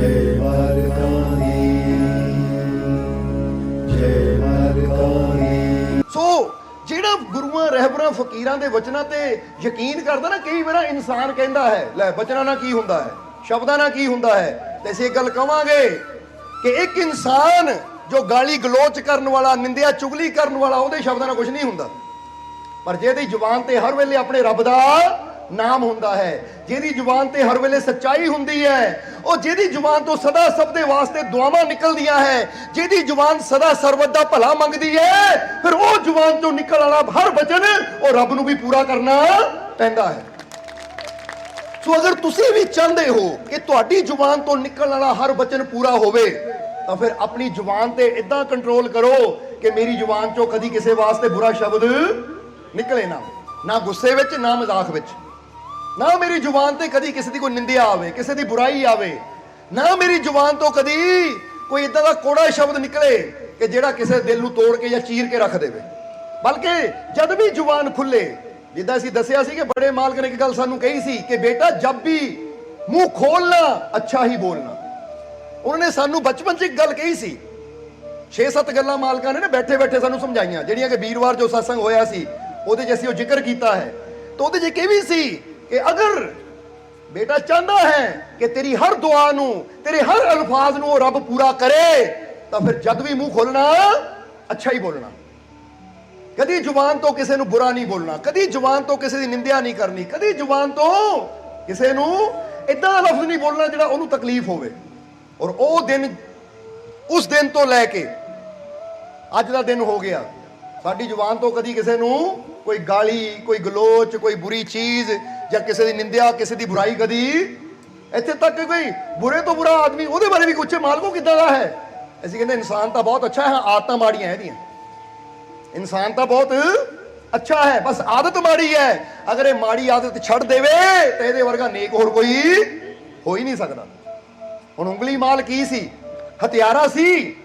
जय मारकाही, जय मारकाही। सो ਜਿਹੜਾ ਗੁਰੂਆਂ ਰਹਿਬਰਾਂ ਫਕੀਰਾਂ ਦੇ ਵਚਨਾਂ ਤੇ ਯਕੀਨ ਕਰਦਾ ਨਾ, ਕਈ ਵਾਰ ਇਨਸਾਨ ਕਹਿੰਦਾ ਹੈ ਲੈ ਵਚਨਾਂ ਨਾਲ ਕੀ ਹੁੰਦਾ ਹੈ, ਸ਼ਬਦਾਂ ਨਾਲ ਕੀ ਹੁੰਦਾ ਹੈ, ਤੇ ਅਸੀਂ ਇਹ ਗੱਲ ਕਵਾਂਗੇ ਕਿ ਇੱਕ ਇਨਸਾਨ ਜੋ ਗਾਲੀ ਗਲੋਚ ਕਰਨ ਵਾਲਾ, ਨਿੰਦਿਆ ਚੁਗਲੀ ਕਰਨ ਵਾਲਾ, ਉਹਦੇ ਸ਼ਬਦਾਂ ਨਾਲ ਕੁਝ ਨਹੀਂ ਹੁੰਦਾ। ਪਰ ਜਿਹਦੀ ਜ਼ੁਬਾਨ ਤੇ ਹਰ ਵੇਲੇ ਆਪਣੇ ਰੱਬ ਦਾ ਨਾਮ ਹੁੰਦਾ ਹੈ, ਜਿਹਦੀ ਜ਼ੁਬਾਨ ਤੇ ਹਰ ਵੇਲੇ ਸੱਚਾਈ ਹੁੰਦੀ ਹੈ, ਉਹ ਜਿਹਦੀ ਜ਼ੁਬਾਨ ਤੋਂ ਸਦਾ ਸਭ ਦੇ ਵਾਸਤੇ ਦੁਆਵਾਂ ਨਿਕਲਦੀਆਂ ਹੈ, ਜਿਹਦੀ ਜ਼ੁਬਾਨ ਸਦਾ ਸਰਬਤ ਦਾ ਭਲਾ ਮੰਗਦੀ ਹੈ, ਫਿਰ ਉਹ ਜ਼ੁਬਾਨ ਤੋਂ ਨਿਕਲ ਵਾਲਾ ਹਰ ਬਚਨ ਉਹ ਰੱਬ ਨੂੰ ਵੀ ਪੂਰਾ ਕਰਨਾ ਪੈਂਦਾ ਹੈ। ਸੋ ਅਗਰ ਤੁਸੀਂ ਵੀ ਚਾਹੁੰਦੇ ਹੋ ਕਿ ਤੁਹਾਡੀ ਜ਼ੁਬਾਨ ਤੋਂ ਨਿਕਲਣ ਵਾਲਾ ਹਰ ਬਚਨ ਪੂਰਾ ਹੋਵੇ, ਤਾਂ ਫਿਰ ਆਪਣੀ ਜ਼ੁਬਾਨ ਤੇ ਇਦਾਂ ਕੰਟਰੋਲ ਕਰੋ ਕਿ ਮੇਰੀ ਜ਼ੁਬਾਨ ਚੋਂ ਕਦੀ ਕਿਸੇ ਵਾਸਤੇ ਬੁਰਾ ਸ਼ਬਦ ਨਿਕਲੇ ਨਾ ਗੁੱਸੇ ਵਿੱਚ, ਨਾ ਮਜ਼ਾਕ ਵਿੱਚ। ਨਾ ਮੇਰੀ ਜ਼ੁਬਾਨ ਤੇ ਕਦੀ ਕਿਸੇ ਦੀ ਕੋਈ ਨਿੰਦਿਆ ਆਵੇ, ਕਿਸੇ ਦੀ ਬੁਰਾਈ ਆਵੇ। ਨਾ ਮੇਰੀ ਜ਼ੁਬਾਨ ਤੋਂ ਕਦੀ ਕੋਈ ਇਦਾਂ ਦਾ ਕੋੜਾ ਸ਼ਬਦ ਨਿਕਲੇ ਕਿ ਜਿਹੜਾ ਕਿਸੇ ਦਿਲ ਨੂੰ ਤੋੜ ਕੇ ਜਾਂ ਚੀਰ ਕੇ ਰੱਖ ਦੇਵੇ। ਬਲਕਿ ਜਦ ਵੀ ਜ਼ੁਬਾਨ ਖੁੱਲੇ, ਜਿੱਦਾਂ ਅਸੀਂ ਦੱਸਿਆ ਸੀ ਕਿ ਬੜੇ ਮਾਲਕ ਨੇ ਇੱਕ ਗੱਲ ਸਾਨੂੰ ਕਹੀ ਸੀ ਕਿ ਬੇਟਾ ਜਬ ਵੀ ਮੂੰਹ ਖੋਲਣਾ ਅੱਛਾ ਹੀ ਬੋਲਣਾ। ਉਹਨਾਂ ਨੇ ਸਾਨੂੰ ਬਚਪਨ 'ਚ ਇੱਕ ਗੱਲ ਕਹੀ ਸੀ, 6-7 ਗੱਲਾਂ ਮਾਲਕਾਂ ਨੇ ਨਾ ਬੈਠੇ ਬੈਠੇ ਸਾਨੂੰ ਸਮਝਾਈਆਂ, ਜਿਹੜੀਆਂ ਕਿ ਵੀਰਵਾਰ ਜੋ ਸਤਸੰਗ ਹੋਇਆ ਸੀ ਉਹਦੇ 'ਚ ਅਸੀਂ ਉਹ ਜ਼ਿਕਰ ਕੀਤਾ ਹੈ। ਤਾਂ ਉਹਦੇ 'ਚ ਇਹ ਵੀ ਸੀ ਕਿ ਅਗਰ ਬੇਟਾ ਚਾਹੁੰਦਾ ਹੈ ਕਿ ਤੇਰੀ ਹਰ ਦੁਆ ਨੂੰ, ਤੇਰੇ ਹਰ ਅਲਫਾਜ਼ ਨੂੰ ਉਹ ਰੱਬ ਪੂਰਾ ਕਰੇ, ਤਾਂ ਫਿਰ ਜਦ ਵੀ ਮੂੰਹ ਖੋਲਣਾ ਅੱਛਾ ਹੀ ਬੋਲਣਾ। ਕਦੀ ਜ਼ੁਬਾਨ ਤੋਂ ਕਿਸੇ ਨੂੰ ਬੁਰਾ ਨਹੀਂ ਬੋਲਣਾ, ਕਦੀ ਜ਼ੁਬਾਨ ਤੋਂ ਕਿਸੇ ਦੀ ਨਿੰਦਿਆ ਨਹੀਂ ਕਰਨੀ, ਕਦੀ ਜ਼ੁਬਾਨ ਤੋਂ ਕਿਸੇ ਨੂੰ ਇਦਾਂ ਦਾ ਲਫ਼ਜ਼ ਨਹੀਂ ਬੋਲਣਾ ਜਿਹੜਾ ਉਹਨੂੰ ਤਕਲੀਫ ਹੋਵੇ। ਔਰ ਉਹ ਦਿਨ, ਉਸ ਦਿਨ ਤੋਂ ਲੈ ਕੇ ਅੱਜ ਦਾ ਦਿਨ ਹੋ ਗਿਆ, ਸਾਡੀ ਜ਼ੁਬਾਨ ਤੋਂ ਕਦੀ ਕਿਸੇ ਨੂੰ ਕੋਈ ਗਾਲੀ, ਕੋਈ ਗਲੋਚ, ਕੋਈ ਬੁਰੀ ਚੀਜ਼ ਜਾਂ ਕਿਸੇ ਦੀ ਨਿੰਦਿਆ, ਕਿਸੇ ਦੀ ਬੁਰਾਈ, ਕਦੀ ਇੱਥੇ ਤੱਕ ਕਿ ਕੋਈ ਬੁਰੇ ਤੋਂ ਬੁਰਾ ਆਦਮੀ ਉਹਦੇ ਬਾਰੇ ਵੀ ਪੁੱਛੇ ਮਾਲਕੋ ਕਿੱਦਾਂ ਦਾ ਹੈ, ਅਸੀਂ ਕਹਿੰਦੇ ਇਨਸਾਨ ਤਾਂ ਬਹੁਤ ਅੱਛਾ ਹੈ, ਆਦਤਾਂ ਮਾੜੀਆਂ ਇਹਦੀਆਂ। ਇਨਸਾਨ ਤਾਂ ਬਹੁਤ ਅੱਛਾ ਹੈ, ਬਸ ਆਦਤ ਮਾੜੀ ਹੈ। ਅਗਰ ਇਹ ਮਾੜੀ ਆਦਤ ਛੱਡ ਦੇਵੇ ਤਾਂ ਇਹਦੇ ਵਰਗਾ ਨੇਕ ਹੋਰ ਕੋਈ ਹੋ ਹੀ ਨਹੀਂ ਸਕਦਾ। ਹੁਣ ਉਂਗਲੀ ਮਾਲ ਕੀ ਸੀ? ਹਥਿਆਰਾ ਸੀ,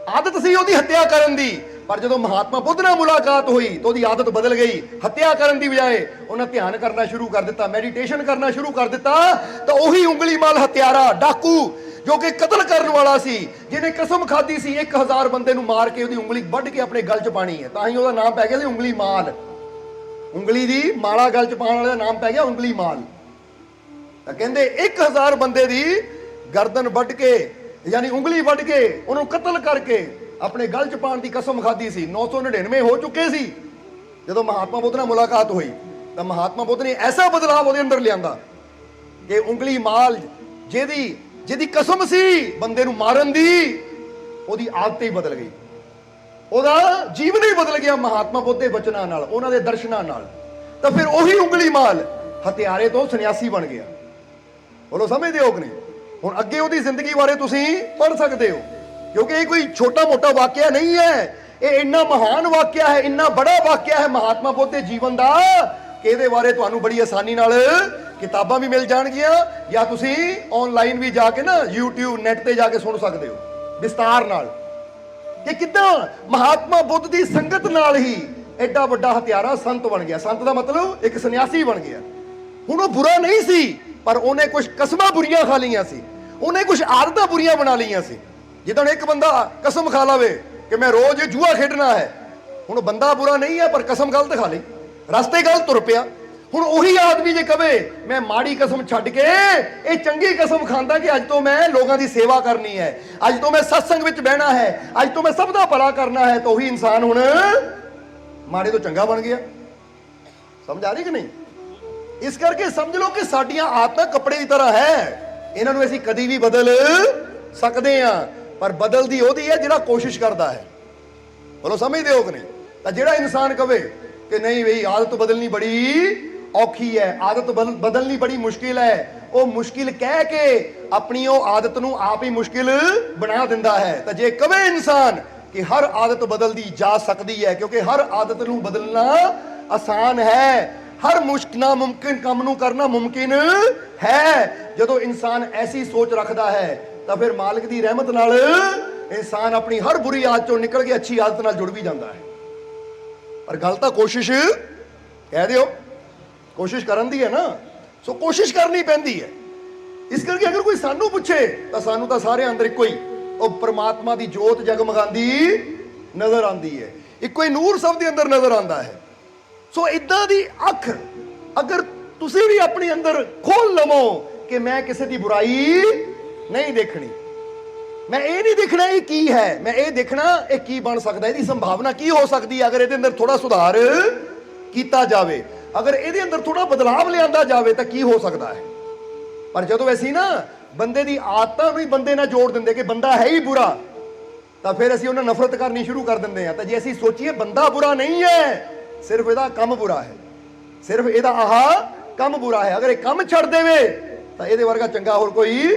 ਆਦਤ ਸੀ ਉਹਦੀ ਹੱਤਿਆ ਕਰਨ ਦੀ। ਪਰ ਜਦੋਂ ਮਹਾਤਮਾ ਬੁੱਧ ਨਾਲ ਮੁਲਾਕਾਤ ਹੋਈ ਤਾਂ ਉਹਦੀ ਆਦਤ ਬਦਲ ਗਈ। ਹੱਤਿਆ ਕਰਨ ਦੀ ਬਜਾਏ ਉਹਨਾਂ ਧਿਆਨ ਕਰਨਾ ਸ਼ੁਰੂ ਕਰ ਦਿੱਤਾ, ਮੈਡੀਟੇਸ਼ਨ ਕਰਨਾ ਸ਼ੁਰੂ ਕਰ ਦਿੱਤਾ। ਤਾਂ ਉਹੀ ਉਂਗਲੀ ਮਾਲ ਹਥਿਆਰਾ, ਡਾਕੂ, ਜੋ ਕਿ ਕਤਲ ਕਰਨ ਵਾਲਾ ਸੀ, ਜਿਹਨੇ ਕਸਮ ਖਾਧੀ ਸੀ 1000 ਬੰਦੇ ਨੂੰ ਮਾਰ ਕੇ ਉਹਦੀ ਉਂਗਲੀ ਵੱਢ ਕੇ ਆਪਣੇ ਗਲ 'ਚ ਪਾਣੀ ਹੈ, ਤਾਂ ਹੀ ਉਹਦਾ ਨਾਮ ਪੈ ਗਿਆ ਸੀ ਉਂਗਲੀ ਮਾਲ। ਉਂਗਲੀ ਦੀ ਮਾਲਾ ਗਲ 'ਚ ਪਾਉਣ ਵਾਲੇ ਦਾ ਨਾਮ ਪੈ ਗਿਆ ਉਂਗਲੀ ਮਾਲ। ਤਾਂ ਕਹਿੰਦੇ 1000 ਬੰਦੇ ਦੀ ਗਰਦਨ ਵੱਢ ਕੇ, ਯਾਨੀ ਉਂਗਲੀ ਵੱਢ ਕੇ, ਉਹਨੂੰ ਕਤਲ ਕਰਕੇ ਆਪਣੇ ਗਲ 'ਚ ਪਾਉਣ ਦੀ ਕਸਮ ਖਾਧੀ ਸੀ। 999 ਹੋ ਚੁੱਕੇ ਸੀ ਜਦੋਂ ਮਹਾਤਮਾ ਬੁੱਧ ਨਾਲ ਮੁਲਾਕਾਤ ਹੋਈ। ਤਾਂ ਮਹਾਤਮਾ ਬੁੱਧ ਨੇ ਐਸਾ ਬਦਲਾਅ ਉਹਦੇ ਅੰਦਰ ਲਿਆਂਦਾ ਕਿ ਉਂਗਲੀ ਮਾਲ, ਜਿਹਦੀ ਕਸਮ ਸੀ ਬੰਦੇ ਨੂੰ ਮਾਰਨ ਦੀ, ਉਹਦੀ ਆਦਤ ਹੀ ਬਦਲ ਗਈ, ਉਹਦਾ ਜੀਵਨ ਹੀ ਬਦਲ ਗਿਆ ਮਹਾਤਮਾ ਬੁੱਧ ਦੇ ਬਚਨਾਂ ਨਾਲ, ਉਹਨਾਂ ਦੇ ਦਰਸ਼ਨਾਂ ਨਾਲ। ਤਾਂ ਫਿਰ ਉਹੀ ਉਂਗਲੀ ਮਾਲ ਹਥਿਆਰੇ ਤੋਂ ਸੰਨਿਆਸੀ ਬਣ ਗਿਆ। ਬੋਲੋ ਸਮਝਦੇ ਹੋ ਕਿ ਨਹੀਂ? ਹੁਣ ਅੱਗੇ ਉਹਦੀ ਜ਼ਿੰਦਗੀ ਬਾਰੇ ਤੁਸੀਂ ਪੜ੍ਹ ਸਕਦੇ ਹੋ, ਕਿਉਂਕਿ ਇਹ ਕੋਈ ਛੋਟਾ ਮੋਟਾ ਵਾਕਿਆ ਨਹੀਂ ਹੈ, ਇਹ ਇੰਨਾ ਮਹਾਨ ਵਾਕਿਆ ਹੈ, ਇੰਨਾ ਬੜਾ ਵਾਕਿਆ ਹੈ ਮਹਾਤਮਾ ਬੁੱਧ ਦੇ ਜੀਵਨ ਦਾ ਕਿ ਇਹਦੇ ਬਾਰੇ ਤੁਹਾਨੂੰ ਬੜੀ ਆਸਾਨੀ ਨਾਲ ਕਿਤਾਬਾਂ ਵੀ ਮਿਲ ਜਾਣਗੀਆਂ, ਜਾਂ ਤੁਸੀਂ ਆਨਲਾਈਨ ਵੀ ਜਾ ਕੇ ਨਾ YouTube ਨੈਟ ਤੇ ਜਾ ਕੇ ਸੁਣ ਸਕਦੇ ਹੋ ਵਿਸਤਾਰ ਨਾਲ ਕਿ ਕਿੱਦਾਂ ਮਹਾਤਮਾ ਬੁੱਧ ਦੀ ਸੰਗਤ ਨਾਲ ਹੀ ਐਡਾ ਵੱਡਾ ਹਥਿਆਰਾ ਸੰਤ ਬਣ ਗਿਆ। ਸੰਤ ਦਾ ਮਤਲਬ ਇੱਕ ਸੰਨਿਆਸੀ ਬਣ ਗਿਆ। ਹੁਣ ਉਹ ਬੁਰਾ ਨਹੀਂ ਸੀ, ਪਰ ਉਹਨੇ ਕੁਝ ਕਸਮਾਂ ਬੁਰੀਆਂ ਖਾ ਲਈਆਂ ਸੀ, ਉਹਨੇ ਕੁਝ ਆਦਤਾਂ ਬੁਰੀਆਂ ਬਣਾ ਲਈਆਂ ਸੀ। ਜਿੱਦਾਂ ਇੱਕ ਬੰਦਾ ਕਸਮ ਖਾ ਲਵੇ ਕਿ ਮੈਂ ਰੋਜ਼ ਜੂਆ ਖੇਡਣਾ ਹੈ, ਹੁਣ ਬੰਦਾ ਬੁਰਾ ਨਹੀਂ ਹੈ ਪਰ ਕਸਮ ਗਲਤ ਖਾ ਲਈ, ਰਸਤੇ ਗਲਤ ਤੁਰ ਪਿਆ। ਹੁਣ ਉਹੀ ਆਦਮੀ ਜੇ ਕਵੇ ਮੈਂ ਮਾੜੀ ਕਸਮ ਛੱਡ ਕੇ ਇਹ ਚੰਗੀ ਕਸਮ ਖਾਂਦਾ ਕਿ ਅੱਜ ਤੋਂ ਮੈਂ ਲੋਕਾਂ ਦੀ ਸੇਵਾ ਕਰਨੀ ਹੈ, ਅੱਜ ਤੋਂ ਮੈਂ ਸਤਸੰਗ ਵਿੱਚ ਬਹਿਣਾ ਹੈ, ਅੱਜ ਤੋਂ ਮੈਂ ਸਭ ਦਾ ਭਲਾ ਕਰਨਾ ਹੈ, ਤਾਂ ਉਹੀ ਇਨਸਾਨ ਹੁਣ ਮਾੜੇ ਤੋਂ ਚੰਗਾ ਬਣ ਗਿਆ। ਸਮਝ ਆ ਰਹੀ ਕਿ ਨਹੀਂ? ਇਸ ਕਰਕੇ ਸਮਝ ਲਓ ਕਿ ਸਾਡੀਆਂ ਆਦਤਾਂ ਕੱਪੜੇ ਦੀ ਤਰ੍ਹਾਂ ਹੈ, ਇਹਨਾਂ ਨੂੰ ਅਸੀਂ ਕਦੀ ਵੀ ਬਦਲ ਸਕਦੇ ਹਾਂ, ਪਰ ਬਦਲਦੀ ਉਹਦੀ ਹੈ ਜਿਹੜਾ ਕੋਸ਼ਿਸ਼ ਕਰਦਾ ਹੈ। ਬੋਲੋ ਸਮਝਦੇ ਹੋ ਕਿ ਨਹੀਂ? ਤਾਂ ਜਿਹੜਾ ਇਨਸਾਨ ਕਵੇ ਕਿ ਨਹੀਂ ਬਈ ਆਦਤ ਬਦਲਣੀ ਬੜੀ ਔਖੀ ਹੈ, ਆਦਤ ਬਦਲਣੀ ਬੜੀ ਮੁਸ਼ਕਿਲ ਹੈ, ਉਹ ਮੁਸ਼ਕਿਲ ਕਹਿ ਕੇ ਆਪਣੀ ਉਹ ਆਦਤ ਨੂੰ ਆਪ ਹੀ ਮੁਸ਼ਕਿਲ ਬਣਾ ਦਿੰਦਾ ਹੈ। ਤਾਂ ਜੇ ਕਵੇ ਇਨਸਾਨ ਕਿ ਹਰ ਆਦਤ ਬਦਲਦੀ ਜਾ ਸਕਦੀ ਹੈ, ਕਿਉਂਕਿ ਹਰ ਆਦਤ ਨੂੰ ਬਦਲਣਾ ਆਸਾਨ ਹੈ, ਹਰ ਨਾਮੁਮਕਿਨ ਕੰਮ ਨੂੰ ਕਰਨਾ ਮੁਮਕਿਨ ਹੈ, ਜਦੋਂ ਇਨਸਾਨ ਐਸੀ ਸੋਚ ਰੱਖਦਾ ਹੈ ਤਾਂ ਫਿਰ ਮਾਲਕ ਦੀ ਰਹਿਮਤ ਨਾਲ ਇਨਸਾਨ ਆਪਣੀ ਹਰ ਬੁਰੀ ਆਦਤ ਚੋਂ ਨਿਕਲ ਕੇ ਅੱਛੀ ਆਦਤ ਨਾਲ ਜੁੜ ਵੀ ਜਾਂਦਾ ਹੈ। ਪਰ ਗੱਲ ਤਾਂ ਕੋਸ਼ਿਸ਼ ਕਹਿ ਦਿਓ, ਕੋਸ਼ਿਸ਼ ਕਰਨ ਦੀ ਹੈ ਨਾ। ਸੋ ਕੋਸ਼ਿਸ਼ ਕਰਨੀ ਪੈਂਦੀ ਹੈ। ਇਸ ਕਰਕੇ ਅਗਰ ਕੋਈ ਸਾਨੂੰ ਪੁੱਛੇ ਤਾਂ ਸਾਨੂੰ ਤਾਂ ਸਾਰੇ ਅੰਦਰ ਇੱਕੋ ਹੀ ਉਹ ਪਰਮਾਤਮਾ ਦੀ ਜੋਤ ਜਗਮਗਾਉਂਦੀ ਨਜ਼ਰ ਆਉਂਦੀ ਹੈ, ਇੱਕੋ ਹੀ ਨੂਰ ਸਭ ਦੇ ਅੰਦਰ ਨਜ਼ਰ ਆਉਂਦਾ ਹੈ। ਸੋ ਇਦਾਂ ਦੀ ਅੱਖ ਅਗਰ ਤੁਸੀਂ ਵੀ ਆਪਣੇ ਅੰਦਰ ਖੋਲ ਲਵੋ ਕਿ ਮੈਂ ਕਿਸੇ ਦੀ ਬੁਰਾਈ ਨਹੀਂ ਦੇਖਣੀ, ਮੈਂ ਇਹ ਨਹੀਂ ਦੇਖਣਾ ਇਹ ਕੀ ਹੈ, ਮੈਂ ਇਹ ਦੇਖਣਾ ਇਹ ਕੀ ਬਣ ਸਕਦਾ, ਇਹਦੀ ਸੰਭਾਵਨਾ ਕੀ ਹੋ ਸਕਦੀ ਹੈ ਅਗਰ ਇਹਦੇ ਅੰਦਰ ਥੋੜਾ ਸੁਧਾਰ ਕੀਤਾ ਜਾਵੇ, ਅਗਰ ਇਹਦੇ ਅੰਦਰ ਥੋੜਾ ਬਦਲਾਵ ਲਿਆਂਦਾ ਜਾਵੇ ਤਾਂ ਕੀ ਹੋ ਸਕਦਾ ਹੈ। ਪਰ ਜਦੋਂ ਅਸੀਂ ਨਾ ਬੰਦੇ ਦੀ ਆਦਤਾਂ ਨੂੰ ਹੀ ਬੰਦੇ ਨਾਲ ਜੋੜ ਦਿੰਦੇ ਕਿ ਬੰਦਾ ਹੈ ਹੀ ਬੁਰਾ, ਤਾਂ ਫਿਰ ਅਸੀਂ ਉਹਨਾਂ ਨਫ਼ਰਤ ਕਰਨੀ ਸ਼ੁਰੂ ਕਰ ਦਿੰਦੇ ਹਾਂ। ਤਾਂ ਜੇ ਅਸੀਂ ਸੋਚੀਏ ਬੰਦਾ ਬੁਰਾ ਨਹੀਂ ਹੈ, ਸਿਰਫ ਇਹਦਾ ਕੰਮ ਬੁਰਾ ਹੈ, ਸਿਰਫ ਇਹਦਾ ਆਹ ਕੰਮ ਬੁਰਾ ਹੈ, ਅਗਰ ਇਹ ਕੰਮ ਛੱਡ ਦੇਵੇ ਤਾਂ ਇਹਦੇ ਵਰਗਾ ਚੰਗਾ ਹੋਰ ਕੋਈ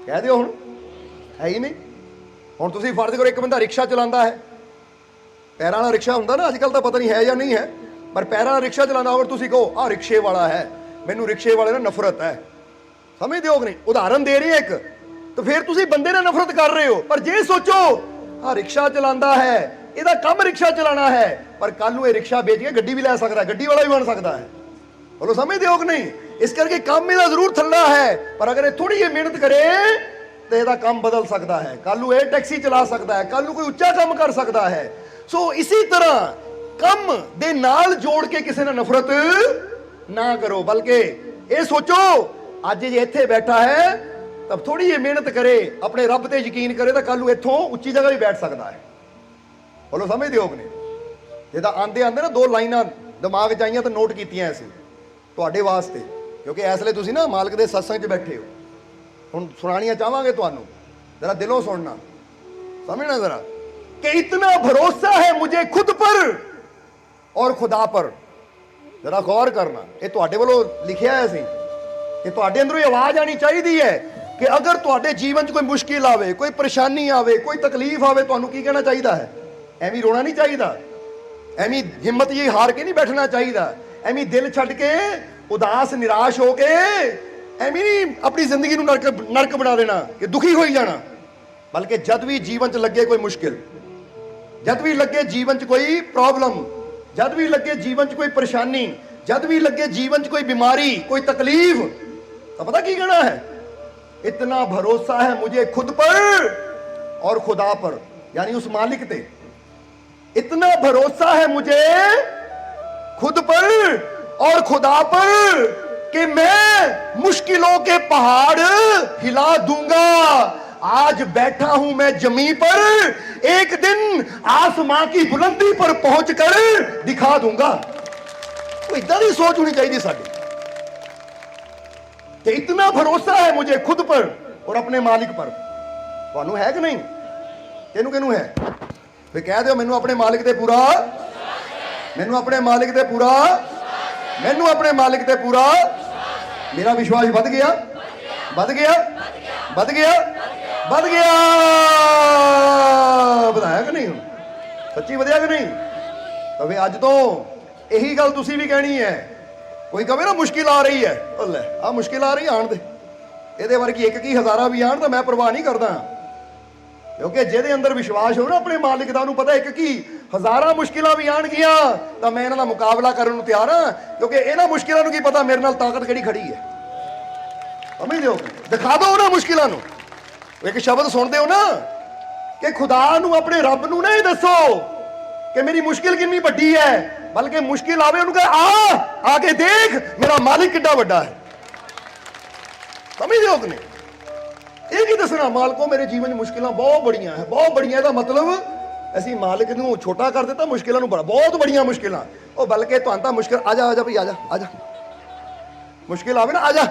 ਕਹਿ ਦਿਓ ਹੁਣ ਹੈ ਹੀ ਨਹੀਂ। ਹੁਣ ਤੁਸੀਂ ਫਰਜ਼ ਕਰੋ ਇੱਕ ਬੰਦਾ ਰਿਕਸ਼ਾ ਚਲਾਉਂਦਾ ਹੈ, ਪੈਰਾਂ ਵਾਲਾ ਰਿਕਸ਼ਾ ਹੁੰਦਾ ਨਾ ਅੱਜ ਕੱਲ, ਤਾਂ ਪਤਾ ਨਹੀਂ ਹੈ ਜਾਂ ਨਹੀਂ ਹੈ, ਪਰ ਪੈਰਾਂ ਵਾਲਾ ਰਿਕਸ਼ਾ ਚਲਾਉਂਦਾ ਹੋਵੇ, ਤੁਸੀਂ ਕਹੋ ਆਹ ਰਿਕਸ਼ੇ ਵਾਲਾ ਹੈ, ਮੈਨੂੰ ਰਿਕਸ਼ੇ ਵਾਲੇ ਨਾਲ ਨਫ਼ਰਤ ਹੈ, ਸਮਝਦੇ ਹੋ ਕਿ ਨਹੀਂ, ਉਦਾਹਰਨ ਦੇ ਰਹੇ ਇੱਕ, ਤਾਂ ਫਿਰ ਤੁਸੀਂ ਬੰਦੇ ਨਾਲ ਨਫ਼ਰਤ ਕਰ ਰਹੇ ਹੋ। ਪਰ ਜੇ ਸੋਚੋ ਆਹ ਰਿਕਸ਼ਾ ਚਲਾਉਂਦਾ ਹੈ, ਇਹਦਾ ਕੰਮ ਰਿਕਸ਼ਾ ਚਲਾਉਣਾ ਹੈ, ਪਰ ਕੱਲ ਨੂੰ ਇਹ ਰਿਕਸ਼ਾ ਵੇਚ ਕੇ ਗੱਡੀ ਵੀ ਲੈ ਸਕਦਾ, ਗੱਡੀ ਵਾਲਾ ਵੀ ਬਣ ਸਕਦਾ ਹੈ, ਬੋਲੋ ਸਮਝਦੇ ਹੋ ਕਿ ਨਹੀਂ। ਇਸ ਕਰਕੇ ਕੰਮ ਇਹਦਾ ਜ਼ਰੂਰ ਥੱਲਾ ਹੈ, ਪਰ ਅਗਰ ਇਹ ਥੋੜੀ ਜਿਹੀ ਮਿਹਨਤ ਕਰੇ ਤੇ ਇਹਦਾ ਕੰਮ ਬਦਲ ਸਕਦਾ ਹੈ, ਕੱਲ ਨੂੰ ਇਹ ਟੈਕਸੀ ਚਲਾ ਸਕਦਾ ਹੈ, ਕੱਲ ਨੂੰ ਕੋਈ ਉੱਚਾ ਕੰਮ ਕਰ ਸਕਦਾ ਹੈ। ਸੋ ਇਸੇ ਤਰ੍ਹਾਂ ਕੰਮ ਦੇ ਨਾਲ ਜੋੜ ਕੇ ਕਿਸੇ ਨਾਲ ਨਫ਼ਰਤ ਨਾ ਕਰੋ, ਬਲਕਿ ਇਹ ਸੋਚੋ ਅੱਜ ਜੇ ਇੱਥੇ ਬੈਠਾ ਹੈ ਤਾਂ ਥੋੜੀ ਜਿਹੀ ਮਿਹਨਤ ਕਰੇ, ਆਪਣੇ ਰੱਬ ਤੇ ਯਕੀਨ ਕਰੇ ਤਾਂ ਕੱਲ ਨੂੰ ਇੱਥੋਂ ਉੱਚੀ ਜਗ੍ਹਾ ਵੀ ਬੈਠ ਸਕਦਾ ਹੈ। ਬੋਲੋ ਸਮਝਦੇ ਹੋ ਕਿ ਨਹੀਂ। ਜਿਹਦਾ ਆਂਦੇ ਆਂਦੇ ਨਾ ਦੋ ਲਾਈਨਾਂ ਦਿਮਾਗ 'ਚ ਆਈਆਂ ਤਾਂ ਨੋਟ ਕੀਤੀਆਂ ਅਸੀਂ ਤੁਹਾਡੇ ਵਾਸਤੇ, ਕਿਉਂਕਿ ਇਸ ਲਈ ਤੁਸੀਂ ਨਾ ਮਾਲਕ ਦੇ ਸਤਸੰਗ 'ਚ ਬੈਠੇ ਹੋ। ਹੁਣ ਸੁਣਾਣੀਆਂ ਚਾਹਾਂਗੇ ਤੁਹਾਨੂੰ, जरा दिलों सुनना, समझना जरा कि इतना भरोसा है मुझे खुद पर और खुदा पर। जरा गौर करना, ये तुहाडे वालों लिखिया है सी कि तुहाडे अंदरों आवाज आनी चाहिए है कि अगर तुहाडे जीवन च कोई मुश्किल आवे, कोई परेशानी आवे, कोई तकलीफ आवे, तुहानू की कहना चाहिए है? एवं रोना नहीं चाहिए, एवं हिम्मत ये हार के नहीं बैठना चाहिए, एवं दिल छड्ड के उदास निराश हो के एवं नहीं अपनी जिंदगी नू नरक बना देना कि दुखी हो ही जाना। बल्कि जद भी जीवन च लगे कोई मुश्किल, जद भी लगे जीवन च कोई प्रॉब्लम, जद भी लगे जीवन च कोई परेशानी, जद भी लगे जीवन च कोई बीमारी, कोई तकलीफ, तो पता की कहना है? इतना भरोसा है मुझे खुद पर और खुदा पर, यानी उस मालिक पे इतना भरोसा है मुझे खुद पर और खुदा पर कि मैं मुश्किलों के पहाड़ हिला दूंगा। आज बैठा हूं मैं जमीन पर, एक दिन आसमां की बुलंदी पर पहुंचकर दिखा दूंगा। तो इतना ही सोच होनी चाहिए साडी कि इतना भरोसा है मुझे खुद पर और अपने मालिक पर। तुहानू है कि नहीं? किनू किनू है? फिर कह दो मैनू अपने मालिक ते पूरा, मैनू अपने मालिक ते पूरा, मैनू अपने मालिक ते पूरा, मेरा विश्वास बढ़ गया, बढ़ गया, बढ़ गया, बढ़ गया। बताया कि नहीं? सच्ची बढ़िया कि नहीं? तो फिर अज तो यही गल तुसी भी कहनी है। कोई कहे ना मुश्किल आ रही है, ले आ मुश्किल आ रही है, आन दे, ये वर्गी एक की हज़ारा भी आन तो मैं परवाह नहीं करता, क्योंकि जिहदे अंदर विश्वास हो ना अपने मालिक दा, उन्हें पता है कि हज़ारा मुश्किलां भी आणगियां तो मैं इन्हां दा मुकाबला करन नूं तैयार हां, क्योंकि इन्हां मुश्किलां नूं की पता मेरे नाल ताकत किहड़ी खड़ी है। समझ दो, दिखा दो उन्हां मुश्किलां नूं। एक शब्द सुनते हो ना कि खुदा नूं अपने रब नूं नहीं दसो कि मेरी मुश्किल कितनी वड्डी है, बल्कि मुश्किल आवे उन्होंने कहा आके देख मेरा मालिक कितना बड़ा है। समझ दो कि नहीं? एक ही दसना मालको मेरे जीवन में मुश्किलां बहुत बड़ियां है, बहुत बड़ियां का मतलब असी मालिक नूं छोटा कर देता, मुश्किलों नूं बड़ा, बहुत बड़ियां मुश्किलां, ओ बल्कि तुहानू तां मुश्किल आजा आजा भाई आजा आजा, मुश्किल आवे ना आजा,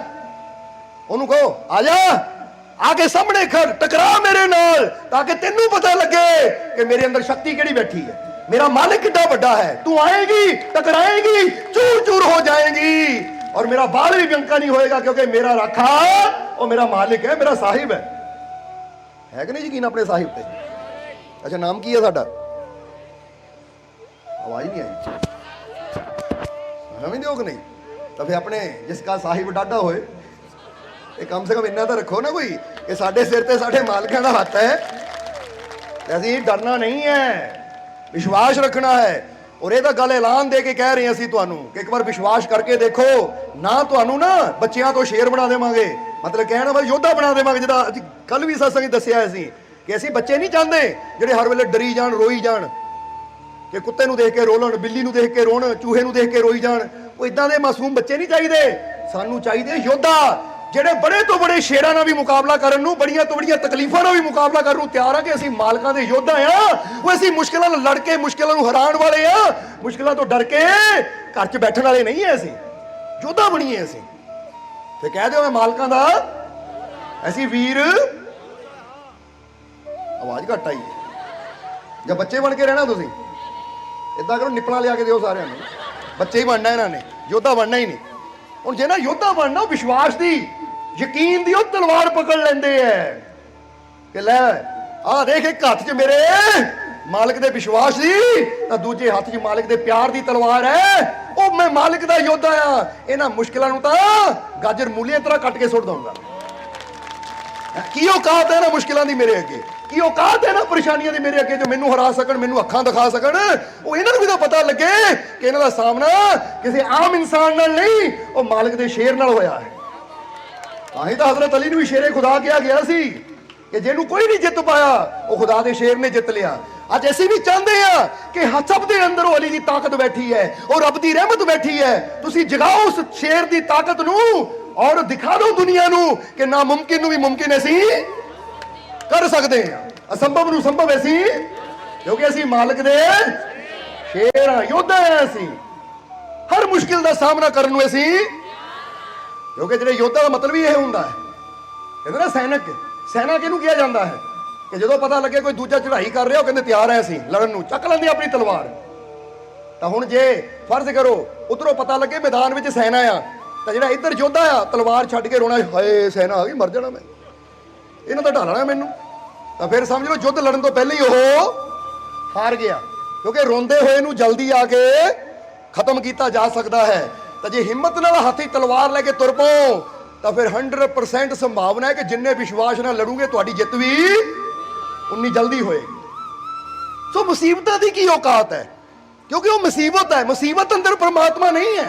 उन्होंने कहो आजा आके सामने खड़ टकरा मेरे नाल, ताकि तेनू पता लगे कि मेरे अंदर शक्ति केड़ी बैठी है, मेरा मालिक कितना बड़ा है। तू आएगी, टकराएगी, चूर चूर हो जाएगी और मेरा बाल भी बंका नहीं होएगा, क्योंकि मेरा रखा और मेरा मालिक है, मेरा साहिब है कि नहीं यकीन अपने साहिब पे? अच्छा नाम की है साडा? आवाज नहीं आई, समझ दो कि नहीं? तो फिर अपने जिसका साहिब डाडा होए, कम से कम इन्ना तो रखो ना कोई कि साडे सिर ते साडे मालिकां दा हत्थ है, असीं डरना नहीं है, विश्वास रखना है। और ये तो गल ऐलान दे के कह रहे हैं असीं तुहानू कि एक बार विश्वास करके देखो, ना तुहानू ना बच्चियां तो शेर बना देवांगे, ਮਤਲਬ ਕਹਿਣਾ ਬਈ ਯੋਧਾ ਬਣਾ ਦੇਵਾਂਗੇ। ਜਿਹਦਾ ਅੱਜ ਕੱਲ ਵੀ ਸਤਸੰਗ ਦੱਸਿਆ ਅਸੀਂ ਕਿ ਅਸੀਂ ਬੱਚੇ ਨਹੀਂ ਚਾਹੁੰਦੇ ਜਿਹੜੇ ਹਰ ਵੇਲੇ ਡਰੀ ਜਾਣ, ਰੋਈ ਜਾਣ, ਕਿ ਕੁੱਤੇ ਨੂੰ ਦੇਖ ਕੇ ਰੋਲਣ, ਬਿੱਲੀ ਨੂੰ ਦੇਖ ਕੇ ਰੋਣ, ਚੂਹੇ ਨੂੰ ਦੇਖ ਕੇ ਰੋਈ ਜਾਣ। ਉਹ ਇਦਾਂ ਦੇ ਮਾਸੂਮ ਬੱਚੇ ਨਹੀਂ ਚਾਹੀਦੇ। ਸਾਨੂੰ ਚਾਹੀਦੇ ਯੋਧਾ ਜਿਹੜੇ ਬੜੇ ਤੋਂ ਬੜੇ ਸ਼ੇਰਾਂ ਨਾਲ ਵੀ ਮੁਕਾਬਲਾ ਕਰਨ ਨੂੰ, ਬੜੀਆਂ ਤੋਂ ਬੜੀਆਂ ਤਕਲੀਫਾਂ ਨਾਲ ਵੀ ਮੁਕਾਬਲਾ ਕਰਨ ਨੂੰ ਤਿਆਰ ਆ ਕਿ ਅਸੀਂ ਮਾਲਕਾਂ ਦੇ ਯੋਧਾ ਆ। ਉਹ ਅਸੀਂ ਮੁਸ਼ਕਿਲਾਂ ਨਾਲ ਲੜ ਕੇ ਮੁਸ਼ਕਿਲਾਂ ਨੂੰ ਹਰਾਉਣ ਵਾਲੇ ਆ। ਮੁਸ਼ਕਿਲਾਂ ਤੋਂ ਡਰ ਕੇ ਘਰ 'ਚ ਬੈਠਣ ਵਾਲੇ ਨਹੀਂ ਐ। ਅਸੀਂ ਯੋਧਾ ਬਣੀਏ। ਅਸੀਂ ਤੇ ਕਹਿ ਦਿਓ ਮੈਂ ਮਾਲਕਾਂ ਦਾ, ਅਸੀਂ ਵੀਰ। ਆਵਾਜ਼ ਘੱਟ ਆਈ ਹੈ। ਜਾਂ ਬੱਚੇ ਬਣ ਕੇ ਰਹਿਣਾ ਤੁਸੀਂ? ਇਦਾਂ ਕਰੋ, ਨਿਪਲਾਂ ਲਿਆ ਕੇ ਦਿਓ ਸਾਰਿਆਂ ਨੂੰ। ਬੱਚੇ ਹੀ ਬਣਨਾ ਇਹਨਾਂ ਨੇ, ਯੋਧਾ ਬਣਨਾ ਹੀ ਨਹੀਂ। ਹੁਣ ਜੇ ਨਾ ਯੋਧਾ ਬਣਨਾ, ਉਹ ਵਿਸ਼ਵਾਸ ਦੀ, ਯਕੀਨ ਦੀ ਉਹ ਤਲਵਾਰ ਪਕੜ ਲੈਂਦੇ ਐ ਕਿ ਲੈ ਆਹ ਦੇਖ, ਇੱਕ ਹੱਥ 'ਚ ਮੇਰੇ ਮਾਲਕ ਦੇ ਵਿਸ਼ਵਾਸ ਦੀ, ਤਾਂ ਦੂਜੇ ਹੱਥ 'ਚ ਮਾਲਕ ਦੇ ਪਿਆਰ ਦੀ ਤਲਵਾਰ ਹੈ। ਉਹ ਮੈਂ ਮਾਲਕ ਦਾ ਯੋਧਾ ਆ। ਇਹਨਾਂ ਮੁਸ਼ਕਿਲਾਂ ਨੂੰ ਤਾਂ ਗਾਜਰ ਮੂਲੀਆਂ ਤਰ੍ਹਾਂ ਕੱਟ ਕੇ ਸੁੱਟ ਦਊਂਗਾ। ਕੀ ਔਕਾਤ ਹੈ ਨਾ ਮੁਸ਼ਕਿਲਾਂ ਦੀ ਮੇਰੇ ਅੱਗੇ? ਕੀ ਔਕਾਤ ਹੈ ਨਾ ਪਰੇਸ਼ਾਨੀਆਂ ਦੀ ਮੇਰੇ ਅੱਗੇ, ਜੋ ਮੈਨੂੰ ਹਰਾ ਸਕਣ, ਮੈਨੂੰ ਅੱਖਾਂ ਦਿਖਾ ਸਕਣ? ਉਹ ਇਹਨਾਂ ਨੂੰ ਵੀ ਤਾਂ ਪਤਾ ਲੱਗੇ ਕਿ ਇਹਨਾਂ ਦਾ ਸਾਹਮਣਾ ਕਿਸੇ ਆਮ ਇਨਸਾਨ ਨਾਲ ਨਹੀਂ, ਉਹ ਮਾਲਕ ਦੇ ਸ਼ੇਰ ਨਾਲ ਹੋਇਆ ਹੈ। ਤਾਂ ਹੀ ਤਾਂ ਹਜ਼ਰਤ ਅਲੀ ਨੂੰ ਵੀ ਸ਼ੇਰੇ ਖੁਦਾ ਕਿਹਾ ਗਿਆ ਸੀ ਕਿ ਜਿਹਨੂੰ ਕੋਈ ਨਹੀਂ ਜਿੱਤ ਪਾਇਆ, ਉਹ ਖੁਦਾ ਦੇ ਸ਼ੇਰ ਨੇ ਜਿੱਤ ਲਿਆ। ਅੱਜ ਅਸੀਂ ਵੀ ਚਾਹੁੰਦੇ ਆ ਕਿ ਸਭ ਦੇ ਅੰਦਰ ਉਹ ਅਲੀ ਦੀ ਤਾਕਤ ਬੈਠੀ ਹੈ, ਉਹ ਰੱਬ ਦੀ ਰਹਿਮਤ ਬੈਠੀ ਹੈ। ਤੁਸੀਂ ਜਗਾਓ ਉਸ ਸ਼ੇਰ ਦੀ ਤਾਕਤ ਨੂੰ ਔਰ ਦਿਖਾ ਦਿਓ ਦੁਨੀਆ ਨੂੰ ਕਿ ਨਾਮੁਮਕਿਨ ਨੂੰ ਵੀ ਮੁਮਕਿਨ ਅਸੀਂ ਕਰ ਸਕਦੇ ਹਾਂ, ਅਸੰਭਵ ਨੂੰ ਸੰਭਵ ਅਸੀਂ, ਕਿਉਂਕਿ ਅਸੀਂ ਮਾਲਕ ਦੇ ਸ਼ੇਰ ਹਾਂ, ਯੋਧਾ ਹਾਂ। ਅਸੀਂ ਹਰ ਮੁਸ਼ਕਿਲ ਦਾ ਸਾਹਮਣਾ ਕਰਨ ਨੂੰ ਅਸੀਂ, ਕਿਉਂਕਿ ਜਿਹੜੇ ਯੋਧਾ ਦਾ ਮਤਲਬ ਹੀ ਇਹ ਹੁੰਦਾ ਹੈ। ਕਹਿੰਦੇ ਨਾ ਸੈਨਿਕ, ਸੈਨਾ ਕਿਹਨੂੰ ਕਿਹਾ ਜਾਂਦਾ ਹੈ? ਕਿ ਜਦੋਂ ਪਤਾ ਲੱਗੇ ਕੋਈ ਦੂਜਾ ਚੜ੍ਹਾਈ ਕਰ ਰਿਹਾ, ਉਹ ਕਹਿੰਦੇ ਤਿਆਰ ਹੈ ਅਸੀਂ ਲੜਨ ਨੂੰ, ਚੱਕ ਲੈਂਦੇ ਆਪਣੀ ਤਲਵਾਰ। ਤਾਂ ਹੁਣ ਜੇ ਫਰਜ਼ ਕਰੋ ਉਧਰੋਂ ਪਤਾ ਲੱਗੇ ਮੈਦਾਨ ਵਿੱਚ ਸੈਨਾ ਆ, ਤਾਂ ਜਿਹੜਾ ਇੱਧਰ ਯੋਧਾ ਆ ਤਲਵਾਰ ਛੱਡ ਕੇ ਰੋਣਾ, ਹਾਏ ਸੈਨਾ ਆ ਗਈ, ਮਰ ਜਾਣਾ ਮੈਂ, ਇਹਨਾਂ ਦਾ ਢਾਲਣਾ ਮੈਨੂੰ, ਤਾਂ ਫਿਰ ਸਮਝ ਲਓ ਯੁੱਧ ਲੜਨ ਤੋਂ ਪਹਿਲਾਂ ਹੀ ਉਹ ਹਾਰ ਗਿਆ। ਕਿਉਂਕਿ ਰੋਂਦੇ ਹੋਏ ਨੂੰ ਜਲਦੀ ਆ ਕੇ ਖਤਮ ਕੀਤਾ ਜਾ ਸਕਦਾ ਹੈ। ਤਾਂ ਜੇ ਹਿੰਮਤ ਨਾਲ ਹੱਥੀ ਤਲਵਾਰ ਲੈ ਕੇ ਤੁਰ ਪਓ, ਤਾਂ ਫਿਰ 100% ਸੰਭਾਵਨਾ ਹੈ ਕਿ ਜਿੰਨੇ ਵਿਸ਼ਵਾਸ ਨਾਲ ਲੜੂਗੇ ਤੁਹਾਡੀ ਜਿੱਤ ਵੀ ਉਨੀ ਜਲਦੀ ਹੋਏਗੀ। ਸੋ ਮੁਸੀਬਤਾਂ ਦੀ ਕੀ ਔਕਾਤ ਹੈ? ਕਿਉਂਕਿ ਉਹ ਮੁਸੀਬਤ ਹੈ, ਮੁਸੀਬਤ ਅੰਦਰ ਪ੍ਰਮਾਤਮਾ ਨਹੀਂ ਹੈ।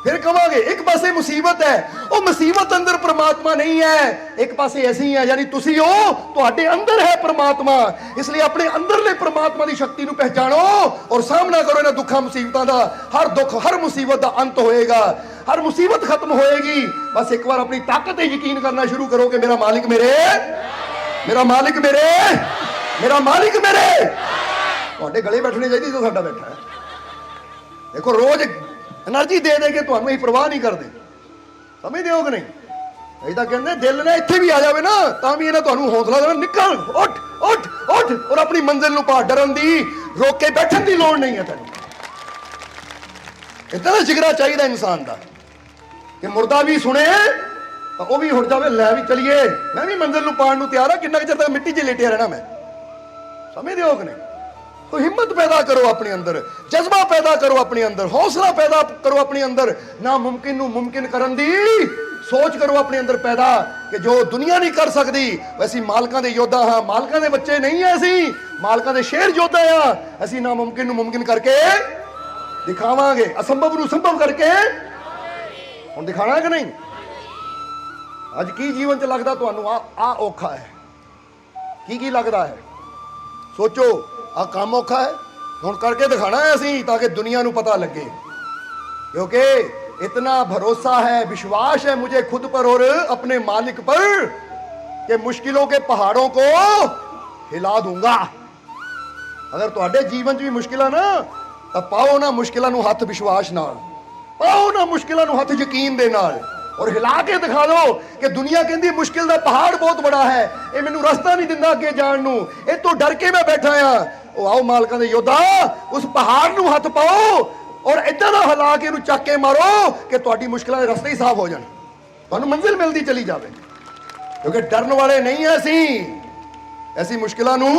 ਫਿਰ ਕਵਾਂਗੇ ਇੱਕ ਪਾਸੇ ਮੁਸੀਬਤ ਹੈ, ਉਹ ਮੁਸੀਬਤ ਅੰਦਰ ਪ੍ਰਮਾਤਮਾ ਨਹੀਂ ਹੈ। ਇੱਕ ਪਾਸੇ ਅਸੀਂ ਆ, ਯਾਨੀ ਤੁਸੀਂ ਹੋ, ਤੁਹਾਡੇ ਅੰਦਰ ਹੈ ਪ੍ਰਮਾਤਮਾ। ਇਸ ਲਈ ਆਪਣੇ ਅੰਦਰਲੇ ਪ੍ਰਮਾਤਮਾ ਦੀ ਸ਼ਕਤੀ ਨੂੰ ਪਹਿਚਾਣੋ ਔਰ ਸਾਹਮਣਾ ਕਰੋ ਇਹਨਾਂ ਦੁੱਖਾਂ ਮੁਸੀਬਤਾਂ ਦਾ। ਹਰ ਦੁੱਖ, ਹਰ ਮੁਸੀਬਤ ਦਾ ਅੰਤ ਹੋਏਗਾ, ਹਰ ਮੁਸੀਬਤ ਖਤਮ ਹੋਏਗੀ। ਬਸ ਇੱਕ ਵਾਰ ਆਪਣੀ ਤਾਕਤ ਤੇ ਯਕੀਨ ਕਰਨਾ ਸ਼ੁਰੂ ਕਰੋ ਕਿ ਮੇਰਾ ਮਾਲਿਕ ਮੇਰੇ, ਮੇਰਾ ਮਾਲਿਕ ਮੇਰੇ, ਮੇਰਾ ਮਾਲਿਕ ਮੇਰੇ। ਤੁਹਾਡੇ ਗਲੇ ਬੈਠਣੇ ਚਾਹੀਦੀ ਜੋ ਸਾਡਾ ਬੈਠਾ ਹੈ। ਦੇਖੋ ਰੋਜ਼ એનર્ਜੀ ਦੇ ਦੇ ਕੇ ਤੁਹਾਨੂੰ ਇਹ ਪਰਵਾਹ ਨਹੀਂ ਕਰਦੇ, ਸਮਝਦੇ ਹੋ ਕਿ ਨਹੀਂ? ਇਹ ਤਾਂ ਕਹਿੰਦੇ ਦਿਲ ਨੇ ਇੱਥੇ ਵੀ ਆ ਜਾਵੇ ਨਾ, ਤਾਂ ਵੀ ਇਹਨਾਂ ਤੁਹਾਨੂੰ ਹੌਸਲਾ ਦੇਣਾ, ਨਿਕਲ, ਉੱਠ ਉੱਠ ਉੱਠ, ਔਰ ਆਪਣੀ ਮੰਜ਼ਿਲ ਨੂੰ ਪਾ। ਡਰਨ ਦੀ, ਰੋਕ ਕੇ ਬੈਠਣ ਦੀ ਲੋੜ ਨਹੀਂ ਹੈ ਤੈਨੂੰ। ਇਦਾਂ ਦਾ ਜਿਗਰਾ ਚਾਹੀਦਾ ਇਨਸਾਨ ਦਾ ਕਿ ਮੁਰਦਾ ਵੀ ਸੁਣੇ ਤਾਂ ਉਹ ਵੀ ਉੱਠ ਜਾਵੇ, ਲੈ ਵੀ ਚਲੀਏ, ਮੈਂ ਵੀ ਮੰਜ਼ਿਲ ਨੂੰ ਪਾਉਣ ਨੂੰ ਤਿਆਰ ਹਾਂ। ਕਿੰਨਾ ਚਿਰ ਤੱਕ ਮਿੱਟੀ 'ਚ ਲੇਟਿਆ ਰਹਿਣਾ ਮੈਂ? ਸਮਝਦੇ ਹੋ ਕਿ ਨਹੀਂ? तो हिम्मत पैदा करो अपने अंदर, जज्बा पैदा करो अपने अंदर, हौसला पैदा करो अपने अंदर, ना मुमकिन नूं मुमकिन करन दी सोच करो अपने अंदर पैदा कि जो दुनिया नहीं कर सकती वैसी मालकां दे योद्धा हाँ। मालकां दे बच्चे नहीं है, असी मालकां दे शेर योद्धा हाँ। असी ना मुमकिन नूं मुमकिन करके दिखावांगे, असंभव नूं संभव करके हुण दिखाना कि नहीं? अज की जीवन च लगदा तुहानूं आ औखा है? की लगदा है? सोचो, आ काम औखा है, हुण करके दिखाना है असी ताकि दुनिया नूं पता लगे। क्योंकि इतना भरोसा है, विश्वास है मुझे खुद पर और अपने मालिक पर कि मुश्किलों के पहाड़ों को हिला दूंगा। अगर तुहाडे जीवन च भी मुश्किल ना, तो पाओ ना मुश्किलों नूं हथ विश्वास नाल, पाओ ना मुश्किलों नूं हथ यकीन दे नाल, और हिला के दिखा दो कि दुनिया कहती मुश्किल का पहाड़ बहुत बड़ा है, ये मैनू रास्ता नहीं दिंदा अगे जाण नूं, ये तो डर के मैं बैठा हाँ। ओ आओ मालकां दे योद्धा, उस पहाड़ नूं हथ पाओ और इदां दा हिला के इहनूं चक के मारो कि तुहाडी मुश्किलां दे रस्ते ही साफ हो जाण, तुहानूं मंजिल मिलदी चली जावे। क्योंकि डरन वाले नहीं है असी मुश्किलां नूं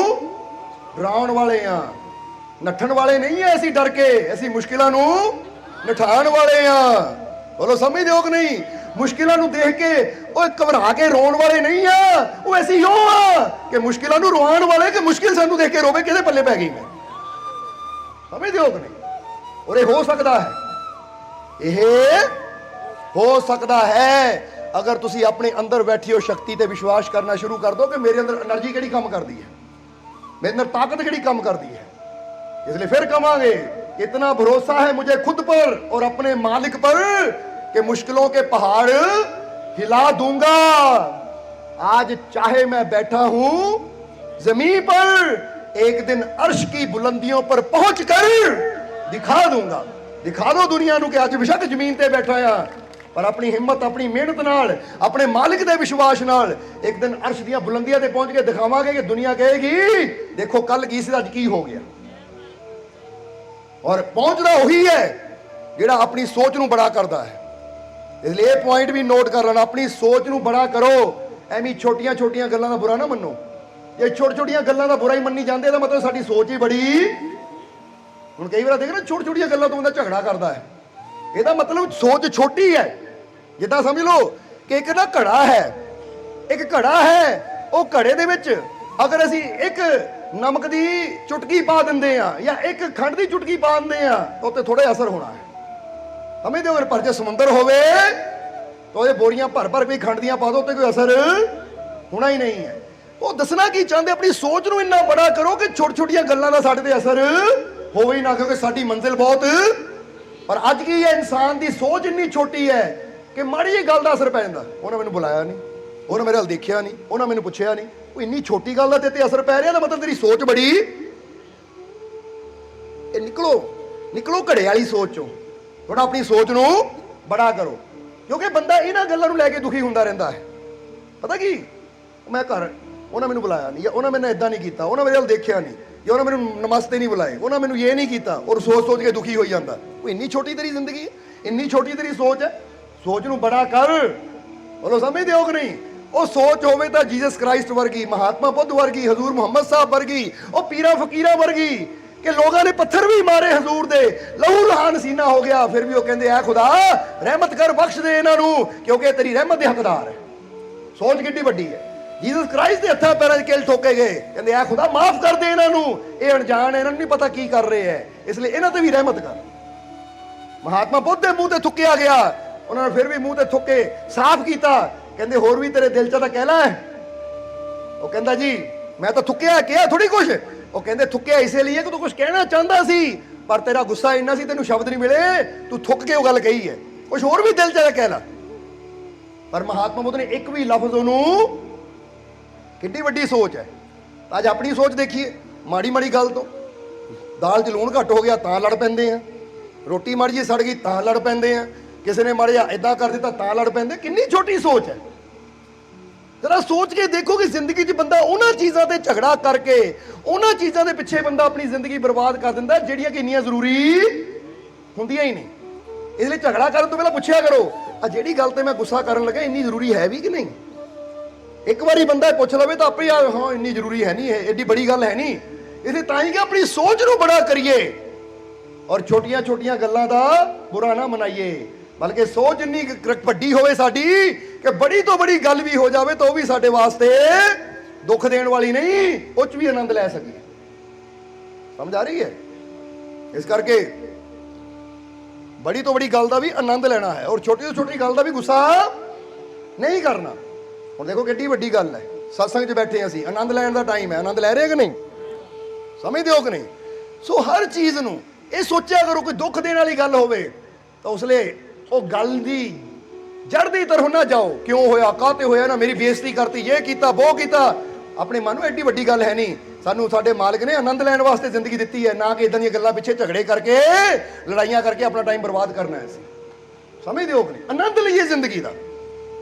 डराउण वाले हाँ, नठण वाले नहीं है असी डर के, असी मुश्किलां नूं नठाण वाले हाँ। बोलो समझदे हो कि नहीं? मुश्किलों नूं देख के ओए घबरा के रोण वाले नहीं आ, वो ऐसी यूं आ कि मुश्किलों नूं रोआण वाले कि मुश्किल सानूं देख के रोवे किहदे पल्ले पै गई मैं। समझदे हो कि नहीं? और ये हो सकता है, ये हो सकता है ਅਗਰ ਤੁਸੀਂ ਆਪਣੇ ਅੰਦਰ ਬੈਠੀ ਹੋ ਸ਼ਕਤੀ ਤੇ ਵਿਸ਼ਵਾਸ ਕਰਨਾ ਸ਼ੁਰੂ ਕਰ ਦੋ ਕਿ ਮੇਰੇ ਅੰਦਰ એનર્ਜੀ ਕਿਹੜੀ ਕੰਮ ਕਰਦੀ ਹੈ, ਮੇਰੇ ਅੰਦਰ ਤਾਕਤ ਕਿਹੜੀ ਕੰਮ ਕਰਦੀ है। इसलिए फिर कमांगे इतना भरोसा है मुझे खुद पर और अपने मालिक पर कि मुश्किलों के पहाड़ हिला दूंगा। आज चाहे मैं बैठा हूं जमीन पर, एक दिन अर्श की बुलंदियों पर पहुंचकर दिखा दूंगा। दिखा दो दुनिया ਨੂੰ कि ਅੱਜ बेशक ਜ਼ਮੀਨ ਤੇ ਬੈਠਾ ਆ, पर अपनी हिम्मत अपनी मेहनत नाल अपने मालिक दे विश्वास नाल एक दिन अर्श ਦੀਆਂ ਬੁਲੰਦੀਆਂ ਤੇ ਪਹੁੰਚ ਕੇ ਦਿਖਾਵਾਂਗੇ कि दुनिया कहेगी देखो कल की ਸੀ ਅੱਜ ਕੀ ਹੋ ਗਿਆ। और पहुंचना वही है ਜਿਹੜਾ अपनी सोच ਨੂੰ बड़ा करता है। इसलिए ये पॉइंट भी नोट कर लेना, अपनी सोच ਨੂੰ बड़ा करो। ਐਵੇਂ ਛੋਟੀਆਂ ਛੋਟੀਆਂ ਗੱਲਾਂ ਦਾ ਬੁਰਾ ਨਾ ਮੰਨੋ। ਜੇ ਛੋਟੀ ਛੋਟੀਆਂ ਗੱਲਾਂ ਦਾ ਬੁਰਾ ਹੀ ਮੰਨੀ ਜਾਂਦੇ ਇਹਦਾ ਮਤਲਬ ਸਾਡੀ ਸੋਚ ਹੀ ਬੜੀ। ਹੁਣ ਕਈ ਵਾਰ ਦੇਖ ਨਾ ਛੋਟੀ ਛੋਟੀਆਂ ਗੱਲਾਂ ਤੋਂ ਬੰਦਾ ਝਗੜਾ ਕਰਦਾ ਹੈ, ਇਹਦਾ ਮਤਲਬ ਸੋਚ ਛੋਟੀ ਹੈ। ਜਿੱਦਾਂ ਸਮਝ ਲਓ ਕਿ ਇੱਕ ਨਾ ਘੜਾ ਹੈ, ਇੱਕ ਘੜਾ ਹੈ, ਉਹ ਘੜੇ ਦੇ ਵਿੱਚ ਅਗਰ ਅਸੀਂ ਇੱਕ ਨਮਕ ਦੀ ਚੁਟਕੀ ਪਾ ਦਿੰਦੇ ਆ ਜਾਂ ਇੱਕ ਖੰਡ ਦੀ ਚੁਟਕੀ ਪਾ ਦਿੰਦੇ ਆ ਤਾਂ ਉੱਤੇ ਥੋੜਾ ਅਸਰ ਹੋਣਾ ਹੈ। ਸਮਝਦੇ ਹੋ? ਅਗਰ ਪਰ ਜੇ ਸਮੁੰਦਰ ਹੋਵੇ ਤਾਂ ਉਹਦੇ ਬੋਰੀਆਂ ਭਰ ਭਰ ਕੇ ਖੰਡ ਦੀਆਂ ਪਾ ਦੋ ਤੇ ਕੋਈ ਅਸਰ ਹੋਣਾ ਹੀ ਨਹੀਂ ਹੈ। ਉਹ ਦੱਸਣਾ ਕੀ ਚਾਹੁੰਦੇ, ਆਪਣੀ ਸੋਚ ਨੂੰ ਇੰਨਾ ਬੜਾ ਕਰੋ ਕਿ ਛੋਟੀ ਛੋਟੀਆਂ ਗੱਲਾਂ ਦਾ ਸਾਡੇ ਤੇ ਅਸਰ ਹੋਵੇ ਹੀ ਨਾ, ਕਿਉਂਕਿ ਸਾਡੀ ਮੰਜ਼ਿਲ ਬਹੁਤ। ਪਰ ਅੱਜ ਕੀ ਹੈ, ਇਨਸਾਨ ਦੀ ਸੋਚ ਇੰਨੀ ਛੋਟੀ ਹੈ ਕਿ ਮਾੜੀ ਜਿਹੀ ਗੱਲ ਦਾ ਅਸਰ ਪੈ ਜਾਂਦਾ। ਉਹਨਾਂ ਮੈਨੂੰ ਬੁਲਾਇਆ ਨਹੀਂ, ਉਹਨਾਂ ਮੇਰੇ ਵੱਲ ਦੇਖਿਆ ਨਹੀਂ, ਉਹਨਾਂ ਮੈਨੂੰ ਪੁੱਛਿਆ ਨਹੀਂ। ਉਹ ਇੰਨੀ ਛੋਟੀ ਗੱਲ ਦਾ ਤੇ ਅਸਰ ਪੈ ਰਿਹਾ, ਦਾ ਮਤਲਬ ਤੇਰੀ ਸੋਚ ਬੜੀ। ਇਹ ਨਿਕਲੋ ਨਿਕਲੋ ਘੜੇ ਵਾਲੀ ਸੋਚ ਚੋਂ, ਥੋੜਾ ਆਪਣੀ ਸੋਚ ਨੂੰ ਬੜਾ ਕਰੋ। ਕਿਉਂਕਿ ਬੰਦਾ ਇਹਨਾਂ ਗੱਲਾਂ ਨੂੰ ਲੈ ਕੇ ਦੁਖੀ ਹੁੰਦਾ ਰਹਿੰਦਾ ਹੈ। ਪਤਾ ਕੀ, ਮੈਂ ਘਰ ਉਹਨਾਂ ਮੈਨੂੰ ਬੁਲਾਇਆ ਨਹੀਂ, ਜਾਂ ਉਹਨਾਂ ਮੈਨੂੰ ਇਦਾਂ ਨਹੀਂ ਕੀਤਾ, ਉਹਨਾਂ ਮੇਰੇ ਵੱਲ ਦੇਖਿਆ ਨਹੀਂ, ਜਾਂ ਉਹਨਾਂ ਮੈਨੂੰ ਨਮਸਤੇ ਨਹੀਂ ਬੁਲਾਏ, ਉਹਨਾਂ ਮੈਨੂੰ ਇਹ ਨਹੀਂ ਕੀਤਾ, ਔਰ ਸੋਚ ਸੋਚ ਕੇ ਦੁਖੀ ਹੋਈ ਜਾਂਦਾ। ਉਹ ਇੰਨੀ ਛੋਟੀ ਤੇਰੀ ਜ਼ਿੰਦਗੀ, ਇੰਨੀ ਛੋਟੀ ਤੇਰੀ ਸੋਚ ਹੈ। ਸੋਚ ਨੂੰ ਬੜਾ ਕਰ। ਬੋਲੋ ਸਮਝਦੇ ਹੋ ਕਿ ਨਹੀਂ? ਉਹ ਸੋਚ ਹੋਵੇ ਤਾਂ ਜੀਸਸ ਕ੍ਰਾਈਸਟ ਵਰਗੀ, ਮਹਾਤਮਾ ਬੁੱਧ ਵਰਗੀ, ਹਜ਼ੂਰ ਮੁਹੰਮਦ ਸਾਹਿਬ ਵਰਗੀ, ਉਹ ਪੀਰਾਂ ਫਕੀਰਾਂ ਵਰਗੀ ਕਿ ਲੋਕਾਂ ਨੇ ਪੱਥਰ ਵੀ ਮਾਰੇ ਹਜ਼ੂਰ ਦੇ, ਲਹੂ ਲਹਾਨ ਸੀਨਾ ਹੋ ਗਿਆ, ਫਿਰ ਵੀ ਉਹ ਕਹਿੰਦੇ ਐ ਖੁਦਾ ਰਹਿਮਤ ਕਰ, ਬਖਸ਼ ਦੇ ਇਹਨਾਂ ਨੂੰ, ਕਿਉਂਕਿ ਤੇਰੀ ਰਹਿਮਤ ਦੇ ਹੱਕਦਾਰ ਹੈ। ਸੋਚ ਕਿੰਨੀ ਵੱਡੀ ਹੈ। ਜੀਸਸ ਕ੍ਰਾਈਸਟ ਦੇ ਹੱਥਾਂ ਪੈਰਾਂ 'ਚ ਕਿਲ ਠੋਕੇ ਗਏ, ਕਹਿੰਦੇ ਐ ਖੁਦਾ ਮਾਫ ਕਰ ਦੇ ਇਹਨਾਂ ਨੂੰ, ਇਹ ਅਣਜਾਣ, ਇਹਨਾਂ ਨੂੰ ਨਹੀਂ ਪਤਾ ਕੀ ਕਰ ਰਹੇ ਹੈ, ਇਸ ਲਈ ਇਹਨਾਂ ਤੇ ਵੀ ਰਹਿਮਤ ਕਰ। ਮਹਾਤਮਾ ਬੁੱਧ ਦੇ ਮੂੰਹ ਤੇ ਥੁੱਕਿਆ ਗਿਆ, ਉਹਨਾਂ ਨੇ ਫਿਰ ਵੀ ਮੂੰਹ ਤੇ ਥੁੱਕੇ ਸਾਫ਼ ਕੀਤਾ, ਕਹਿੰਦੇ ਹੋਰ ਵੀ ਤੇਰੇ ਦਿਲ 'ਚ ਤਾਂ ਕਹਿਲਾ ਹੈ। ਉਹ ਕਹਿੰਦਾ ਜੀ ਮੈਂ ਤਾਂ ਥੁੱਕਿਆ, ਕਿਹਾ ਥੋੜੀ ਕੁਛ। ਉਹ ਕਹਿੰਦੇ ਥੁੱਕਿਆ ਇਸੇ ਲਈ ਕਿ ਤੂੰ ਕੁਝ ਕਹਿਣਾ ਚਾਹੁੰਦਾ ਸੀ, ਪਰ ਤੇਰਾ ਗੁੱਸਾ ਇੰਨਾ ਸੀ ਤੈਨੂੰ ਸ਼ਬਦ ਨਹੀਂ ਮਿਲੇ, ਤੂੰ ਥੁੱਕ ਕੇ ਉਹ ਗੱਲ ਕਹੀ ਹੈ, ਕੁਛ ਹੋਰ ਵੀ ਦਿਲ 'ਚ ਕਹਿਲਾ। ਪਰ ਮਹਾਤਮਾ ਬੁੱਧ ਨੇ ਇੱਕ ਵੀ ਲਫ਼ਜ਼ ਉਹਨੂੰ, ਕਿੰਨੀ ਵੱਡੀ ਸੋਚ ਹੈ। ਅੱਜ ਆਪਣੀ ਸੋਚ ਦੇਖੀਏ, ਮਾੜੀ ਮਾੜੀ ਗੱਲ ਤੋਂ, ਦਾਲ 'ਚ ਲੂਣ ਘੱਟ ਹੋ ਗਿਆ ਤਾਂ ਲੜ ਪੈਂਦੇ ਆ, ਰੋਟੀ ਮਾੜੀ ਜਿਹੀ ਸੜ ਗਈ ਤਾਂ ਲੜ ਪੈਂਦੇ ਆ, ਕਿਸੇ ਨੇ ਮਾੜਾ ਜਿਹਾ ਇਦਾਂ ਕਰ ਦਿੱਤਾ ਤਾਂ ਲੜ ਪੈਂਦੇ। ਕਿੰਨੀ ਛੋਟੀ ਸੋਚ ਹੈ। ਜਰਾ ਸੋਚ ਕੇ ਦੇਖੋ ਕਿ ਜ਼ਿੰਦਗੀ 'ਚ ਬੰਦਾ ਉਹਨਾਂ ਚੀਜ਼ਾਂ ਤੇ ਝਗੜਾ ਕਰਕੇ, ਉਹਨਾਂ ਚੀਜ਼ਾਂ ਦੇ ਪਿੱਛੇ ਬੰਦਾ ਆਪਣੀ ਜ਼ਿੰਦਗੀ ਬਰਬਾਦ ਕਰ ਦਿੰਦਾ ਜਿਹੜੀਆਂ ਕਿ ਇੰਨੀਆਂ ਜ਼ਰੂਰੀ ਹੁੰਦੀਆਂ ਹੀ ਨਹੀਂ। ਇਸ ਲਈ ਝਗੜਾ ਕਰਨ ਤੋਂ ਪਹਿਲਾਂ ਪੁੱਛਿਆ ਕਰੋ, ਆ ਜਿਹੜੀ ਗੱਲ ਤੇ ਮੈਂ ਗੁੱਸਾ ਕਰਨ ਲੱਗਾ ਇੰਨੀ ਜ਼ਰੂਰੀ ਹੈ ਵੀ ਕਿ ਨਹੀਂ। ਇੱਕ ਵਾਰੀ ਬੰਦਾ ਪੁੱਛ ਲਵੇ ਤਾਂ ਆਪੇ ਹਾਂ ਇੰਨੀ ਜ਼ਰੂਰੀ ਹੈ ਨਹੀਂ, ਐਡੀ ਬੜੀ ਗੱਲ ਹੈ ਨਹੀਂ। ਇਸ ਲਈ ਤਾਂ ਹੀ ਕਿ ਆਪਣੀ ਸੋਚ ਨੂੰ ਬੜਾ ਕਰੀਏ ਔਰ ਛੋਟੀਆਂ ਛੋਟੀਆਂ ਗੱਲਾਂ ਦਾ ਬੁਰਾ ਨਾ ਮਨਾਈਏ, ਬਲਕਿ ਸੋਚ ਇੰਨੀ ਵੱਡੀ ਹੋਵੇ ਸਾਡੀ ਕਿ ਬੜੀ ਤੋਂ ਬੜੀ ਗੱਲ ਵੀ ਹੋ ਜਾਵੇ ਤਾਂ ਉਹ ਵੀ ਸਾਡੇ ਵਾਸਤੇ ਦੁੱਖ ਦੇਣ ਵਾਲੀ ਨਹੀਂ, ਉਹ 'ਚ ਵੀ ਆਨੰਦ ਲੈ ਸਕੀਏ। ਸਮਝ ਆ ਰਹੀ ਹੈ? ਇਸ ਕਰਕੇ ਬੜੀ ਤੋਂ ਬੜੀ ਗੱਲ ਦਾ ਵੀ ਆਨੰਦ ਲੈਣਾ ਹੈ ਔਰ ਛੋਟੀ ਤੋਂ ਛੋਟੀ ਗੱਲ ਦਾ ਵੀ ਗੁੱਸਾ ਨਹੀਂ ਕਰਨਾ। ਹੁਣ ਦੇਖੋ ਕਿੰਨੀ ਵੱਡੀ ਗੱਲ ਹੈ, ਸਤਸੰਗ 'ਚ ਬੈਠੇ ਅਸੀਂ, ਆਨੰਦ ਲੈਣ ਦਾ ਟਾਈਮ ਹੈ, ਆਨੰਦ ਲੈ ਰਹੇ ਕਿ ਨਹੀਂ? ਸਮਝਦੇ ਹੋ ਕਿ ਨਹੀਂ? ਸੋ ਹਰ ਚੀਜ਼ ਨੂੰ ਇਹ ਸੋਚਿਆ ਕਰੋ, ਕੋਈ ਦੁੱਖ ਦੇਣ ਵਾਲੀ ਗੱਲ ਹੋਵੇ ਤਾਂ ਉਸ ਲਈ ਉਹ ਗੱਲ ਦੀ ਜੜ ਦੀ ਤਰਫ ਨਾ ਜਾਓ, ਕਿਉਂ ਹੋਇਆ, ਕਾਹਤੇ ਹੋਇਆ, ਨਾ ਮੇਰੀ ਬੇਇੱਜ਼ਤੀ ਕਰਤੀ, ਇਹ ਕੀਤਾ ਉਹ ਕੀਤਾ। ਆਪਣੇ ਮਨ ਨੂੰ ਐਡੀ ਵੱਡੀ ਗੱਲ ਹੈ ਨਹੀਂ। ਸਾਨੂੰ ਸਾਡੇ ਮਾਲਕ ਨੇ ਆਨੰਦ ਲੈਣ ਵਾਸਤੇ ਜ਼ਿੰਦਗੀ ਦਿੱਤੀ ਹੈ, ਨਾ ਕਿ ਇਦਾਂ ਦੀਆਂ ਗੱਲਾਂ ਪਿੱਛੇ ਝਗੜੇ ਕਰਕੇ, ਲੜਾਈਆਂ ਕਰਕੇ ਆਪਣਾ ਟਾਈਮ ਬਰਬਾਦ ਕਰਨਾ ਹੈ। ਸਮਝਦੇ ਹੋ ਕਿ ਨਹੀਂ? ਆਨੰਦ ਲਈਏ ਜ਼ਿੰਦਗੀ ਦਾ।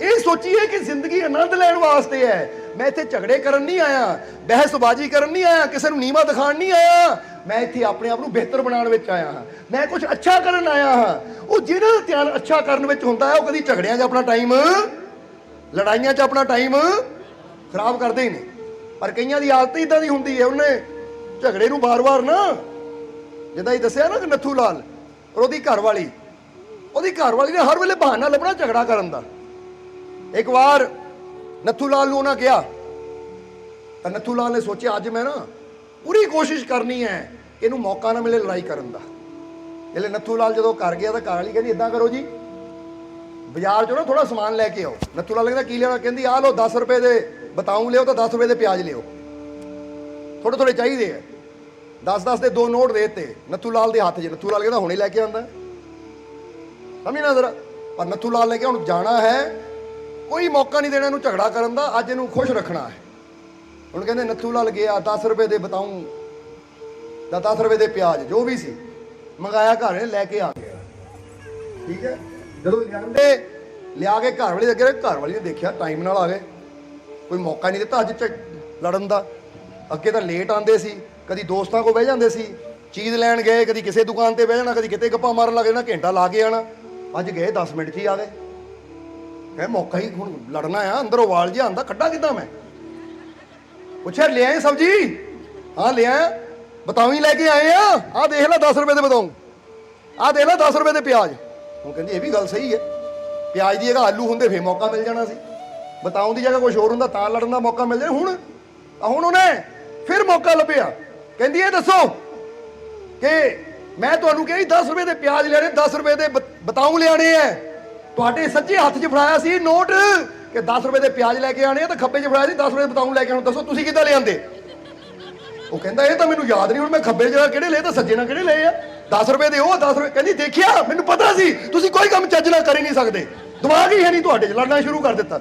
ਇਹ ਸੋਚੀਏ ਕਿ ਜ਼ਿੰਦਗੀ ਆਨੰਦ ਲੈਣ ਵਾਸਤੇ ਹੈ। ਮੈਂ ਇੱਥੇ ਝਗੜੇ ਕਰਨ ਨਹੀਂ ਆਇਆ, ਬਹਿਸਬਾਜ਼ੀ ਕਰਨ ਨਹੀਂ ਆਇਆ, ਕਿਸੇ ਨੂੰ ਨੀਵਾਂ ਦਿਖਾਉਣ ਨਹੀਂ ਆਇਆ। ਮੈਂ ਇੱਥੇ ਆਪਣੇ ਆਪ ਨੂੰ ਬਿਹਤਰ ਬਣਾਉਣ ਵਿੱਚ ਆਇਆ ਹਾਂ, ਮੈਂ ਕੁਝ ਅੱਛਾ ਕਰਨ ਆਇਆ ਹਾਂ। ਉਹ ਜਿਹਨਾਂ ਦਾ ਧਿਆਨ ਅੱਛਾ ਕਰਨ ਵਿੱਚ ਹੁੰਦਾ ਹੈ ਉਹ ਕਦੀ ਝਗੜਿਆਂ 'ਚ ਆਪਣਾ ਟਾਈਮ, ਲੜਾਈਆਂ 'ਚ ਆਪਣਾ ਟਾਈਮ ਖਰਾਬ ਕਰਦੇ ਹੀ ਨਹੀਂ। ਪਰ ਕਈਆਂ ਦੀ ਆਦਤ ਇਦਾਂ ਦੀ ਹੁੰਦੀ ਹੈ, ਉਹਨੇ ਝਗੜੇ ਨੂੰ ਵਾਰ-ਵਾਰ ਨਾ, ਜਿੱਦਾਂ ਹੀ ਦੱਸਿਆ ਨਾ ਕਿ ਨੱਥੂ ਲਾਲ ਔਰ ਉਹਦੀ ਘਰਵਾਲੀ ਨੇ ਹਰ ਵੇਲੇ ਬਹਾਨਾ ਲੱਭਣਾ ਝਗੜਾ ਕਰਨ ਦਾ। ਇੱਕ ਵਾਰ ਨੱਥੂ ਲਾਲ ਨੂੰ ਉਹਨਾਂ ਕਿਹਾ ਤਾਂ ਨੱਥੂ ਲਾਲ ਨੇ ਸੋਚਿਆ ਅੱਜ ਮੈਂ ਨਾ ਪੂਰੀ ਕੋਸ਼ਿਸ਼ ਕਰਨੀ ਹੈ ਇਹਨੂੰ ਮੌਕਾ ਨਾ ਮਿਲੇ ਲੜਾਈ ਕਰਨ ਦਾ। ਇਹਲੇ ਨੱਥੂ ਲਾਲ ਜਦੋਂ ਘਰ ਗਿਆ ਤਾਂ ਘਰ ਵਾਲੀ ਕਹਿੰਦੀ ਇਦਾਂ ਕਰੋ ਜੀ, ਬਾਜ਼ਾਰ ਚੋਂ ਨਾ ਥੋੜਾ ਸਮਾਨ ਲੈ ਕੇ ਆਓ। ਨੱਥੂ ਲਾਲ ਕਹਿੰਦਾ ਕੀ ਲੈਣਾ? ਕਹਿੰਦੀ ਆਹ ਲਓ 10 ਰੁਪਏ ਦੇ ਬਤਾਊਂ ਲਿਓ ਤਾਂ 10 ਰੁਪਏ ਦੇ ਪਿਆਜ਼ ਲਿਓ, ਥੋੜੇ ਥੋੜੇ ਚਾਹੀਦੇ ਆ। 10-10 ਦੇ 2 ਨੋਟ ਦੇ ਦਿੱਤੇ ਨੱਥੂ ਲਾਲ ਦੇ ਹੱਥ 'ਚ। ਨੱਥੂ ਲਾਲ ਕਹਿੰਦਾ ਹੁਣੇ ਲੈ ਕੇ ਆਂਦਾ, ਸਮਝ ਨਾ ਜ਼ਰਾ। ਪਰ ਨੱਥੂ ਲਾਲ ਲੈ ਕੇ ਹੁਣ ਜਾਣਾ ਹੈ, ਕੋਈ ਮੌਕਾ ਨਹੀਂ ਦੇਣਾ ਇਹਨੂੰ ਝਗੜਾ ਕਰਨ ਦਾ, ਅੱਜ ਇਹਨੂੰ ਖੁਸ਼ ਰੱਖਣਾ ਹੈ। ਹੁਣ ਕਹਿੰਦੇ ਨੱਥੂ ਲਾਲ ਗਿਆ 10 ਰੁਪਏ ਦੇ ਬਤਾਊਂ ਦਾ 10 ਰੁਪਏ ਦੇ ਪਿਆਜ਼ ਜੋ ਵੀ ਸੀ ਮੰਗਾਇਆ, ਘਰ ਲੈ ਕੇ ਆ ਗਿਆ। ਠੀਕ ਹੈ, ਜਦੋਂ ਲਿਆਂਦੇ ਲਿਆ ਕੇ ਘਰ ਵਾਲੀ ਦੇ ਅੱਗੇ, ਘਰ ਵਾਲੀ ਨੇ ਦੇਖਿਆ ਟਾਈਮ ਨਾਲ ਆ ਗਏ, ਕੋਈ ਮੌਕਾ ਨਹੀਂ ਦਿੱਤਾ ਅੱਜ ਲੜਨ ਦਾ। ਅੱਗੇ ਤਾਂ ਲੇਟ ਆਉਂਦੇ ਸੀ, ਕਦੀ ਦੋਸਤਾਂ ਕੋਲ ਬਹਿ ਜਾਂਦੇ ਸੀ, ਚੀਜ਼ ਲੈਣ ਗਏ, ਕਦੀ ਕਿਸੇ ਦੁਕਾਨ ਤੇ ਬਹਿ ਜਾਣਾ, ਕਦੀ ਕਿਤੇ ਗੱਪਾਂ ਮਾਰਨ ਲੱਗ ਜਾਣਾ, ਘੰਟਾ ਲਾ ਕੇ ਆਣਾ। ਅੱਜ ਗਏ 10 ਮਿੰਟ 'ਚ ਹੀ ਆ ਗਏ। ਕਹੇ ਮੌਕਾ ਹੀ ਹੁਣ ਲੜਨਾ ਆ, ਅੰਦਰੋਂ ਵਾਲ ਜਿਹਾ ਆਂਦਾ, ਕੱਢਾਂ ਕਿੱਦਾਂ ਮੈਂ? ਪੁੱਛਿਆ ਲੈ ਆਏ ਸਬਜ਼ੀ? ਹਾਂ ਲੈ ਆਇਆ। ਬਤਾਊਂ ਹੀ ਲੈ ਕੇ ਆਏ ਆ, ਆਹ ਦੇਖ ਲੈ 10 ਰੁਪਏ ਦੇ ਬਤਾਊਂ, ਆਹ ਦੇਖ ਲੈ 10 ਰੁਪਏ ਦੇ ਪਿਆਜ਼। ਉਹ ਕਹਿੰਦੀ ਇਹ ਵੀ ਗੱਲ ਸਹੀ ਹੈ, ਪਿਆਜ਼ ਦੀ ਜਗ੍ਹਾ ਆਲੂ ਹੁੰਦੇ ਫੇਰ ਮੌਕਾ ਮਿਲ ਜਾਣਾ ਸੀ, ਬਤਾਊਂ ਦੀ ਜਗ੍ਹਾ ਕੁਝ ਹੋਰ ਹੁੰਦਾ ਤਾਂ ਲੜਨ ਦਾ ਮੌਕਾ ਮਿਲ ਜਾਣਾ। ਹੁਣ ਉਹਨੇ ਫਿਰ ਮੌਕਾ ਲੱਭਿਆ। ਕਹਿੰਦੀ ਇਹ ਦੱਸੋ ਕਿ ਮੈਂ ਤੁਹਾਨੂੰ ਕਿਹਾ 10 ਰੁਪਏ ਦੇ ਪਿਆਜ਼ ਲੈਣੇ, 10 ਰੁਪਏ ਦੇ ਬਤਾਊਂ ਲਿਆਣੇ ਐ, ਤੁਹਾਡੇ ਸੱਜੇ ਹੱਥ 'ਚ ਫੜਾਇਆ ਸੀ ਨੋਟ ਕਿ 10 ਰੁਪਏ ਦੇ ਪਿਆਜ਼ ਲੈ ਕੇ ਆਣੇ ਆ, ਤੇ ਖੱਬੇ 'ਚ ਫੜਾਇਆ ਸੀ 10 ਰੁਪਏ ਦੇ ਬਤਾਊਂ ਲੈ ਕੇ ਆਉਣ। ਦੱਸੋ ਤੁਸੀਂ ਕਿੱਦਾਂ ਲਿਆਂਦੇ? ਉਹ ਕਹਿੰਦਾ ਇਹ ਤਾਂ ਮੈਨੂੰ ਯਾਦ ਨਹੀਂ, ਹੁਣ ਮੈਂ ਖੱਬੇ ਜਗ੍ਹਾ ਕਿਹੜੇ ਲਏ ਤਾਂ ਸੱਜੇ ਨਾਲ ਕਿਹੜੇ ਲਏ ਆ? 10 ਰੁਪਏ ਦੇ ਉਹ 10 ਰੁਪਏ। ਕਹਿੰਦੀ ਦੇਖਿਆ, ਮੈਨੂੰ ਪਤਾ ਸੀ ਤੁਸੀਂ ਕੋਈ ਕੰਮ ਚੱਜ ਨਾਲ ਕਰ ਹੀ ਨਹੀਂ ਸਕਦੇ, ਦਿਮਾਗ ਹੀ ਹੈ ਨਹੀਂ ਤੁਹਾਡੇ 'ਚ, ਲੜਨਾ ਸ਼ੁਰੂ ਕਰ ਦਿੱਤਾ।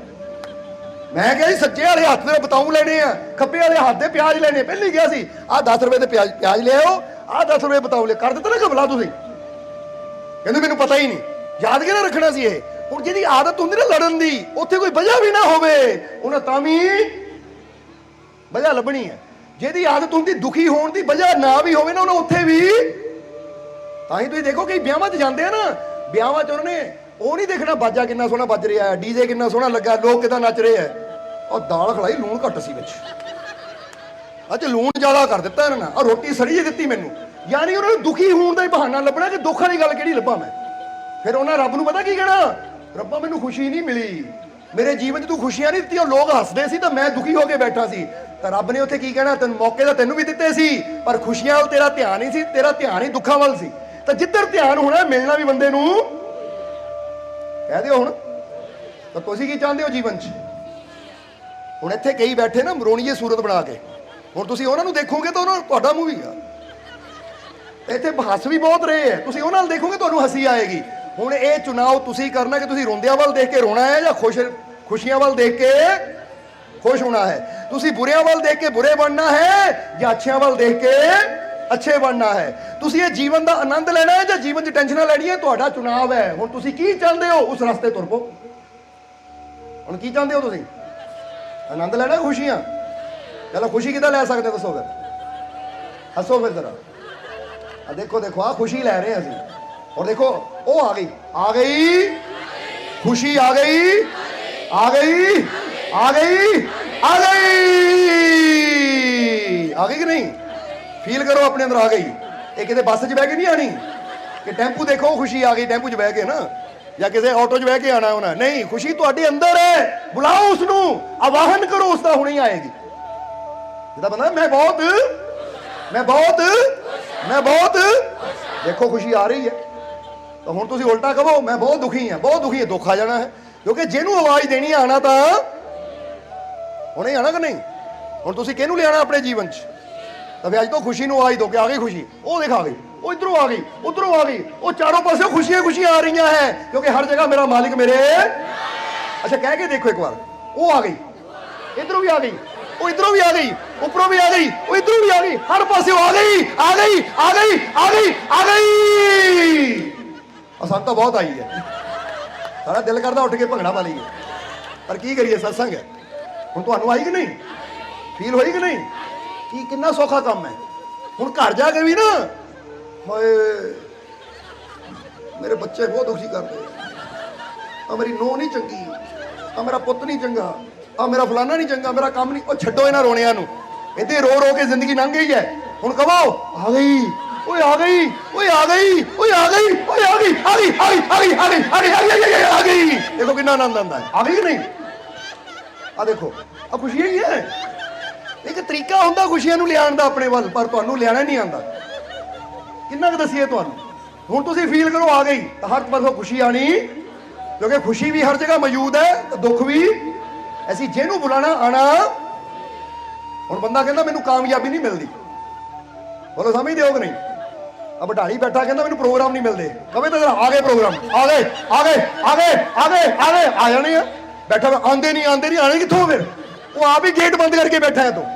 ਮੈਂ ਕਿਹਾ ਜੀ ਸੱਜੇ ਵਾਲੇ ਹੱਥ ਦੇ ਬਤਾਊਂ ਲੈਣੇ ਆ, ਖੱਬੇ ਵਾਲੇ ਹੱਥ ਦੇ ਪਿਆਜ਼ ਲੈਣੇ। ਪਹਿਲੀ ਕਿਹਾ ਸੀ ਆਹ 10 ਰੁਪਏ ਦੇ ਪਿਆਜ਼ ਲਿਆਓ, ਆਹ 10 ਰੁਪਏ ਬਤਾਊਂ ਲੈ। ਕਰ ਦਿੱਤਾ ਨਾ ਘਬਲਾ ਤੁਸੀਂ। ਕਹਿੰਦੇ ਮੈਨੂੰ ਪਤਾ ਹੀ ਨਹੀਂ, ਯਾਦ ਕਿਹੜਾ ਰੱਖਣਾ ਸੀ ਇਹ? ਹੁਣ ਜਿਹਦੀ ਆਦਤ ਹੁੰਦੀ ਨਾ ਲੜਨ ਦੀ, ਉੱਥੇ ਕੋਈ ਵਜ੍ਹਾ ਵੀ ਨਾ ਹੋਵੇ ਉਹਨਾਂ ਤਾਂ ਵੀ ਵਜ੍ਹਾ ਲੱਭਣੀ ਹੈ। ਜਿਹਦੀ ਆਦਤ ਹੁੰਦੀ ਦੁਖੀ ਹੋਣ ਦੀ, ਵਜ੍ਹਾ ਨਾ ਵੀ ਹੋਵੇ ਨਾ ਉਹਨਾਂ ਉੱਥੇ ਵੀ। ਤਾਂ ਹੀ ਤੁਸੀਂ ਦੇਖੋ ਕਿ ਵਿਆਹਾਂ 'ਚ ਜਾਂਦੇ ਆ ਨਾ, ਵਿਆਹਾਂ 'ਚ ਉਹਨਾਂ ਨੇ ਉਹ ਨਹੀਂ ਦੇਖਣਾ ਬਾਜਾ ਕਿੰਨਾ ਸੋਹਣਾ ਵੱਜ ਰਿਹਾ, ਡੀਜੇ ਕਿੰਨਾ ਸੋਹਣਾ ਲੱਗਾ, ਲੋਕ ਕਿਦਾਂ ਨੱਚ ਰਹੇ ਆ। ਉਹ ਦਾਲ ਖਲਾਈ ਲੂਣ ਘੱਟ ਸੀ ਵਿੱਚ, ਅੱਜ ਲੂਣ ਜ਼ਿਆਦਾ ਕਰ ਦਿੱਤਾ ਇਹਨਾਂ ਨੇ, ਔਰ ਰੋਟੀ ਸੜੀ ਜਿਹੀ ਦਿੱਤੀ ਮੈਨੂੰ। ਯਾਨੀ ਉਹਨਾਂ ਨੂੰ ਦੁਖੀ ਹੋਣ ਦਾ ਹੀ ਬਹਾਨਾ ਲੱਭਣਾ ਕਿ ਦੁੱਖ ਵਾਲੀ ਗੱਲ ਕਿਹੜੀ ਲੱਭਾਂ ਮੈਂ। ਫਿਰ ਉਹਨਾਂ ਰੱਬ ਨੂੰ ਪਤਾ ਕੀ ਕਹਿਣਾ? ਰੱਬਾ ਮੈਨੂੰ ਖੁਸ਼ੀ ਨਹੀਂ ਮਿਲੀ, ਮੇਰੇ ਜੀਵਨ 'ਚ ਤੂੰ ਖੁਸ਼ੀਆਂ ਨਹੀਂ ਦਿੱਤੀਆਂ, ਲੋਕ ਹੱਸਦੇ ਸੀ ਤਾਂ ਮੈਂ ਦੁਖੀ ਹੋ ਕੇ ਬੈਠਾ ਸੀ। ਤਾਂ ਰੱਬ ਨੇ ਉੱਥੇ ਕੀ ਕਹਿਣਾ? ਤੈਨੂੰ ਮੌਕੇ ਤਾਂ ਤੈਨੂੰ ਵੀ ਦਿੱਤੇ ਸੀ, ਪਰ ਖੁਸ਼ੀਆਂ ਵੱਲ ਤੇਰਾ ਧਿਆਨ ਨਹੀਂ ਸੀ, ਤੇਰਾ ਧਿਆਨ ਹੀ ਦੁੱਖਾਂ ਵੱਲ ਸੀ। ਤਾਂ ਜਿੱਧਰ ਧਿਆਨ ਹੋਣਾ ਮਿਲਣਾ ਵੀ ਬੰਦੇ ਨੂੰ। ਕਹਿ ਦਿਓ ਹੁਣ ਤਾਂ ਤੁਸੀਂ ਕੀ ਚਾਹੁੰਦੇ ਹੋ ਜੀਵਨ 'ਚ? ਹੁਣ ਇੱਥੇ ਕਈ ਬੈਠੇ ਨਾ ਮਰੋਣੀਏ ਸੂਰਤ ਬਣਾ ਕੇ, ਹੁਣ ਤੁਸੀਂ ਉਹਨਾਂ ਨੂੰ ਦੇਖੋਗੇ ਤਾਂ ਉਹਨਾਂ ਤੁਹਾਡਾ ਮੂੰਹ ਵੀ ਆ। ਇੱਥੇ ਹੱਸ ਵੀ ਬਹੁਤ ਰਹੇ ਹੈ, ਤੁਸੀਂ ਉਹਨਾਂ ਨਾਲ ਦੇਖੋਗੇ ਤੁਹਾਨੂੰ ਹੱਸੀ ਆਏਗੀ। ਹੁਣ ਇਹ ਚੁਣਾਵ ਤੁਸੀਂ ਕਰਨਾ ਕਿ ਤੁਸੀਂ ਰੋਂਦਿਆਂ ਵੱਲ ਦੇਖ ਕੇ ਰੋਣਾ ਹੈ ਜਾਂ ਖੁਸ਼ੀਆਂ ਵੱਲ ਦੇਖ ਕੇ ਖੁਸ਼ ਹੋਣਾ ਹੈ। ਤੁਸੀਂ ਬੁਰਿਆਂ ਵੱਲ ਦੇਖ ਕੇ ਬੁਰੇ ਬਣਨਾ ਹੈ ਜਾਂ ਅੱਛਿਆਂ ਵੱਲ ਦੇਖ ਕੇ ਅੱਛੇ ਬਣਨਾ ਹੈ। ਤੁਸੀਂ ਇਹ ਜੀਵਨ ਦਾ ਆਨੰਦ ਲੈਣਾ ਹੈ ਜਾਂ ਜੀਵਨ 'ਚ ਟੈਨਸ਼ਨਾਂ ਲੈਣੀਆਂ, ਤੁਹਾਡਾ ਚੁਣਾਵ ਹੈ। ਹੁਣ ਤੁਸੀਂ ਕੀ ਚਾਹੁੰਦੇ ਹੋ, ਉਸ ਰਸਤੇ ਤੁਰ ਪਓ। ਹੁਣ ਕੀ ਚਾਹੁੰਦੇ ਹੋ ਤੁਸੀਂ? ਆਨੰਦ ਲੈਣਾ, ਖੁਸ਼ੀਆਂ? ਚਲੋ ਖੁਸ਼ੀ ਕਿੱਦਾਂ ਲੈ ਸਕਦੇ ਦੱਸੋ ਫਿਰ? ਹੱਸੋ ਫਿਰ ਜ਼ਰਾ। ਆ ਦੇਖੋ ਦੇਖੋ, ਆ ਖੁਸ਼ੀ ਲੈ ਰਹੇ ਅਸੀਂ। और देखो वो आ गई खुशी, आ गई आ गई आ गई आ गई आ गई कि नहीं? फील करो अपने अंदर आ गई। ये किसी बस च बह के नहीं आनी कि टेंपू देखो खुशी आ गई टेंपू च बह के ना, या किसी ऑटो च बह के आना होना नहीं। खुशी तुहाडे अंदर है, बुलाओ उसनू, आवाहन करो, उसका हुणे ही आएगी। जिदा बंदा मैं बहुत देखो खुशी आ रही है, तो हुण तुसीं उल्टा कहो मैं बहुत दुखी हाँ, दुख आ जाना है। क्योंकि जिन्हों आवाज देनी है आना तो उन्हें आना कि नहीं। हुण तुसीं किहनूं लियाना अपने जीवन च? तो अज तो खुशी नूं आवाज दो कि आ गई खुशी, वो देख आ गई, वो इधरों आ गई, उधरों आ गई, वो चारों पासे खुशियां खुशियां आ रही हैं, क्योंकि हर जगह मेरा मालिक मेरे। अच्छा कह के देखो एक बार, वो आ गई, इधरों भी आ गई, वो इधरों भी आ गई, ऊपरों भी आ गई, वो इधरों भी आ गई, हर पासे आ गई आ गई आ गई आ गई आ गई। असान तो बहुत आई है, सारा दिल करता उठ के भंगड़ा पा लीए, पर की करिए सत्संग है। हुण तुहानूं आई कि नहीं, फील होई कि नहीं कि कितना सौखा काम है। हुण घर जाके भी ना हाय मेरे बच्चे बहुत दुखी करते, मेरी नूह नहीं चंगी, मेरा पुत नहीं चंगा, मेरा फलाना नहीं चंगा, मेरा काम नहीं। ओ छड्डो इन्हां रोणियां नूं, इत्थे रो रो के जिंदगी लंघ गई है। हुण कहो आ गई, ओए आ गई, ओए आ गई, ओए आ गई, ओए आ गई, आ गई, आ गई, आ गई, आ गई, आ गई, आ गई, आ गई। देखो कितना आनंद आता है, आ गई कि नहीं? आ देखो आ खुशियां ही है। एक तरीका हुंदा खुशियां नूं लियाण दा अपने वल, पर तुहानूं लियाना नहीं आंदा। किन्ना क दसीए तुहानूं? हुण तुसीं फील करो आ गई, तो हर पासों खुशी आनी क्योंकि खुशी भी हर जगह मौजूद है तो दुख भी ऐसी ਜਿਹਨੂੰ बुलाना आना। ਹੁਣ ਬੰਦਾ ਕਹਿੰਦਾ ਮੈਨੂੰ ਕਾਮਯਾਬੀ ਨਹੀਂ ਮਿਲਦੀ, ਬੋਲੋ ਸਮਝਦੇ ਹੋ ਕਿ ਨਹੀਂ? अब ढाली बैठा कहता मैंने प्रोग्राम नहीं मिलते, कभी तो आ गए प्रोग्राम, आ गए आ गए आ गए आ गए आ गए आ जाने हैं। बैठा आंदे नहीं आने कितों? फिर वो आप ही गेट बंद करके बैठा है, तो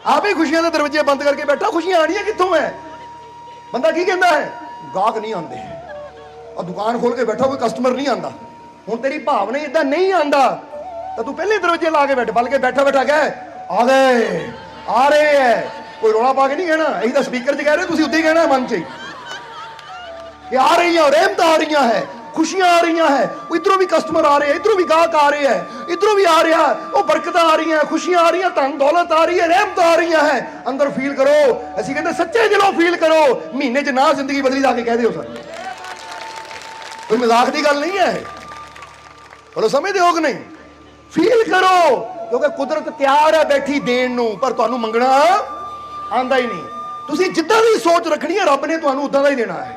आप ही खुशियां के दरवाजे बंद करके बैठा, खुशियां आनियां कितों है? बंदा की कहता है गाहक नहीं आते, और दुकान खोल के बैठा कोई कस्टमर नहीं आता। हुण तेरी भावना इदा नहीं आता तो तू पहले दरवाजे ला के बैठ, बल्कि बैठा बैठा कह आ गए आ रहे हैं। कोई रौला पा के नहीं कहना, यही तो स्पीकर च कह रहे, तुम उदा ही कहना मन च कि आ रही हैं, रहमत आ रही है, खुशियां आ रही हैं, इधरों भी कस्टमर आ रहे हैं, इधरों भी गाहक आ रहे हैं, इधरों भी आ रहा है, वो बरकत आ रही है, खुशियां आ रही हैं, धन दौलत आ रही है, रहमत आ रही है। अंदर फील करो, ऐसी कहते सच्चे दिलों फील करो, महीने च ना जिंदगी बदली जाके कह दो सर, कोई मजाक की गल नहीं है। बोलो समझते हो कि नहीं? फील करो, क्योंकि कुदरत तैयार है बैठी देन नूं, पर तुहानू मंगना आंदा ही नहीं। तुसी जिद्दां दी सोच रखनी है, रब ने तुहानू उदां दा ही देना है।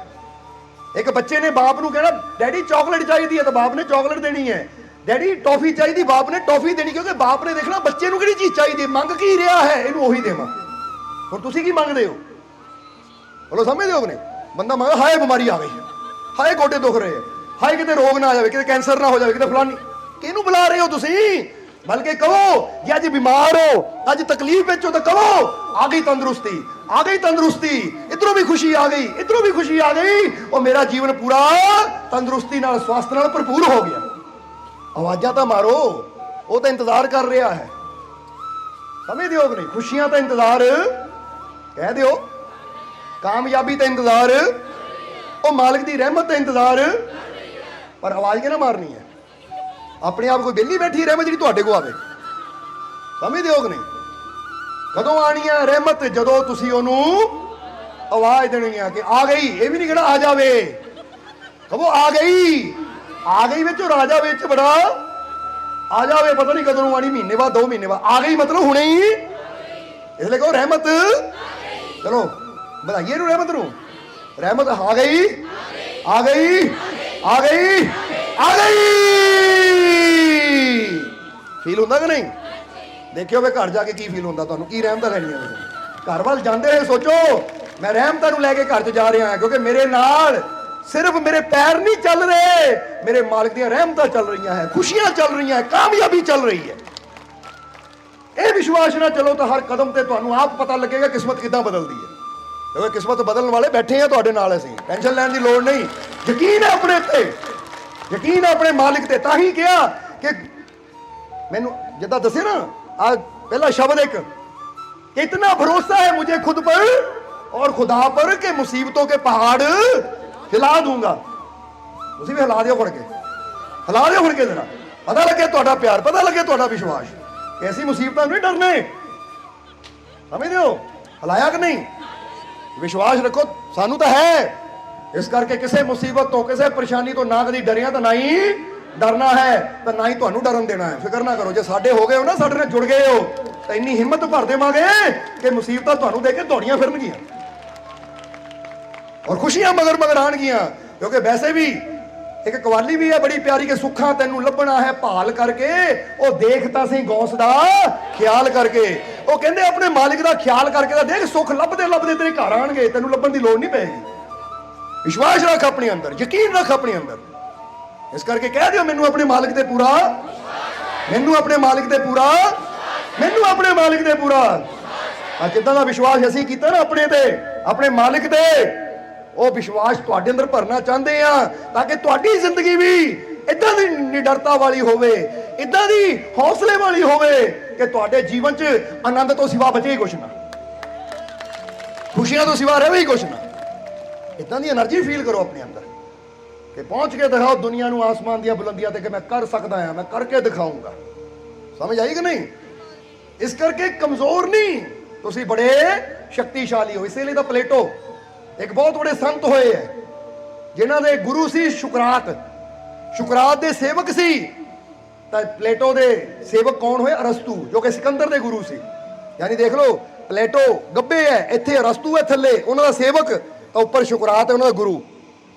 एक बच्चे ने बाप नूं कहना डैडी चॉकलेट चाहिए, तो बाप ने चॉकलेट देनी है। डैडी टॉफी चाहिए, बाप ने टॉफी देनी, क्योंकि बाप ने देखना बच्चे नूं किहड़ी चीज चाहिए, मंग की रहा है, इहनूं ओही देवां। हुण तुसी की मंगदे हो? बोलो समझदे हो कि नहीं? बंदा मंगदा हाय बीमारी आ गई, हाय गोडे दुख रहे, हाय किते रोग ना आ जाए, किते कैंसर ना हो जाए, किते फलानी। किहनूं बुला रहे हो तुसी? बल्कि कहो कि अज बीमार हो, अज तकलीफ में हो, तो कहो आ गई तंदुरुस्ती, आ गई तंदुरुस्ती, इधरों भी खुशी आ गई, इधरों भी खुशी आ गई, और मेरा जीवन पूरा तंदुरुस्ती नाल स्वास्थ्य नाल भरपूर हो गया। आवाजा तो मारो, वो तो इंतजार कर रहा है, समझ दियो कि नहीं? खुशियां तो इंतजार कह दियो, कामयाबी तो इंतजार, और मालिक की रहमत तो इंतजार, पर आवाज के ना मारनी है। अपने आप कोई बेली बैठी रहमत जी तुहाडे को आवे, समझदे हो कि नहीं? कदों आनी है रहमत? जदों तुसी ओनू आवाज देनी है कि आ गई। ये भी नहीं कहना आ जावे, कहो आ गई। आ गई विच राजा विच बड़ा आ जावे, पता नहीं कदों आनी, महीने बाद 2 महीने बाद। आ गई मतलब हुणे ही, इसलिए कहो रहमत। चलो बताइए नू रहमत नू, रहमत आ गई आ गई आ गई आ गई। फील होंदा कि नहीं? देखियो वे घर जाके की फील होंदा, तुहानू की रहमतां लैणीआं तुसीं। घर वाल जांदे होए सोचो मैं रहमतां नू लैके घर च जा रहा हां, क्योंकि मेरे नाल सिर्फ मेरे पैर नहीं चल रहे, मेरे मालिक दीआं रहमतां चल रही हैं, खुशियां चल रही हैं, कामयाबी चल रही है। ये विश्वास ना चलो तो हर कदम ते तुहानू आप पता लगेगा किस्मत किदां बदलदी है, क्योंकि किस्मत बदलण वाले बैठे हैं तुहाडे नाल। असीं टेंशन लैण दी लोड़ नहीं, यकीन है अपने ते, यकीन है अपने मालिक ते। तां ही कहा कि मैनू जिद्दां दसे ना आज पहला शब्द एक, इतना भरोसा है मुझे खुद पर और खुदा पर कि मुसीबतों के पहाड़ हिला दूंगा। तुसीं भी हिला दिओ फड़ के, हिला दिओ फड़ के, जरा पता लगे तुहाडा प्यार, पता लगे तुहाडा विश्वास। ऐसी मुसीबतों नहीं डरने, समझदे हो? हिलाया कि नहीं? विश्वास रखो, सानू तो है। इस करके किसी मुसीबत तो, किसी परेशानी तो ना कभी डरिया, तो ना ही डरना है, तो ना ही तुहानू डरन देना है। फिक्र ना करो, जो साडे हो गए हो ना, साडे नाल जुड़ गए हो, तो इन्नी हिम्मत भर देवांगे कि मुसीबतां तुहानू देख के दौड़ियां फिरनगियां और खुशियां मगर मगर आणगियां। क्योंकि वैसे भी एक कवाली भी है बड़ी प्यारी कि सुखा तैनू लभना है भाल करके, वो देखता सी गौस दा ख्याल करके। वो कहंदे अपने मालिक दा ख्याल करके दा देख, सुख लभदे लभदे तेरे घर आणगे, तैनू लभण दी लोड़ नहीं पेगी। विश्वास रख अपने अंदर, यकीन रख अपने अंदर। इस करके कह दियो मैनू अपने मालिक ते पूरा, मैनू अपने मालिक ते पूरा, मैनू अपने मालिक ते पूरा। किदां दा विश्वास असीं कीता ना अपने ते, अपने मालिक ते, वो विश्वास तुहाडे अंदर भरना चाहते हैं, ताकि तुहाडी जिंदगी भी इदां दी निडरता वाली होवे, इदां दी हौसले वाली होवे कि तुहाडे जीवन च आनंद तो सिवा बचे ही कुछ ना, खुशियां तो सिवा रहे ही कुछ ना। इदां दी एनर्जी फील करो अपने अंदर कि पहुंच के दिखाओ दुनिया नूं आसमान दी बुलंदियां ते कि मैं कर सकदा हां, मैं करके दिखाऊंगा। समझ आई कि नहीं? इस करके कमजोर नहीं, तुसी बड़े शक्तिशाली हो। इसीलिए तो प्लेटो एक बहुत बड़े संत होए है, जिन्हां दे गुरु सी शुकरात, शुकरात दे सेवक सी। तो प्लेटो दे सेवक कौन होए? अरस्तु, जो कि सिकंदर दे गुरु सी। यानी देख लो, प्लेटो गब्बे है, इत्थे अरस्तु है थल्ले उन्हां दा सेवक, तो ऊपर शुकरात है उन्हां दा गुरु।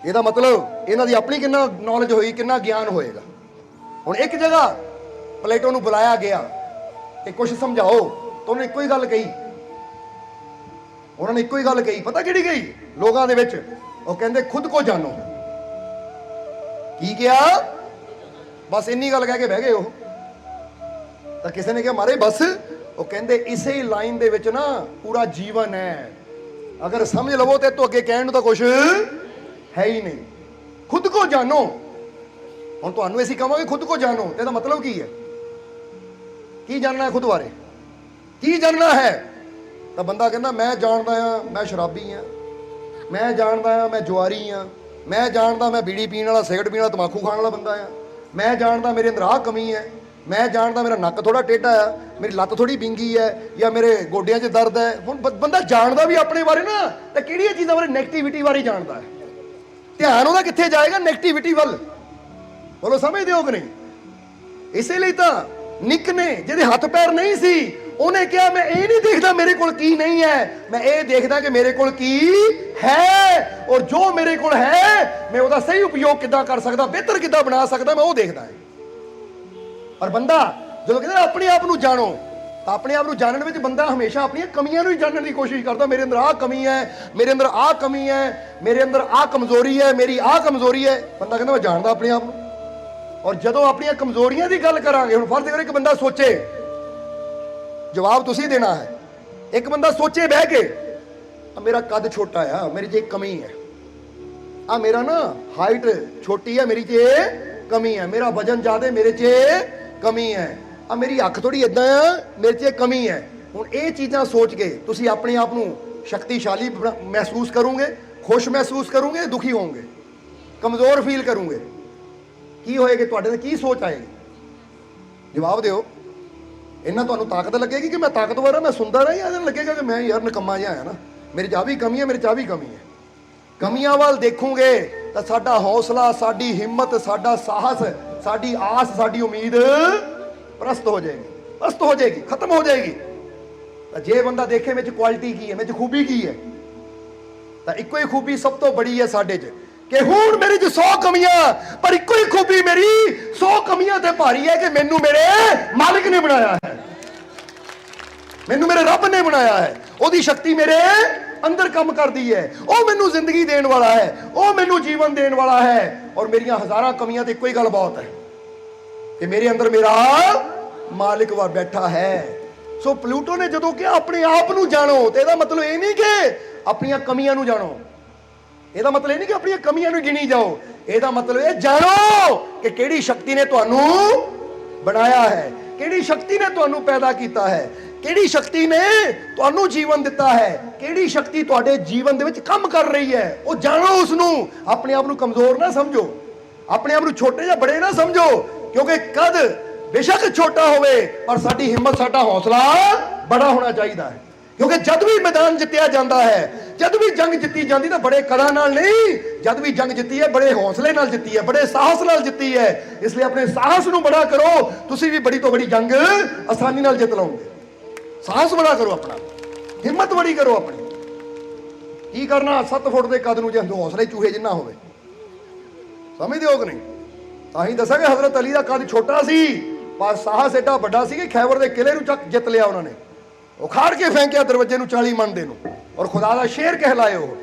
ਇਹਦਾ ਮਤਲਬ ਇਹਨਾਂ ਦੀ ਆਪਣੀ ਕਿੰਨਾ ਨੌਲੇਜ ਹੋਈ, ਕਿੰਨਾ ਗਿਆਨ ਹੋਏਗਾ। ਹੁਣ ਇੱਕ ਜਗ੍ਹਾ ਪਲੇਟੋ ਨੂੰ ਬੁਲਾਇਆ ਗਿਆ ਕਿ ਕੁਝ ਸਮਝਾਓ, ਤਾਂ ਉਹਨੇ ਇੱਕੋ ਹੀ ਗੱਲ ਕਹੀ। ਉਹਨਾਂ ਨੇ ਇੱਕੋ ਹੀ ਗੱਲ ਕਹੀ, ਪਤਾ ਕਿਹੜੀ ਕਹੀ ਲੋਕਾਂ ਦੇ ਵਿੱਚ? ਉਹ ਕਹਿੰਦੇ ਖੁਦ ਕੋ ਜਾਣੋ। ਕੀ ਕਿਹਾ? ਬਸ ਇੰਨੀ ਗੱਲ ਕਹਿ ਕੇ ਬਹਿ ਗਏ ਉਹ। ਤਾਂ ਕਿਸੇ ਨੇ ਕਿਹਾ ਮਾਰੇ ਬਸ? ਉਹ ਕਹਿੰਦੇ ਇਸੇ ਲਾਈਨ ਦੇ ਵਿੱਚ ਨਾ ਪੂਰਾ ਜੀਵਨ ਹੈ, ਅਗਰ ਸਮਝ ਲਵੋ ਤੇ ਤੋਂ ਅੱਗੇ ਕਹਿਣ ਨੂੰ ਤਾਂ ਕੁਝ ਹੈ ਹੀ ਨਹੀਂ। ਖੁਦ ਕੋ ਜਾਣੋ। ਹੁਣ ਤੁਹਾਨੂੰ ਅਸੀਂ ਕਹਾਂਗੇ ਖੁਦ ਕੋ ਜਾਣੋ, ਤੇ ਇਹਦਾ ਮਤਲਬ ਕੀ ਹੈ? ਕੀ ਜਾਣਨਾ ਹੈ ਖੁਦ ਬਾਰੇ? ਕੀ ਜਾਣਨਾ ਹੈ? ਤਾਂ ਬੰਦਾ ਕਹਿੰਦਾ ਮੈਂ ਜਾਣਦਾ ਆ ਮੈਂ ਸ਼ਰਾਬੀ ਆ, ਮੈਂ ਜਾਣਦਾ ਆ ਮੈਂ ਜੁਆਰੀ ਆ, ਮੈਂ ਜਾਣਦਾ ਮੈਂ ਬੀੜੀ ਪੀਣ ਵਾਲਾ, ਸਿਗਰਟ ਪੀਣ ਵਾਲਾ, ਤਮਾਕੂ ਖਾਣ ਵਾਲਾ ਬੰਦਾ ਆ, ਮੈਂ ਜਾਣਦਾ ਮੇਰੇ ਅੰਦਰ ਆਹ ਕਮੀ ਹੈ, ਮੈਂ ਜਾਣਦਾ ਮੇਰਾ ਨੱਕ ਥੋੜਾ ਟੇਢਾ ਆ, ਮੇਰੀ ਲੱਤ ਥੋੜੀ ਵਿੰਗੀ ਹੈ, ਜਾਂ ਮੇਰੇ ਗੋਡਿਆਂ 'ਚ ਦਰਦ ਹੈ। ਹੁਣ ਬੰਦਾ ਜਾਣਦਾ ਵੀ ਆਪਣੇ ਬਾਰੇ ਨਾ, ਤਾਂ ਕਿਹੜੀਆਂ ਚੀਜ਼ਾਂ ਬਾਰੇ? ਨੈਗੇਟਿਵਿਟੀ ਬਾਰੇ ਜਾਣਦਾ ਹੈ। ਧਿਆਨ ਉਹਦਾ ਕਿੱਥੇ ਜਾਏਗਾ? ਨੈਗੇਟਿਵਿਟੀ ਵੱਲ। ਬੋਲੋ ਸਮਝਦੇ ਹੋ ਕਿ ਨਹੀਂ? ਇਸੇ ਲਈ ਤਾਂ ਨਿੱਕ ਨੇ, ਜਿਹਦੇ ਹੱਥ ਪੈਰ ਨਹੀਂ ਸੀ, ਉਹਨੇ ਕਿਹਾ ਮੈਂ ਇਹ ਨਹੀਂ ਦੇਖਦਾ ਮੇਰੇ ਕੋਲ ਕੀ ਨਹੀਂ ਹੈ, ਮੈਂ ਇਹ ਦੇਖਦਾ ਕਿ ਮੇਰੇ ਕੋਲ ਕੀ ਹੈ, ਔਰ ਜੋ ਮੇਰੇ ਕੋਲ ਹੈ ਮੈਂ ਉਹਦਾ ਸਹੀ ਉਪਯੋਗ ਕਿੱਦਾਂ ਕਰ ਸਕਦਾ, ਬਿਹਤਰ ਕਿੱਦਾਂ ਬਣਾ ਸਕਦਾ, ਮੈਂ ਉਹ ਦੇਖਦਾ ਹੈ। ਪਰ ਬੰਦਾ ਜਦੋਂ ਕਹਿੰਦਾ ਆਪਣੇ ਆਪ ਨੂੰ ਜਾਣੋ, ਤਾਂ ਆਪਣੇ ਆਪ ਨੂੰ ਜਾਣਨ ਵਿੱਚ ਬੰਦਾ ਹਮੇਸ਼ਾ ਆਪਣੀਆਂ ਕਮੀਆਂ ਨੂੰ ਹੀ ਜਾਣਨ ਦੀ ਕੋਸ਼ਿਸ਼ ਕਰਦਾ। ਮੇਰੇ ਅੰਦਰ ਆਹ ਕਮੀ ਹੈ, ਮੇਰੇ ਅੰਦਰ ਆਹ ਕਮੀ ਹੈ, ਮੇਰੇ ਅੰਦਰ ਆਹ ਕਮਜ਼ੋਰੀ ਹੈ, ਮੇਰੀ ਆਹ ਕਮਜ਼ੋਰੀ ਹੈ। ਬੰਦਾ ਕਹਿੰਦਾ ਮੈਂ ਜਾਣਦਾ ਆਪਣੇ ਆਪ ਨੂੰ। ਔਰ ਜਦੋਂ ਆਪਣੀਆਂ ਕਮਜ਼ੋਰੀਆਂ ਦੀ ਗੱਲ ਕਰਾਂਗੇ, ਹੁਣ ਫਰਜ਼ ਕਰੋ ਇੱਕ ਬੰਦਾ ਸੋਚੇ, ਜਵਾਬ ਤੁਸੀਂ ਦੇਣਾ ਹੈ। ਇੱਕ ਬੰਦਾ ਸੋਚੇ ਬਹਿ ਕੇ ਮੇਰਾ ਕੱਦ ਛੋਟਾ ਆ, ਮੇਰੀ 'ਚ ਇੱਕ ਕਮੀ ਹੈ, ਆ ਮੇਰਾ ਨਾ ਹਾਈਟ ਛੋਟੀ ਹੈ, ਮੇਰੀ 'ਚ ਇਹ ਕਮੀ ਹੈ, ਮੇਰਾ ਵਜਨ ਜ਼ਿਆਦਾ, ਮੇਰੇ 'ਚ ਕਮੀ ਹੈ, ਆ ਮੇਰੀ ਅੱਖ ਥੋੜੀ ਇਦਾਂ ਆ, ਮੇਰੇ 'ਚ ਕਮੀ ਹੈ। ਹੁਣ ਇਹ ਚੀਜ਼ਾਂ ਸੋਚ ਕੇ ਤੁਸੀਂ ਆਪਣੇ ਆਪ ਨੂੰ ਸ਼ਕਤੀਸ਼ਾਲੀ ਮਹਿਸੂਸ ਕਰੋਗੇ, ਖੁਸ਼ ਮਹਿਸੂਸ ਕਰੋਗੇ, ਦੁਖੀ ਹੋਵੋਗੇ, ਕਮਜ਼ੋਰ ਫੀਲ ਕਰੋਗੇ? ਕੀ ਹੋਏਗਾ ਤੁਹਾਡੇ ਤੇ? ਕੀ ਸੋਚ ਆਏਗੀ? ਜਵਾਬ ਦਿਓ। ਇਹਨਾਂ ਤੁਹਾਨੂੰ ਤਾਕਤ ਲੱਗੇਗੀ ਕਿ ਮੈਂ ਤਾਕਤਵਰ ਹਾਂ, ਮੈਂ ਸੁੰਦਰ ਹਾਂ, ਜਾਂ ਇਹਨਾਂ ਲੱਗੇਗਾ ਕਿ ਮੈਂ ਯਾਰ ਨਿਕੰਮਾ ਜਿਹਾ ਆ ਨਾ, ਮੇਰੇ 'ਚ ਆ ਵੀ ਕਮੀ ਹੈ, ਮੇਰੇ 'ਚ ਆ ਵੀ ਕਮੀ ਹੈ? ਕਮੀਆਂ ਵੱਲ ਦੇਖੋਗੇ ਤਾਂ ਸਾਡਾ ਹੌਸਲਾ, ਸਾਡੀ ਹਿੰਮਤ, ਸਾਡਾ ਸਾਹਸ, ਸਾਡੀ ਆਸ, ਸਾਡੀ ਉਮੀਦ ਪ੍ਰਸਤ ਹੋ ਜਾਏਗੀ, ਪਸਤ ਹੋ ਜਾਏਗੀ, ਖਤਮ ਹੋ ਜਾਏਗੀ। ਤਾਂ ਜੇ ਬੰਦਾ ਦੇਖੇ ਵਿੱਚ ਕੁਆਲਿਟੀ ਕੀ ਹੈ, ਵਿੱਚ ਖੂਬੀ ਕੀ ਹੈ, ਤਾਂ ਇੱਕੋ ਹੀ ਖੂਬੀ ਸਭ ਤੋਂ ਬੜੀ ਹੈ ਸਾਡੇ 'ਚ, ਕਿ ਹੁਣ ਮੇਰੇ 'ਚ 100 ਕਮੀਆਂ, ਪਰ ਇੱਕੋ ਹੀ ਖੂਬੀ ਮੇਰੀ 100 ਕਮੀਆਂ ਤੇ ਭਾਰੀ ਹੈ ਕਿ ਮੈਨੂੰ ਮੇਰੇ ਮਾਲਿਕ ਨੇ ਬਣਾਇਆ ਹੈ, ਮੈਨੂੰ ਮੇਰੇ ਰੱਬ ਨੇ ਬਣਾਇਆ ਹੈ, ਉਹਦੀ ਸ਼ਕਤੀ ਮੇਰੇ ਅੰਦਰ ਕੰਮ ਕਰਦੀ ਹੈ, ਉਹ ਮੈਨੂੰ ਜ਼ਿੰਦਗੀ ਦੇਣ ਵਾਲਾ ਹੈ, ਉਹ ਮੈਨੂੰ ਜੀਵਨ ਦੇਣ ਵਾਲਾ ਹੈ। ਔਰ ਮੇਰੀਆਂ ਹਜ਼ਾਰਾਂ ਕਮੀਆਂ ਤੇ ਇੱਕੋ ਹੀ ਗੱਲ ਬਹੁਤ ਹੈ ਕਿ ਮੇਰੇ ਅੰਦਰ ਮੇਰਾ ਮਾਲਿਕ ਵਾ ਬੈਠਾ ਹੈ। ਸੋ ਪਲੂਟੋ ਨੇ ਜਦੋਂ ਕਿਹਾ ਆਪਣੇ ਆਪ ਨੂੰ ਜਾਣੋ, ਤੇ ਇਹਦਾ ਮਤਲਬ ਇਹ ਨਹੀਂ ਕਿ ਆਪਣੀਆਂ ਕਮੀਆਂ ਨੂੰ ਜਾਣੋ, ਇਹਦਾ ਮਤਲਬ ਇਹ ਨਹੀਂ ਕਿ ਆਪਣੀਆਂ ਕਮੀਆਂ ਨੂੰ ਗਿਣੀ ਜਾਓ, ਇਹਦਾ ਮਤਲਬ ਇਹ ਜਾਣੋ ਕਿ ਕਿਹੜੀ ਸ਼ਕਤੀ ਨੇ ਤੁਹਾਨੂੰ ਬਣਾਇਆ ਹੈ, ਕਿਹੜੀ ਸ਼ਕਤੀ ਨੇ ਤੁਹਾਨੂੰ ਪੈਦਾ ਕੀਤਾ ਹੈ, ਕਿਹੜੀ ਸ਼ਕਤੀ ਨੇ ਤੁਹਾਨੂੰ ਜੀਵਨ ਦਿੱਤਾ ਹੈ, ਕਿਹੜੀ ਸ਼ਕਤੀ ਤੁਹਾਡੇ ਜੀਵਨ ਦੇ ਵਿੱਚ ਕੰਮ ਕਰ ਰਹੀ ਹੈ, ਉਹ ਜਾਣੋ ਉਸ ਨੂੰ। ਆਪਣੇ ਆਪ ਨੂੰ ਕਮਜ਼ੋਰ ਨਾ ਸਮਝੋ, ਆਪਣੇ ਆਪ ਨੂੰ ਛੋਟੇ ਜਾਂ ਬੜੇ ਨਾ ਸਮਝੋ, ਕਿਉਂਕਿ ਕਦ ਬੇਸ਼ੱਕ ਛੋਟਾ ਹੋਵੇ ਪਰ ਸਾਡੀ ਹਿੰਮਤ, ਸਾਡਾ ਹੌਸਲਾ ਬੜਾ ਹੋਣਾ ਚਾਹੀਦਾ ਹੈ। ਕਿਉਂਕਿ ਜਦ ਵੀ ਮੈਦਾਨ ਜਿੱਤਿਆ ਜਾਂਦਾ ਹੈ, ਜਦ ਵੀ ਜੰਗ ਜਿੱਤੀ ਜਾਂਦੀ ਤਾਂ ਬੜੇ ਕਰਾਂ ਨਾਲ ਨਹੀਂ, ਜਦ ਵੀ ਜੰਗ ਜਿੱਤੀ ਹੈ ਬੜੇ ਹੌਸਲੇ ਨਾਲ ਜਿੱਤੀ ਹੈ, ਬੜੇ ਸਾਹਸ ਨਾਲ ਜਿੱਤੀ ਹੈ। ਇਸ ਲਈ ਆਪਣੇ ਸਾਹਸ ਨੂੰ ਬੜਾ ਕਰੋ, ਤੁਸੀਂ ਵੀ ਬੜੀ ਤੋਂ ਬੜੀ ਜੰਗ ਆਸਾਨੀ ਨਾਲ ਜਿੱਤ ਲਓਗੇ। ਸਾਹਸ ਬੜਾ ਕਰੋ ਆਪਣਾ, ਹਿੰਮਤ ਬੜੀ ਕਰੋ ਆਪਣੀ। ਕੀ ਕਰਨਾ 7 ਫੁੱਟ ਦੇ ਕੱਦ ਨੂੰ ਜੇ ਹੌਸਲੇ ਚੂਹੇ ਜਿੰਨਾ ਹੋਵੇ, ਸਮਝਦੇ ਹੋ ਕਿ ਨਹੀਂ? ਤਾਂ ਹੀ ਦੱਸਾਂਗੇ ਹਜ਼ਰਤ ਅਲੀ ਦਾ ਕੱਦ ਛੋਟਾ ਸੀ ਪਰ ਸਾਹਸ ਏਡਾ ਵੱਡਾ ਸੀ ਕਿ ਖੈਬਰ ਦੇ ਕਿਲੇ ਨੂੰ ਚੱਕ ਜਿੱਤ ਲਿਆ ਉਹਨਾਂ ਨੇ, ਉਖਾੜ ਕੇ ਫੈਂਕਿਆ ਦਰਵਾਜ਼ੇ ਨੂੰ 40 ਮਣ ਦੇ ਨੂੰ, ਔਰ ਖੁਦਾ ਦਾ ਸ਼ੇਰ ਕਹਿਲਾਏ ਉਹ।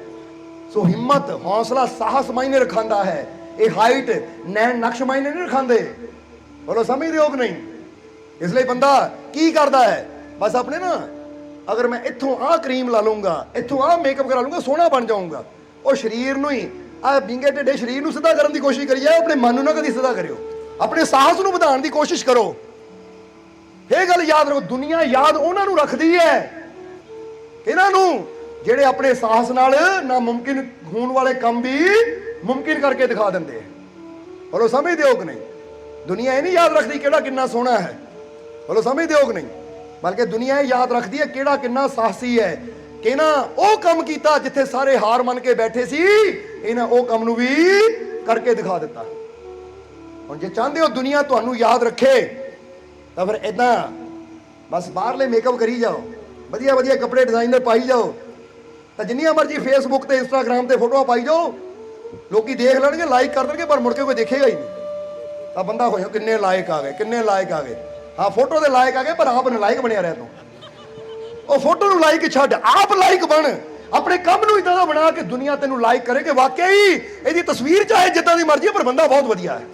ਸੋ ਹਿੰਮਤ, ਹੌਸਲਾ, ਸਾਹਸ ਮਾਇਨੇ ਰਖਾਂਦਾ ਹੈ, ਇਹ ਹਾਈਟ ਨੈਣ ਨਕਸ਼ ਮਾਇਨੇ ਨਹੀਂ ਰਖਾਂਦੇ। ਬੋਲੋ ਸਮਝਦੇ ਹੋ ਕਿ ਨਹੀਂ? ਇਸ ਲਈ ਬੰਦਾ ਕੀ ਕਰਦਾ ਹੈ, ਬਸ ਆਪਣੇ ਨਾ ਅਗਰ ਮੈਂ ਇੱਥੋਂ ਆਹ ਕਰੀਮ ਲਾ ਲੂੰਗਾ, ਇੱਥੋਂ ਆਹ ਮੇਕਅਪ ਕਰਾ ਲੂੰਗਾ, ਸੋਹਣਾ ਬਣ ਜਾਊਂਗਾ। ਉਹ ਸਰੀਰ ਨੂੰ ਹੀ, ਆਹ ਵਿੰਗੇ ਢਿੱਡੇ ਸਰੀਰ ਨੂੰ ਸਿੱਧਾ ਕਰਨ ਦੀ ਕੋਸ਼ਿਸ਼ ਕਰੀ ਜਾਓ, ਆਪਣੇ ਮਨ ਨੂੰ ਨਾ ਕਦੀ ਸਿੱਧਾ ਕਰਿਓ, ਆਪਣੇ ਸਾਹਸ ਨੂੰ ਵਧਾਉਣ ਦੀ ਕੋਸ਼ਿਸ਼ ਕਰੋ। ਇਹ ਗੱਲ ਯਾਦ ਰੱਖੋ, ਦੁਨੀਆ ਯਾਦ ਉਹਨਾਂ ਨੂੰ ਰੱਖਦੀ ਹੈ, ਇਹਨਾਂ ਨੂੰ ਜਿਹੜੇ ਆਪਣੇ ਸਾਹਸ ਨਾਲ ਨਾ ਮੁਮਕਿਨ ਹੋਣ ਵਾਲੇ ਕੰਮ ਵੀ ਮੁਮਕਿਨ ਕਰਕੇ ਦਿਖਾ ਦਿੰਦੇ ਆ। ਬੋਲੋ ਸਮਝਦੇ ਹੋ ਕਿ ਨਹੀਂ? ਦੁਨੀਆ ਇਹ ਨਹੀਂ ਯਾਦ ਰੱਖਦੀ ਕਿਹੜਾ ਕਿੰਨਾ ਸੋਹਣਾ ਹੈ, ਬੋਲੋ ਸਮਝਦੇ ਹੋ ਕਿ ਨਹੀਂ? ਬਲਕਿ ਦੁਨੀਆ ਇਹ ਯਾਦ ਰੱਖਦੀ ਹੈ ਕਿਹੜਾ ਕਿੰਨਾ ਸਾਹਸੀ ਹੈ, ਕਿ ਨਾ ਉਹ ਕੰਮ ਕੀਤਾ ਜਿੱਥੇ ਸਾਰੇ ਹਾਰ ਮੰਨ ਕੇ ਬੈਠੇ ਸੀ, ਇਹਨਾਂ ਉਹ ਕੰਮ ਨੂੰ ਵੀ ਕਰਕੇ ਦਿਖਾ ਦਿੱਤਾ। ਹੁਣ ਜੇ ਚਾਹੁੰਦੇ ਹੋ ਦੁਨੀਆ ਤੁਹਾਨੂੰ ਯਾਦ ਰੱਖੇ ਤਾਂ ਫਿਰ ਇਦਾਂ ਬਸ ਬਾਹਰਲੇ ਮੇਕਅਪ ਕਰੀ ਜਾਓ, ਵਧੀਆ ਵਧੀਆ ਕੱਪੜੇ ਡਿਜ਼ਾਈਨਰ ਪਾਈ ਜਾਓ, ਤਾਂ ਜਿੰਨੀਆਂ ਮਰਜ਼ੀ ਫੇਸਬੁੱਕ ਤੇ ਇੰਸਟਾਗ੍ਰਾਮ ਤੇ ਫੋਟੋਆਂ ਪਾਈ ਜਾਓ, ਲੋਕੀ ਦੇਖ ਲੈਣਗੇ, ਲਾਈਕ ਕਰ ਦੇਣਗੇ, ਪਰ ਮੁੜ ਕੇ ਕੋਈ ਦੇਖੇਗਾ ਹੀ ਨਹੀਂ। ਤਾਂ ਬੰਦਾ ਹੋਇਆ ਕਿੰਨੇ ਲਾਇਕ ਆ ਗਏ, ਕਿੰਨੇ ਲਾਇਕ ਆ ਗਏ। ਹਾਂ ਫੋਟੋ ਦੇ ਲਾਇਕ ਆ ਗਏ, ਪਰ ਆਪ ਲਾਇਕ ਬਣਿਆ ਰਿਹਾ ਤੂੰ। ਉਹ ਫੋਟੋ ਨੂੰ ਲਾਈਕ ਛੱਡ, ਆਪ ਲਾਈਕ ਬਣ। ਆਪਣੇ ਕੰਮ ਨੂੰ ਇਦਾਂ ਦਾ ਬਣਾ ਕਿ ਦੁਨੀਆ ਤੈਨੂੰ ਲਾਈਕ ਕਰੇ ਕਿ ਵਾਕਈ ਇਹਦੀ ਤਸਵੀਰ ਚਾਹੇ ਜਿੱਦਾਂ ਦੀ ਮਰਜ਼ੀ ਹੈ ਪਰ ਬੰਦਾ ਬਹੁਤ ਵਧੀਆ ਹੈ,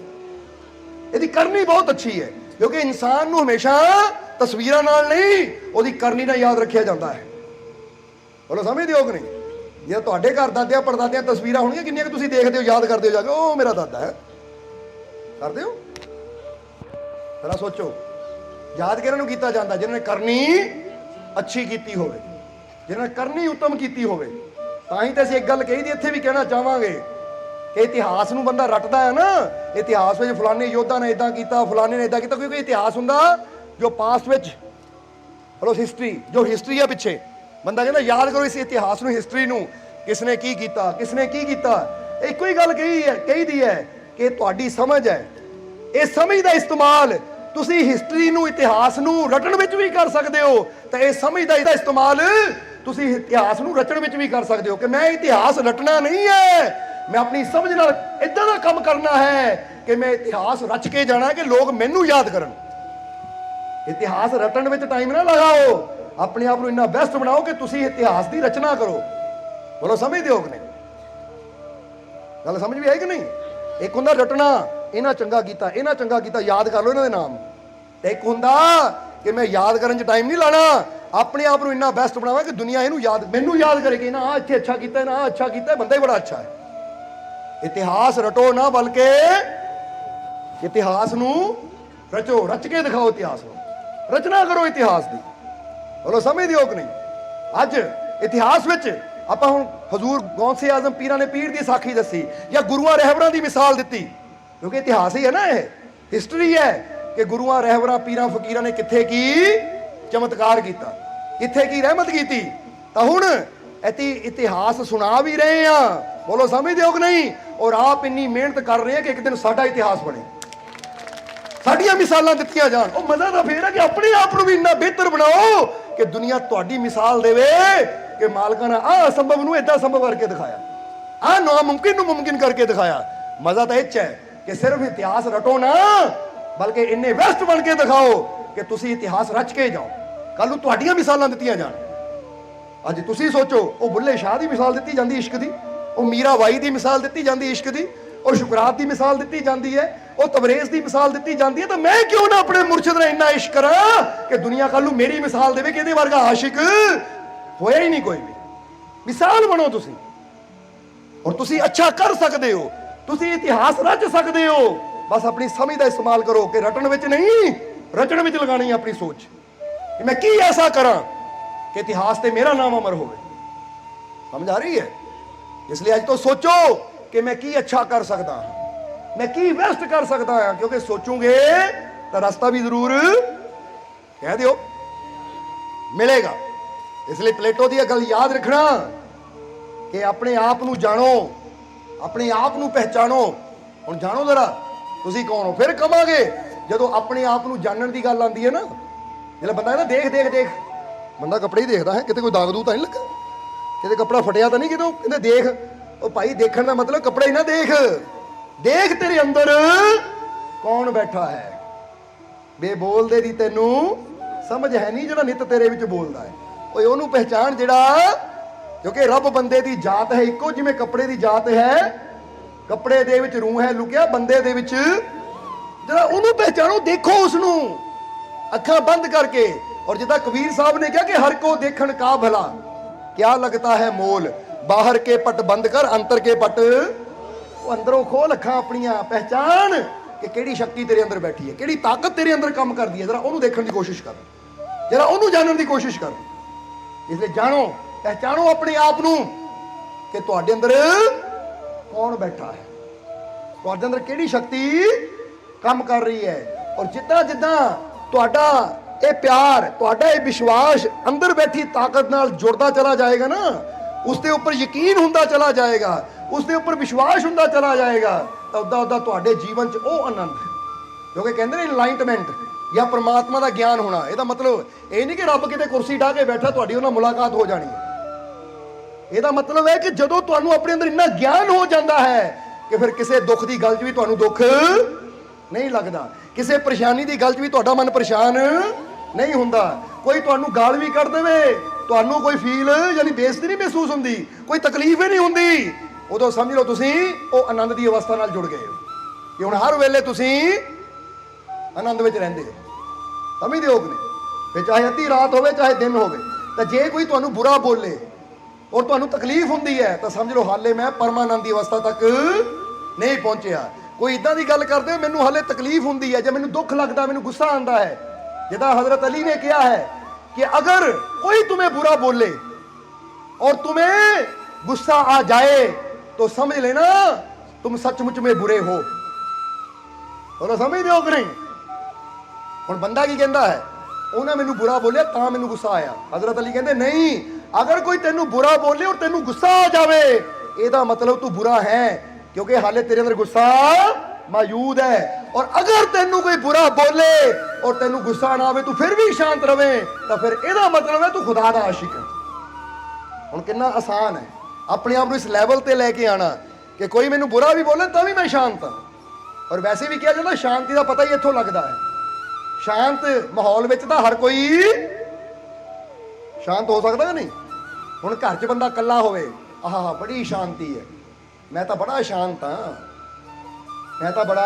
ਇਹਦੀ ਕਰਨੀ ਬਹੁਤ ਅੱਛੀ ਹੈ। ਕਿਉਂਕਿ ਇਨਸਾਨ ਨੂੰ ਹਮੇਸ਼ਾ ਤਸਵੀਰਾਂ ਨਾਲ ਨਹੀਂ, ਉਹਦੀ ਕਰਨੀ ਨਾਲ ਯਾਦ ਰੱਖਿਆ ਜਾਂਦਾ ਹੈ। ਬੋਲੋ ਸਮਝਦੇ ਹੋ ਕਿ ਨਹੀਂ? ਜੇ ਤੁਹਾਡੇ ਘਰ ਦਾਦਿਆਂ ਪੜਦਾਦਿਆਂ ਤਸਵੀਰਾਂ ਹੋਣਗੀਆਂ, ਕਿੰਨੀਆਂ ਕਿ ਤੁਸੀਂ ਦੇਖਦੇ ਹੋ, ਯਾਦ ਕਰਦੇ ਹੋ ਜਾ ਕੇ, ਉਹ ਮੇਰਾ ਦਾਦਾ ਹੈ, ਕਰਦੇ ਹੋ? ਜਰਾ ਸੋਚੋ, ਯਾਦ ਕਿਹਨਾਂ ਨੂੰ ਕੀਤਾ ਜਾਂਦਾ? ਜਿਹਨਾਂ ਨੇ ਕਰਨੀ ਅੱਛੀ ਕੀਤੀ ਹੋਵੇ, ਜਿਹਨਾਂ ਨੇ ਕਰਨੀ ਉੱਤਮ ਕੀਤੀ ਹੋਵੇ। ਤਾਂ ਹੀ ਤਾਂ ਅਸੀਂ ਇੱਕ ਗੱਲ ਕਹੀ ਦੀ, ਇੱਥੇ ਵੀ ਕਹਿਣਾ ਚਾਹਾਂਗੇ ਕਿ ਇਤਿਹਾਸ ਨੂੰ ਬੰਦਾ ਰੱਟਦਾ ਹੈ ਨਾ, ਇਤਿਹਾਸ ਵਿੱਚ ਫਲਾਣੇ ਯੋਧਾ ਨੇ ਇਦਾਂ ਕੀਤਾ, ਫਲਾਣੇ ਨੇ ਇਦਾਂ ਕੀਤਾ, ਕਿਉਂਕਿ ਇਤਿਹਾਸ ਹੁੰਦਾ ਜੋ ਪਾਸਟ ਵਿੱਚ, ਹਲੋ ਹਿਸਟਰੀ, ਜੋ ਹਿਸਟਰੀ ਆ ਪਿੱਛੇ, ਬੰਦਾ ਕਹਿੰਦਾ ਯਾਦ ਕਰੋ ਇਸ ਇਤਿਹਾਸ ਨੂੰ, ਹਿਸਟਰੀ ਨੂੰ, ਕਿਸ ਨੇ ਕੀ ਕੀਤਾ, ਕਿਸ ਨੇ ਕੀ ਕੀਤਾ। ਇੱਕੋ ਹੀ ਗੱਲ ਕਹੀ ਦੀ ਹੈ ਕਿ ਤੁਹਾਡੀ ਸਮਝ ਹੈ, ਇਹ ਸਮਝ ਦਾ ਇਸਤੇਮਾਲ ਤੁਸੀਂ ਹਿਸਟਰੀ ਨੂੰ, ਇਤਿਹਾਸ ਨੂੰ ਰਟਣ ਵਿੱਚ ਵੀ ਕਰ ਸਕਦੇ ਹੋ, ਤਾਂ ਇਹ ਸਮਝ ਦਾ ਇਸਤੇਮਾਲ ਤੁਸੀਂ ਇਤਿਹਾਸ ਨੂੰ ਰਚਣ ਵਿੱਚ ਵੀ ਕਰ ਸਕਦੇ ਹੋ ਕਿ ਮੈਂ ਇਤਿਹਾਸ ਰਟਣਾ ਨਹੀਂ ਹੈ, ਮੈਂ ਆਪਣੀ ਸਮਝ ਨਾਲ ਇਦਾਂ ਦਾ ਕੰਮ ਕਰਨਾ ਹੈ ਕਿ ਮੈਂ ਇਤਿਹਾਸ ਰਚ ਕੇ ਜਾਣਾ ਕਿ ਲੋਕ ਮੈਨੂੰ ਯਾਦ ਕਰਨ। ਇਤਿਹਾਸ ਰਟਣ ਵਿੱਚ ਟਾਈਮ ਨਾ ਲਗਾਓ, ਆਪਣੇ ਆਪ ਨੂੰ ਇੰਨਾ ਬੈਸਟ ਬਣਾਓ ਕਿ ਤੁਸੀਂ ਇਤਿਹਾਸ ਦੀ ਰਚਨਾ ਕਰੋ। ਬੋਲੋ ਸਮਝਦੇ ਹੋ ਕਿ ਨਹੀਂ? ਗੱਲ ਸਮਝ ਵੀ ਆਈ ਕਿ ਨਹੀਂ? ਇੱਕ ਹੁੰਦਾ ਰਟਣਾ, ਇਹਨਾਂ ਚੰਗਾ ਕੀਤਾ, ਇਹਨਾਂ ਚੰਗਾ ਕੀਤਾ, ਯਾਦ ਕਰ ਲਓ ਇਹਨਾਂ ਦੇ ਨਾਮ। ਤੇ ਇੱਕ ਹੁੰਦਾ ਕਿ ਮੈਂ ਯਾਦ ਕਰਨ 'ਚ ਟਾਈਮ ਨਹੀਂ ਲਾਣਾ, ਆਪਣੇ ਆਪ ਨੂੰ ਇੰਨਾ ਬੈਸਟ ਬਣਾਵਾਂ ਕਿ ਦੁਨੀਆ ਇਹਨੂੰ ਯਾਦ, ਮੈਨੂੰ ਯਾਦ ਕਰੇ ਕਿ ਨਾ ਆਹ ਇੱਥੇ ਅੱਛਾ ਕੀਤਾ, ਨਾ ਆਹ ਅੱਛਾ ਕੀਤਾ, ਬੰਦਾ ਹੀ ਬੜਾ ਅੱਛਾ ਹੈ। ਇਤਿਹਾਸ ਰਟੋ ਨਾ, ਬਲਕਿ ਇਤਿਹਾਸ ਨੂੰ ਰਚੋ, ਰਚ ਕੇ ਦਿਖਾਓ, ਇਤਿਹਾਸ ਨੂੰ ਰਚਨਾ ਕਰੋ ਇਤਿਹਾਸ ਦੀ। ਬੋਲੋ ਸਮਝਦੇ ਹੋ ਕਿ ਨਹੀਂ? ਅੱਜ ਇਤਿਹਾਸ ਵਿੱਚ ਆਪਾਂ ਹੁਣ ਹਜ਼ੂਰ ਗੌਸੇ ਆਜ਼ਮ ਪੀਰਾਂ ਨੇ ਪੀਰ ਦੀ ਸਾਖੀ ਦੱਸੀ, ਜਾਂ ਗੁਰੂਆਂ ਰਹਿਬਰਾਂ ਦੀ ਮਿਸਾਲ ਦਿੱਤੀ, ਕਿਉਂਕਿ ਇਤਿਹਾਸ ਹੀ ਹੈ ਨਾ, ਇਹ ਹਿਸਟਰੀ ਹੈ ਕਿ ਗੁਰੂਆਂ ਰਹਿਬਰਾਂ ਪੀਰਾਂ ਫਕੀਰਾਂ ਨੇ ਕਿੱਥੇ ਕੀ ਚਮਤਕਾਰ ਕੀਤਾ, ਕਿੱਥੇ ਕੀ ਰਹਿਮਤ ਕੀਤੀ। ਤਾਂ ਹੁਣ ਇਤਿਹਾਸ ਸੁਣਾ ਵੀ ਰਹੇ ਆ, ਬੋਲੋ ਸਮਝਦੇ ਹੋ ਕਿ ਨਹੀਂ? ਔਰ ਆਪ ਇੰਨੀ ਮਿਹਨਤ ਕਰ ਰਹੇ ਆ ਕਿ ਇੱਕ ਦਿਨ ਸਾਡਾ ਇਤਿਹਾਸ ਬਣੇ, ਸਾਡੀਆਂ ਮਿਸਾਲਾਂ ਦਿੱਤੀਆਂ ਜਾਣ। ਉਹ ਮਜ਼ਾ ਤਾਂ ਫੇਰ ਹੈ ਕਿ ਆਪਣੇ ਆਪ ਨੂੰ ਵੀ ਇੰਨਾ ਬਿਹਤਰ ਬਣਾਓ ਕਿ ਦੁਨੀਆ ਤੁਹਾਡੀ ਮਿਸਾਲ ਦੇਵੇ ਕਿ ਮਾਲਕਾਂ ਨੇ ਆਹ ਅਸੰਭਵ ਨੂੰ ਏਦਾਂ ਸੰਭਵ ਕਰਕੇ ਦਿਖਾਇਆ, ਆਹ ਨਾਮੁਮਕਿਨ ਨੂੰ ਮੁਮਕਿਨ ਕਰਕੇ ਦਿਖਾਇਆ। ਮਜ਼ਾ ਤਾਂ ਇਹ 'ਚ ਹੈ ਕਿ ਸਿਰਫ ਇਤਿਹਾਸ ਰਟੋ ਨਾ, ਬਲਕਿ ਇੰਨੇ ਵੈਸਟ ਬਣ ਕੇ ਦਿਖਾਓ ਕਿ ਤੁਸੀਂ ਇਤਿਹਾਸ ਰਚ ਕੇ ਜਾਓ, ਕੱਲ ਨੂੰ ਤੁਹਾਡੀਆਂ ਮਿਸਾਲਾਂ ਦਿੱਤੀਆਂ ਜਾਣ। ਅੱਜ ਤੁਸੀਂ ਸੋਚੋ, ਉਹ ਬੁੱਲੇ ਸ਼ਾਹ ਦੀ ਮਿਸਾਲ ਦਿੱਤੀ ਜਾਂਦੀ ਇਸ਼ਕ ਦੀ, ਉਹ ਮੀਰਾ ਬਾਈ ਦੀ ਮਿਸਾਲ ਦਿੱਤੀ ਜਾਂਦੀ ਇਸ਼ਕ ਦੀ, ਉਹ ਸ਼ੁਕਰਾਤ ਦੀ ਮਿਸਾਲ ਦਿੱਤੀ ਜਾਂਦੀ ਹੈ, ਉਹ ਤਬਰੇਜ਼ ਦੀ ਮਿਸਾਲ ਦਿੱਤੀ ਜਾਂਦੀ ਹੈ। ਤਾਂ ਮੈਂ ਕਿਉਂ ਨਾ ਆਪਣੇ ਮੁਰਸ਼ਿਦ ਨਾਲ ਇੰਨਾ ਇਸ਼ਕ ਕਰਾਂ ਕਿ ਦੁਨੀਆ ਕੱਲ ਨੂੰ ਮੇਰੀ ਮਿਸਾਲ ਦੇਵੇ ਕਿ ਇਹਦੇ ਵਰਗਾ ਆਸ਼ਿਕ ਹੋਇਆ ਹੀ ਨਹੀਂ ਕੋਈ ਵੀ। ਮਿਸਾਲ ਬਣੋ ਤੁਸੀਂ, ਔਰ ਤੁਸੀਂ ਅੱਛਾ ਕਰ ਸਕਦੇ ਹੋ, ਤੁਸੀਂ ਇਤਿਹਾਸ ਰਚ ਸਕਦੇ ਹੋ। ਬਸ ਆਪਣੀ ਸਮਝ ਦਾ ਇਸਤੇਮਾਲ ਕਰੋ ਕਿ ਰਟਣ ਵਿੱਚ ਨਹੀਂ, ਰਚਣ ਵਿੱਚ ਲਗਾਣੀ ਹੈ ਆਪਣੀ ਸੋਚ ਕਿ ਮੈਂ ਕੀ ਐਸਾ ਕਰਾਂ ਕਿ ਇਤਿਹਾਸ ਤੇ ਮੇਰਾ ਨਾਮ ਅਮਰ ਹੋਵੇ। ਸਮਝ ਆ ਰਹੀ ਹੈ? ਇਸ ਲਈ ਅੱਜ ਤੋਂ ਸੋਚੋ ਕਿ ਮੈਂ ਕੀ ਅੱਛਾ ਕਰ ਸਕਦਾ ਹਾਂ, ਮੈਂ ਕੀ ਬੈਸਟ ਕਰ ਸਕਦਾ ਹਾਂ, ਕਿਉਂਕਿ ਸੋਚੋਗੇ ਤਾਂ ਰਸਤਾ ਵੀ ਜ਼ਰੂਰ ਕਹਿ ਦਿਓ ਮਿਲੇਗਾ। ਇਸ ਲਈ ਪਲੇਟੋ ਦੀ ਇਹ ਗੱਲ ਯਾਦ ਰੱਖਣਾ ਕਿ ਆਪਣੇ ਆਪ ਨੂੰ ਜਾਣੋ, ਆਪਣੇ ਆਪ ਨੂੰ ਪਹਿਚਾਣੋ। ਹੁਣ ਜਾਣੋ ਜ਼ਰਾ ਤੁਸੀਂ ਕੌਣ ਹੋ, ਫਿਰ ਕਵਾਂਗੇ। ਜਦੋਂ ਆਪਣੇ ਆਪ ਨੂੰ ਜਾਣਨ ਦੀ ਗੱਲ ਆਉਂਦੀ ਹੈ ਨਾ, ਜਿਹੜਾ ਬੰਦਾ ਨਾ ਦੇਖ ਦੇਖ ਦੇਖ, ਬੰਦਾ ਕੱਪੜੇ ਹੀ ਦੇਖਦਾ ਹੈ, ਕਿਤੇ ਕੋਈ ਦਾਗ ਦੂਗ ਤਾਂ ਨਹੀਂ ਲੱਗਾ, ਕਿਤੇ ਕੱਪੜਾ ਫਟਿਆ ਤਾਂ ਨਹੀਂ, ਕਿਤੋਂ ਕਹਿੰਦੇ ਦੇਖ। ਉਹ ਭਾਈ ਦੇਖਣ ਦਾ ਮਤਲਬ ਕੱਪੜੇ ਹੀ ਨਾ ਦੇਖ, ਦੇਖ ਤੇਰੇ ਅੰਦਰ ਕੌਣ ਬੈਠਾ ਹੈ। ਬੇਬੋਲਦੇ ਦੀ ਤੈਨੂੰ ਸਮਝ ਹੈ ਨਹੀਂ, ਜਿਹੜਾ ਨਿਤ ਤੇਰੇ ਵਿੱਚ ਬੋਲਦਾ ਹੈ। ਓਏ ਉਹਨੂੰ ਪਹਿਚਾਣ ਜਿਹੜਾ, ਕਿਉਂਕਿ ਰੱਬ ਬੰਦੇ ਦੀ ਜਾਤ ਹੈ ਇੱਕੋ, ਜਿਵੇਂ ਕੱਪੜੇ ਦੀ ਜਾਤ ਹੈ, ਕੱਪੜੇ ਦੇ ਵਿੱਚ ਰੂਹ ਹੈ ਲੁਕਿਆ, ਬੰਦੇ ਦੇ ਵਿੱਚ ਜਿਹੜਾ, ਉਹਨੂੰ ਪਹਿਚਾਣੋ, ਦੇਖੋ ਉਸ ਨੂੰ ਅੱਖਾਂ ਬੰਦ ਕਰਕੇ। ਔਰ ਜਿੱਦਾਂ ਕਬੀਰ ਸਾਹਿਬ ਨੇ ਕਿਹਾ ਕਿ ਹਰ ਕੋ ਦੇਖਣ ਕਾ ਭਲਾ, ਕਿਆ ਲੱਗਦਾ ਹੈ ਮੋਲ, ਬਾਹਰ ਕੇ ਪਟ ਬੰਦ ਕਰ ਅੰਦਰ ਕੇ ਪਟ। ਉਹ ਅੰਦਰੋਂ ਖੋਲ ਅੱਖਾਂ ਆਪਣੀਆਂ, ਪਹਿਚਾਣ ਕਿ ਕਿਹੜੀ ਸ਼ਕਤੀ ਤੇਰੇ ਅੰਦਰ ਬੈਠੀ ਹੈ, ਕਿਹੜੀ ਤਾਕਤ ਤੇਰੇ ਅੰਦਰ ਕੰਮ ਕਰਦੀ ਹੈ। ਜਰਾ ਉਹਨੂੰ ਦੇਖਣ ਦੀ ਕੋਸ਼ਿਸ਼ ਕਰ, ਜਰਾ ਉਹਨੂੰ ਜਾਣਨ ਦੀ ਕੋਸ਼ਿਸ਼ ਕਰ। ਇਸ ਲਈ ਜਾਣੋ, ਪਹਿਚਾਣੋ ਆਪਣੇ ਆਪ ਨੂੰ ਕਿ ਤੁਹਾਡੇ ਅੰਦਰ ਕੌਣ ਬੈਠਾ ਹੈ, ਤੁਹਾਡੇ ਅੰਦਰ ਕਿਹੜੀ ਸ਼ਕਤੀ ਕੰਮ ਕਰ ਰਹੀ ਹੈ। ਔਰ ਜਿੱਦਾਂ ਜਿੱਦਾਂ ਤੁਹਾਡਾ ਇਹ ਪਿਆਰ, ਤੁਹਾਡਾ ਇਹ ਵਿਸ਼ਵਾਸ ਅੰਦਰ ਬੈਠੀ ਤਾਕਤ ਨਾਲ ਜੁੜਦਾ ਚਲਾ ਜਾਏਗਾ ਨਾ, ਉਸ ਦੇ ਉੱਪਰ ਯਕੀਨ ਹੁੰਦਾ ਚਲਾ ਜਾਏਗਾ, ਉਸ ਦੇ ਉੱਪਰ ਵਿਸ਼ਵਾਸ ਹੁੰਦਾ ਚਲਾ ਜਾਏਗਾ, ਤਾਂ ਉਦਾਂ ਉਦਾਂ ਤੁਹਾਡੇ ਜੀਵਨ 'ਚ ਉਹ ਆਨੰਦ, ਕਿਉਂਕਿ ਕਹਿੰਦੇ ਨੇ ਇਨਲਾਈਟਮੈਂਟ ਜਾਂ ਪਰਮਾਤਮਾ ਦਾ ਗਿਆਨ ਹੋਣਾ। ਇਹਦਾ ਮਤਲਬ ਇਹ ਨਹੀਂ ਕਿ ਰੱਬ ਕਿਤੇ ਕੁਰਸੀ ਢਾ ਕੇ ਬੈਠਾ, ਤੁਹਾਡੀ ਉਹਨਾਂ ਮੁਲਾਕਾਤ ਹੋ ਜਾਣੀ ਹੈ। ਇਹਦਾ ਮਤਲਬ ਹੈ ਕਿ ਜਦੋਂ ਤੁਹਾਨੂੰ ਆਪਣੇ ਅੰਦਰ ਇੰਨਾ ਗਿਆਨ ਹੋ ਜਾਂਦਾ ਹੈ ਕਿ ਫਿਰ ਕਿਸੇ ਦੁੱਖ ਦੀ ਗੱਲ 'ਚ ਵੀ ਤੁਹਾਨੂੰ ਦੁੱਖ ਨਹੀਂ ਲੱਗਦਾ, ਕਿਸੇ ਪਰੇਸ਼ਾਨੀ ਦੀ ਗੱਲ 'ਚ ਵੀ ਤੁਹਾਡਾ ਮਨ ਪਰੇਸ਼ਾਨ ਨਹੀਂ ਹੁੰਦਾ। ਕੋਈ ਤੁਹਾਨੂੰ ਗਾਲ ਵੀ ਕੱਢ ਦੇਵੇ, ਤੁਹਾਨੂੰ ਕੋਈ ਫੀਲ ਯਾਨੀ ਬੇਇੱਜ਼ਤੀ ਨਹੀਂ ਮਹਿਸੂਸ ਹੁੰਦੀ, ਕੋਈ ਤਕਲੀਫ ਹੀ ਨਹੀਂ ਹੁੰਦੀ। ਉਦੋਂ ਸਮਝ ਲਓ ਤੁਸੀਂ ਉਹ ਆਨੰਦ ਦੀ ਅਵਸਥਾ ਨਾਲ ਜੁੜ ਗਏ ਹੋ ਕਿ ਹੁਣ ਹਰ ਵੇਲੇ ਤੁਸੀਂ ਆਨੰਦ ਵਿੱਚ ਰਹਿੰਦੇ ਹੋ। ਸਮਝਦੇ ਹੋ ਕਿ ਨਹੀਂ? ਫਿਰ ਚਾਹੇ ਅੱਧੀ ਰਾਤ ਹੋਵੇ ਚਾਹੇ ਦਿਨ ਹੋਵੇ, ਤਾਂ ਜੇ ਕੋਈ ਤੁਹਾਨੂੰ ਬੁਰਾ ਬੋਲੇ ਔਰ ਤੁਹਾਨੂੰ ਤਕਲੀਫ ਹੁੰਦੀ ਹੈ ਤਾਂ ਸਮਝ ਲਓ ਹਾਲੇ ਮੈਂ ਪਰਮਾਨੰਦ ਦੀ ਅਵਸਥਾ ਤੱਕ ਨਹੀਂ ਪਹੁੰਚਿਆ। ਕੋਈ ਇਦਾਂ ਦੀ ਗੱਲ ਕਰਦੇ ਮੈਨੂੰ ਹਾਲੇ ਤਕਲੀਫ ਹੁੰਦੀ ਹੈ, ਜੇ ਮੈਨੂੰ ਦੁੱਖ ਲੱਗਦਾ, ਮੈਨੂੰ ਗੁੱਸਾ ਆਉਂਦਾ ਹੈ, ਜਿੱਦਾਂ हजरत अली ने किया है कि अगर कोई तुम्हें बुरा बोले और तुम्हें गुस्सा आ जाए तो समझ लेना तुम सचमुच में बुरे हो। बोलो समझ रहे हो कि नहीं? हुण बंदा की कहता है उन्हें मैनू बुरा बोलिया तां मैनू गुस्सा आया। हजरत अली कहते नहीं, अगर कोई तेनू बुरा बोले और तेनू गुस्सा आ जावे ਇਹਦਾ मतलब तू बुरा है, क्योंकि हाले तेरे अंदर गुस्सा मौजूद है। और अगर तेनू कोई बुरा बोले और तेनू गुस्सा ना आवे तू फिर भी शांत रवे तो फिर ਇਹਦਾ मतलब है तू खुदा दा आशिक है। ਹੁਣ ਕਿੰਨਾ ਆਸਾਨ ਹੈ ਆਪਣੇ ਆਪ ਨੂੰ ਇਸ ਲੈਵਲ ਤੇ ਲੈ ਕੇ ਆਣਾ ਕਿ ਕੋਈ ਮੈਨੂੰ ਬੁਰਾ ਵੀ ਬੋਲੇ ਤਾਂ ਵੀ ਮੈਂ ਸ਼ਾਂਤ ਹਾਂ। ਔਰ ਵੈਸੇ ਵੀ ਕਿਹਾ ਜਾਂਦਾ ਸ਼ਾਂਤੀ ਦਾ ਪਤਾ ਹੀ ਇੱਥੋਂ ਲੱਗਦਾ ਹੈ। ਸ਼ਾਂਤ ਮਾਹੌਲ ਵਿੱਚ ਤਾਂ ਹਰ ਕੋਈ ਸ਼ਾਂਤ ਹੋ ਸਕਦਾ ਕਿ ਨਹੀਂ? ਹੁਣ ਘਰ 'ਚ ਬੰਦਾ ਇਕੱਲਾ ਹੋਵੇ, ਆਹ ਬੜੀ ਸ਼ਾਂਤੀ ਹੈ, ਮੈਂ ਤਾਂ ਬੜਾ ਸ਼ਾਂਤ ਹਾਂ, मैं तो बड़ा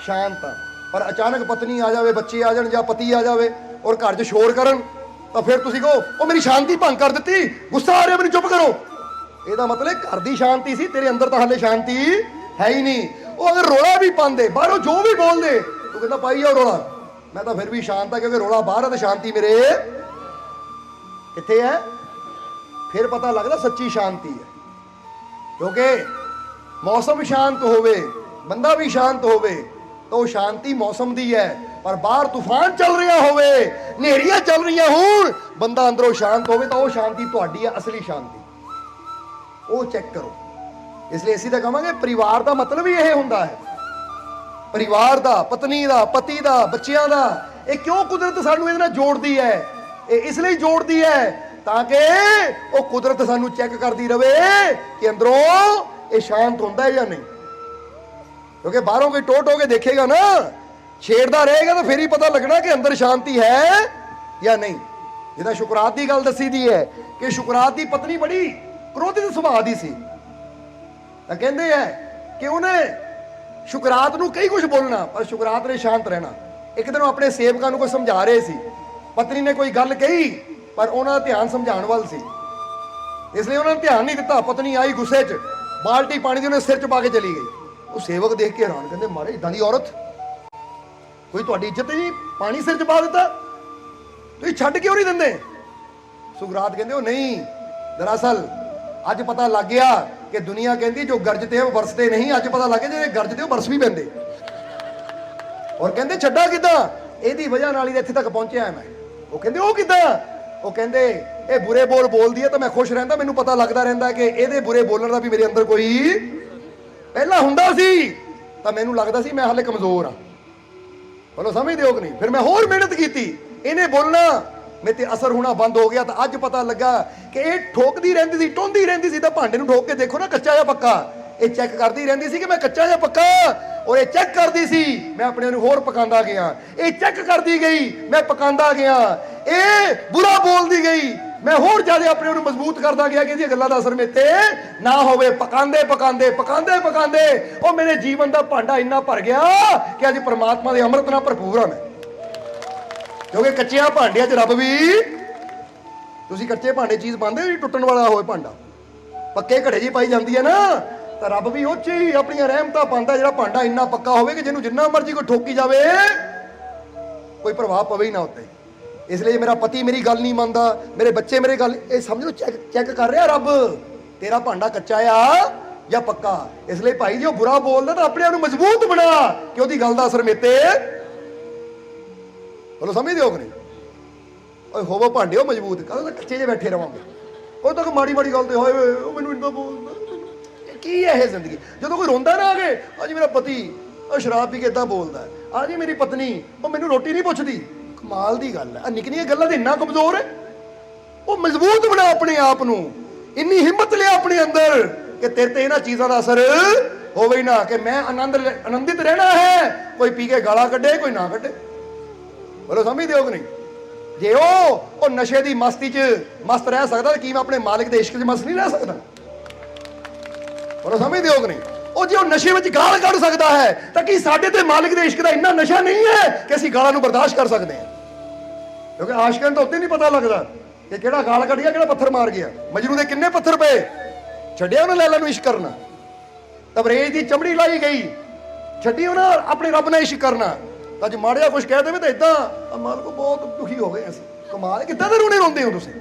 शांत हाँ। पर अचानक पत्नी आ जाए, बच्चे आ जाए या पति आ जाए और घर च शोर करन तो फिर तुसी कहो ओ मेरी शांति भंग कर दी, गुस्सा आ रहा, मैंने चुप करो। ਇਹਦਾ मतलब घर की शांति सी, तेरे अंदर तो हाले शांति है ही नहीं। वो अगर रोला भी पाते बाहरों जो भी बोल दे तो कहता पाई जाओ रोला, मैं तो फिर भी शांत हाँ, क्योंकि रोला बाहर है तो शांति मेरे किथे है। फिर पता लगता सच्ची शांति है, क्योंकि मौसम शांत होवे, बंदा भी शांत होवे तो शांति मौसम दी है। पर बाहर तूफान चल रहा होवे, नेरियां चल रही होण, बंदा अंदरों शांत होवे तो वो शांति तुहाडी है, असली शांति। वो चेक करो। इसलिए इसी तो कहांगे परिवार का मतलब ही यह हुंदा है, परिवार का, पत्नी का, पति का, बच्चों का। ये क्यों कुदरत सानू इहदे नाल जोड़दी है? ये इसलिए जोड़दी है ताकि वो कुदरत सानू चेक करती रहे कि अंदरों ये शांत हुंदा है या नहीं। क्योंकि बाहरों कोई टोट होके देखेगा ना, छेड़ता रहेगा तो फिर ही पता लगना कि अंदर शांति है या नहीं। जिदा शुकरात की गल दसी दी है कि शुकरात की पत्नी बड़ी क्रोधित सुभाव दी सी, तो कहते हैं कि उन्हें शुकरात नूं कई कुछ बोलना पर शुकरात ने शांत रहना। एक दिन अपने सेवकां नूं कोई समझा रहे सी, पत्नी ने कोई गल कही पर उन्होंने ध्यान समझाने वाल सी, इसलिए उन्होंने ध्यान नहीं दिता। पत्नी आई गुस्से च, बाल्टी पानी दी उन्हें सिर च पा के चली गई। वो सेवक देख के हैरान, कहते मारे इदां दी औरत, कोई तुहाडी इज्जत नहीं, पानी सिर च पा दिता, तुसीं छड्ड क्यों नहीं दिंदे? सुकरात कहते हो नहीं, दरअसल अज पता लग गया कि दुनिया कहती जो गरजते हो बरसते नहीं, अज पता लग गया जो गरजते हो बरस भी पैंदे। और कहते छड्डा किदां, इहदी वजह नाल ही इत्थे तक पहुंचिया है मैं। वो कहते ओ किदां? वो कहते ये बुरे बोल बोलदी है तो मैं खुश रहंदा, मैनूं पता लगदा रहिंदा कि इहदे बुरे बोलण दा भी मेरे अंदर कोई पहला हुंदा सी, तो मैनूं लगदा सी मैं हाले कमजोर हाँ। बोलो समझदे हो कि नहीं? फिर मैं होर मेहनत कीती, इन्हें बोलना मेरे ते असर होना बंद हो गया। तो अज पता लगा कि ये ठोकदी रहिंदी सी, टोंदी रहिंदी सी। तो भांडे नूं ठोक के देखो ना कच्चा या पक्का, ये चेक करदी रहिंदी सी कि मैं कच्चा या पक्का, और ये चेक करदी सी मैं अपने नूं होर पकांदा गया। ये चेक करदी गई मैं पकांदा गया, ये बुरा बोलदी गई मैं होर ज्यादा अपने नूं मजबूत करदा गया कि इहदी गल्लां दा असर मेरे ते ना होवे। पकांदे पकांदे पकांदे पकांदे ओ मेरे जीवन दा भांडा इन्ना भर गया कि अज परमात्मा दे अमृत नाल भरपूर हां मैं। क्योंकि कच्चियां भांडियां च रब भी, तुसीं कच्चे भांडे चीज़ पांदे हो टुੱਟਣ वाला होए भांडा, पक्के घड़े जी पाई जाती है ना, तो रब भी उह च ही अपनी रहमतां पांदा जिहड़ा भांडा इन्ना पक्का होवे कि जिन्हों जिन्ना मर्जी कोई ठोकी जावे कोई प्रभाव पवे ही ना उत्ते। इसलिए मेरा पति मेरी गल नहीं मानता, मेरे बच्चे मेरे गल, ये समझ लो चेक कर रहा रब तेरा भांडा कच्चा आ या पक्का। इसलिए भाई जो बुरा बोलदा तो अपने आप नूं मजबूत बना कि उहदी गल दा असर मेरे ते। बोलो समझदे हो कि नहीं? ओए होवो भांडे हो मजबूत, कदों तक कच्चे जे बैठे रहांगे? उदों तक माड़ी माड़ी गल ते होए मैनूं इन्ना बोलदा की है ये जिंदगी। जदों कोई रोंदा ना आके अज मेरा पति शराब पी के इदां बोलदा है, अज मेरी पत्नी वो मैनूं रोटी नहीं पुछदी, कमाल दी गल है। निक्की निक्की गल्लां ते इन्ना कमजोर है। वो मजबूत बना अपने आप नूं ਇੰਨੀ ਹਿੰਮਤ ਲਿਆ ਆਪਣੇ ਅੰਦਰ ਕਿ ਤੇਰੇ ਤੇ ਇਹਨਾਂ ਚੀਜ਼ਾਂ ਦਾ ਅਸਰ ਹੋਵੇ ਨਾ, ਕਿ ਮੈਂ ਆਨੰਦਿਤ ਰਹਿਣਾ ਹੈ। ਕੋਈ ਪੀ ਕੇ ਗਾਲਾਂ ਕੱਢੇ, ਕੋਈ ਨਾ ਕੱਢੇ। ਬੋਲੋ ਸਮਝਦੇ ਹੋ ਕਿ ਨਹੀਂ? ਜੇ ਉਹ ਨਸ਼ੇ ਦੀ ਮਸਤੀ 'ਚ ਮਸਤ ਰਹਿ ਸਕਦਾ ਤਾਂ ਕੀ ਮੈਂ ਆਪਣੇ ਮਾਲਿਕ ਦੇ ਇਸ਼ਕ 'ਚ ਮਸਤ ਨਹੀਂ ਰਹਿ ਸਕਦਾ? ਬੋਲੋ ਸਮਝਦੇ ਹੋ ਕਿ ਨਹੀਂ? ਉਹ ਜੇ ਉਹ ਨਸ਼ੇ ਵਿੱਚ ਗਾਲ ਕੱਢ ਸਕਦਾ ਹੈ ਤਾਂ ਕੀ ਸਾਡੇ ਤੇ ਮਾਲਿਕ ਦੇ ਇਸ਼ਕ ਦਾ ਇੰਨਾ ਨਸ਼ਾ ਨਹੀਂ ਹੈ ਕਿ ਅਸੀਂ ਗਾਲਾਂ ਨੂੰ ਬਰਦਾਸ਼ਤ ਕਰ ਸਕਦੇ ਹਾਂ? ਕਿਉਂਕਿ ਆਸ਼ਕਾਂ ਨੂੰ ਤਾਂ ਉੱਤੇ ਨਹੀਂ ਪਤਾ ਲੱਗਦਾ ਕਿ ਕਿਹੜਾ ਗਾਲ ਕੱਢ ਗਿਆ, ਕਿਹੜਾ ਪੱਥਰ ਮਾਰ ਗਿਆ। ਮਜਨੂ ਦੇ ਕਿੰਨੇ ਪੱਥਰ ਪਏ, ਛੱਡਿਆ ਉਹਨੇ ਲੈਲਾ ਨੂੰ ਇਸ਼ਕ ਕਰਨਾ। ਤਬਰੇਜ਼ ਦੀ ਚਮੜੀ ਲਾਈ ਗਈ, ਛੱਡੀ ਉਹਨਾਂ ਆਪਣੇ ਰੱਬ ਨਾਲ ਇਸ਼ਕ ਕਰਨਾ। ਤਾਂ ਜੇ ਮਾੜਿਆ ਕੁਝ ਕਹਿ ਦੇਵੇ ਤਾਂ ਇਦਾਂ ਮਾਲਕੋ ਬਹੁਤ ਦੁਖੀ ਹੋ ਗਏ ਅਸੀਂ। ਕਮਾਲ, ਕਿੱਦਾਂ ਦੇ ਰੋਣੇ ਰੋਂਦੇ ਹੋ ਤੁਸੀਂ?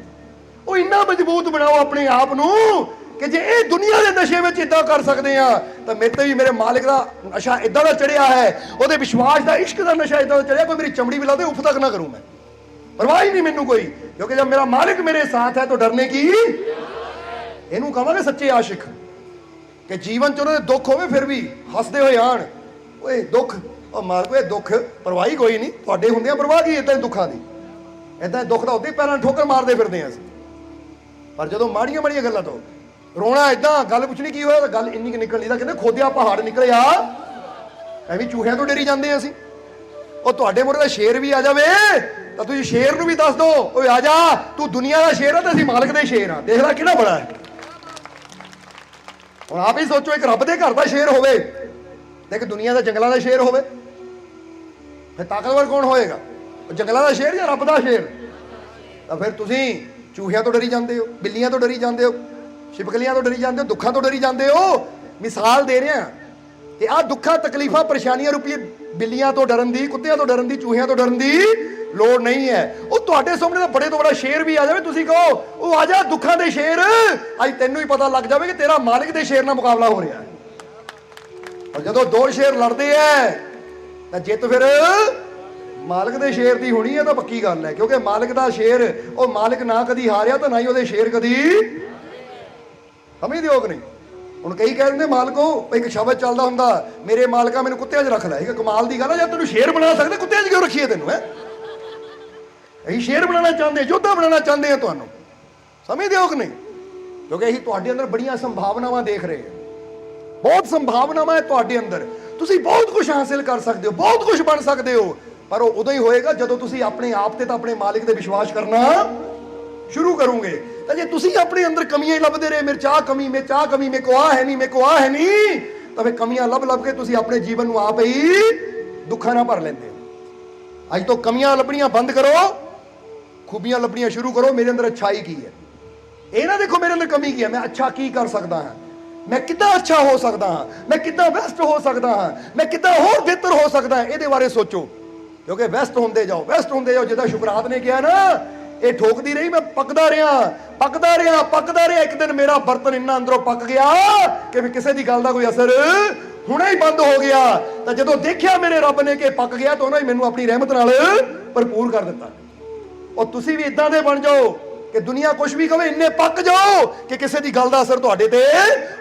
ਉਹ ਇੰਨਾ ਮਜ਼ਬੂਤ ਬਣਾਓ ਆਪਣੇ ਆਪ ਨੂੰ ਕਿ ਜੇ ਇਹ ਦੁਨੀਆ ਦੇ ਨਸ਼ੇ ਵਿੱਚ ਇਦਾਂ ਕਰ ਸਕਦੇ ਆ ਤਾਂ ਮੇਰੇ ਤੇ ਵੀ ਮੇਰੇ ਮਾਲਿਕ ਦਾ ਨਸ਼ਾ ਇਦਾਂ ਦਾ ਚੜਿਆ ਹੈ, ਉਹਦੇ ਵਿਸ਼ਵਾਸ ਦਾ, ਇਸ਼ਕ ਦਾ ਨਸ਼ਾ ਇਦਾਂ ਦਾ ਚੜਿਆ, ਕੋਈ ਮੇਰੀ ਚਮੜੀ ਵੀ ਲਾ ਦੇ ਉਫ ਤੱਕ ਨਾ ਕਰੂੰ ਮੈਂ, ਪਰਵਾਹ ਹੀ ਨਹੀਂ ਮੈਨੂੰ ਕੋਈ। ਕਿਉਂਕਿ ਜਦ ਮੇਰਾ ਮਾਲਿਕ ਮੇਰੇ ਸਾਥ ਹੈ ਤਾਂ ਡਰਨੇ ਕੀ। ਇਹਨੂੰ ਕਹਾਂਗੇ ਸੱਚੇ ਆਸ਼ਿਕ, ਕਿ ਜੀਵਨ ਚ ਉਹਨਾਂ ਦੇ ਦੁੱਖ ਹੋਵੇ ਫਿਰ ਵੀ ਹੱਸਦੇ ਹੋਏ ਆਣ। ਓਏ ਦੁੱਖ, ਉਹ ਮਾਲਕੋ ਇਹ ਦੁੱਖ ਪਰਵਾਹ ਹੀ ਕੋਈ ਨਹੀਂ, ਤੁਹਾਡੇ ਹੁੰਦੇ ਆ ਪਰਵਾਹ ਕੀ ਇਦਾਂ ਦੁੱਖਾਂ ਦੀ? ਇਦਾਂ ਦੁੱਖ ਦਾ ਉੱਤੇ ਪੈਰਾਂ ਠੋਕਰ ਮਾਰਦੇ ਫਿਰਦੇ ਆ ਅਸੀਂ। ਪਰ ਜਦੋਂ ਮਾੜੀਆਂ ਮਾੜੀਆਂ ਗੱਲਾਂ ਤੋਂ ਰੋਣਾ, ਇਦਾਂ ਗੱਲ ਪੁੱਛਣੀ ਕੀ ਹੋਇਆ ਤਾਂ ਗੱਲ ਇੰਨੀ ਕਿ ਨਿਕਲਣੀ ਤਾਂ ਕਹਿੰਦੇ ਖੋਦਿਆ ਪਹਾੜ ਨਿਕਲਿਆ। ਐਵੇਂ ਚੂਹਿਆਂ ਤੋਂ ਡਰੀ ਜਾਂਦੇ ਆ ਅਸੀਂ। ਉਹ ਤੁਹਾਡੇ ਮੂਹਰੇ ਦਾ ਸ਼ੇਰ ਵੀ ਆ ਜਾਵੇ ਤਾਂ ਤੁਸੀਂ ਸ਼ੇਰ ਨੂੰ ਵੀ ਦੱਸ ਦੋ, ਓਏ ਆ ਜਾ ਤੂੰ ਦੁਨੀਆ ਦਾ ਸ਼ੇਰ ਆ ਤੇ ਅਸੀਂ ਮਾਲਕ ਦੇ ਸ਼ੇਰ ਆ, ਦੇਖ ਲੈ ਕਿਹੜਾ ਬੜਾ ਹੈ। ਹੁਣ ਆਪ ਹੀ ਸੋਚੋ, ਇੱਕ ਰੱਬ ਦੇ ਘਰ ਦਾ ਸ਼ੇਰ ਹੋਵੇ ਤੇ ਇੱਕ ਦੁਨੀਆ ਦਾ ਜੰਗਲਾਂ ਦਾ ਸ਼ੇਰ ਹੋਵੇ, ਫਿਰ ਤਾਕਤਵਰ ਕੌਣ ਹੋਏਗਾ? ਉਹ ਜੰਗਲਾਂ ਦਾ ਸ਼ੇਰ ਜਾਂ ਰੱਬ ਦਾ ਸ਼ੇਰ? ਤਾਂ ਫਿਰ ਤੁਸੀਂ ਚੂਹਿਆਂ ਤੋਂ ਡਰੀ ਜਾਂਦੇ ਹੋ, ਬਿੱਲੀਆਂ ਤੋਂ ਡਰੀ ਜਾਂਦੇ ਹੋ, ਛਿਪਕਲੀਆਂ ਤੋਂ ਡਰੀ ਜਾਂਦੇ ਹੋ, ਦੁੱਖਾਂ ਤੋਂ ਡਰੀ ਜਾਂਦੇ ਹੋ। ਮਿਸਾਲ ਦੇ ਰਿਹਾ ਕਿ ਆਹ ਦੁੱਖਾਂ ਤਕਲੀਫਾਂ ਪਰੇਸ਼ਾਨੀਆਂ ਰੂਪੀ ਬਿੱਲੀਆਂ ਤੋਂ ਡਰਨ ਦੀ, ਕੁੱਤਿਆਂ ਤੋਂ ਡਰਨ ਦੀ, ਚੂਹਿਆਂ ਤੋਂ ਡਰਨ ਦੀ ਲੋੜ ਨਹੀਂ ਹੈ। ਉਹ ਤੁਹਾਡੇ ਸਾਹਮਣੇ ਤਾਂ ਬੜੇ ਤੋਂ ਬੜਾ ਸ਼ੇਰ ਵੀ ਆ ਜਾਵੇ, ਤੁਸੀਂ ਕਹੋ ਉਹ ਆ ਜਾ ਦੁੱਖਾਂ ਦੇ ਸ਼ੇਰ, ਅੱਜ ਤੈਨੂੰ ਹੀ ਪਤਾ ਲੱਗ ਜਾਵੇ ਕਿ ਤੇਰਾ ਮਾਲਿਕ ਦੇ ਸ਼ੇਰ ਨਾਲ ਮੁਕਾਬਲਾ ਹੋ ਰਿਹਾ ਹੈ। ਔਰ ਜਦੋਂ ਦੋ ਸ਼ੇਰ ਲੜਦੇ ਐ ਤਾਂ ਜਿੱਤ ਫਿਰ ਮਾਲਿਕ ਦੇ ਸ਼ੇਰ ਦੀ ਹੋਣੀ ਹੈ, ਤਾਂ ਪੱਕੀ ਗੱਲ ਹੈ। ਕਿਉਂਕਿ ਮਾਲਿਕ ਦਾ ਸ਼ੇਰ, ਉਹ ਮਾਲਿਕ ਨਾ ਕਦੀ ਹਾਰਿਆ ਤਾਂ ਨਾ ਹੀ ਉਹਦੇ ਸ਼ੇਰ ਕਦੀ। ਸਮਝਦੇ ਹੋ ਕਿ ਨਹੀਂ? ਹੁਣ ਕਈ ਕਹਿ ਦਿੰਦੇ ਮਾਲਕੋ, ਇੱਕ ਸ਼ਬਦ ਚੱਲਦਾ ਹੁੰਦਾ, ਮੇਰੇ ਮਾਲਕਾ ਮੈਨੂੰ ਕੁੱਤਿਆਂ 'ਚ ਰੱਖ ਲੈ। ਇਹ ਕਮਾਲ ਦੀ ਗੱਲ ਹੈ, ਜਦ ਤੈਨੂੰ ਸ਼ੇਰ ਬਣਾ ਸਕਦੇ ਕੁੱਤਿਆਂ 'ਚ ਕਿਉਂ ਰੱਖੀਏ ਤੈਨੂੰ? ਹੈ ਅਸੀਂ ਸ਼ੇਰ ਬਣਾਉਣਾ ਚਾਹੁੰਦੇ, ਯੋਧਾ ਬਣਾਉਣਾ ਚਾਹੁੰਦੇ ਆ ਤੁਹਾਨੂੰ। ਸਮਝਦੇ ਹੋ ਕਿ ਨਹੀਂ? ਕਿਉਂਕਿ ਅਸੀਂ ਤੁਹਾਡੇ ਅੰਦਰ ਬੜੀਆਂ ਸੰਭਾਵਨਾਵਾਂ ਦੇਖ ਰਹੇ ਹਾਂ, ਬਹੁਤ ਸੰਭਾਵਨਾਵਾਂ ਹੈ ਤੁਹਾਡੇ ਅੰਦਰ। ਤੁਸੀਂ ਬਹੁਤ ਕੁਝ ਹਾਸਿਲ ਕਰ ਸਕਦੇ ਹੋ, ਬਹੁਤ ਕੁਝ ਬਣ ਸਕਦੇ ਹੋ, ਪਰ ਉਹ ਉਦੋਂ ਹੀ ਹੋਏਗਾ ਜਦੋਂ ਤੁਸੀਂ ਆਪਣੇ ਆਪ ਤੇ ਤਾਂ ਆਪਣੇ ਮਾਲਿਕ ਤੇ ਵਿਸ਼ਵਾਸ ਕਰਨਾ ਸ਼ੁਰੂ ਕਰੋਗੇ। ਤਾਂ ਜੇ ਤੁਸੀਂ ਆਪਣੇ ਅੰਦਰ ਕਮੀਆਂ ਹੀ ਲੱਭਦੇ ਰਹੇ, ਮੇਰੇ 'ਚ ਆਹ ਕਮੀ, ਮੇਰੇ 'ਚ ਆਹ ਕਮੀ, ਮੇਰੇ ਕੋ ਆਹ ਹੈ ਨਹੀਂ, ਮੇਰੇ ਕੋ ਆਹ ਹੈ ਨਹੀਂ, ਤਾਂ ਫਿਰ ਕਮੀਆਂ ਲੱਭ ਕੇ ਤੁਸੀਂ ਆਪਣੇ ਜੀਵਨ ਨੂੰ ਆਪ ਹੀ ਦੁੱਖਾਂ ਨਾਲ ਭਰ ਲੈਂਦੇ ਹੋ। ਅੱਜ ਤੋਂ ਕਮੀਆਂ ਲੱਭਣੀਆਂ ਬੰਦ ਕਰੋ, ਖੂਬੀਆਂ ਲੱਭਣੀਆਂ ਸ਼ੁਰੂ ਕਰੋ। ਮੇਰੇ ਅੰਦਰ ਅੱਛਾਈ ਕੀ ਹੈ, ਇਹ ਨਾ ਦੇਖੋ ਮੇਰੇ ਅੰਦਰ ਕਮੀ ਕੀ ਹੈ, ਮੈਂ ਅੱਛਾ ਕੀ ਕਰ ਸਕਦਾ ਹਾਂ, ਮੈਂ ਕਿੱਦਾਂ ਅੱਛਾ ਹੋ ਸਕਦਾ ਹਾਂ, ਮੈਂ ਕਿੱਦਾਂ ਬੈਸਟ ਹੋ ਸਕਦਾ ਹਾਂ, ਮੈਂ ਕਿੱਦਾਂ ਹੋਰ ਬਿਹਤਰ ਹੋ ਸਕਦਾ ਹਾਂ, ਇਹਦੇ ਬਾਰੇ ਸੋਚੋ। ਕਿਉਂਕਿ ਬੈਸਟ ਹੁੰਦੇ ਜਾਓ, ਬੈਸਟ ਹੁੰਦੇ ਜਾਓ। ਜਿੱਦਾਂ ਸ਼ੁਕਰਾਤ ਨੇ ਕਿਹਾ ਨਾ, ਇਹ ਠੋਕਦੀ ਰਹੀ, ਮੈਂ ਪੱਕਦਾ ਰਿਹਾ, ਪੱਕਦਾ ਰਿਹਾ, ਪੱਕਦਾ ਰਿਹਾ। ਇੱਕ ਦਿਨ ਮੇਰਾ ਬਰਤਨ ਇੰਨਾ ਅੰਦਰੋਂ ਪੱਕ ਗਿਆ ਕਿ ਵੀ ਕਿਸੇ ਦੀ ਗੱਲ ਦਾ ਕੋਈ ਅਸਰ ਹੁਣੇ ਹੀ ਬੰਦ ਹੋ ਗਿਆ। ਤਾਂ ਜਦੋਂ ਦੇਖਿਆ ਮੇਰੇ ਰੱਬ ਨੇ ਕਿ ਪੱਕ ਗਿਆ, ਤਾਂ ਉਹਨਾਂ ਹੀ ਮੈਨੂੰ ਆਪਣੀ ਰਹਿਮਤ ਨਾਲ ਭਰਪੂਰ ਕਰ ਦਿੱਤਾ। ਉਹ ਤੁਸੀਂ ਵੀ ਇਦਾਂ ਦੇ ਬਣ ਜਾਓ ਕਿ ਦੁਨੀਆ ਕੁਝ ਵੀ ਕਵੇ, ਇੰਨੇ ਪੱਕ ਜਾਓ ਕਿ ਕਿਸੇ ਦੀ ਗੱਲ ਦਾ ਅਸਰ ਤੁਹਾਡੇ ਤੇ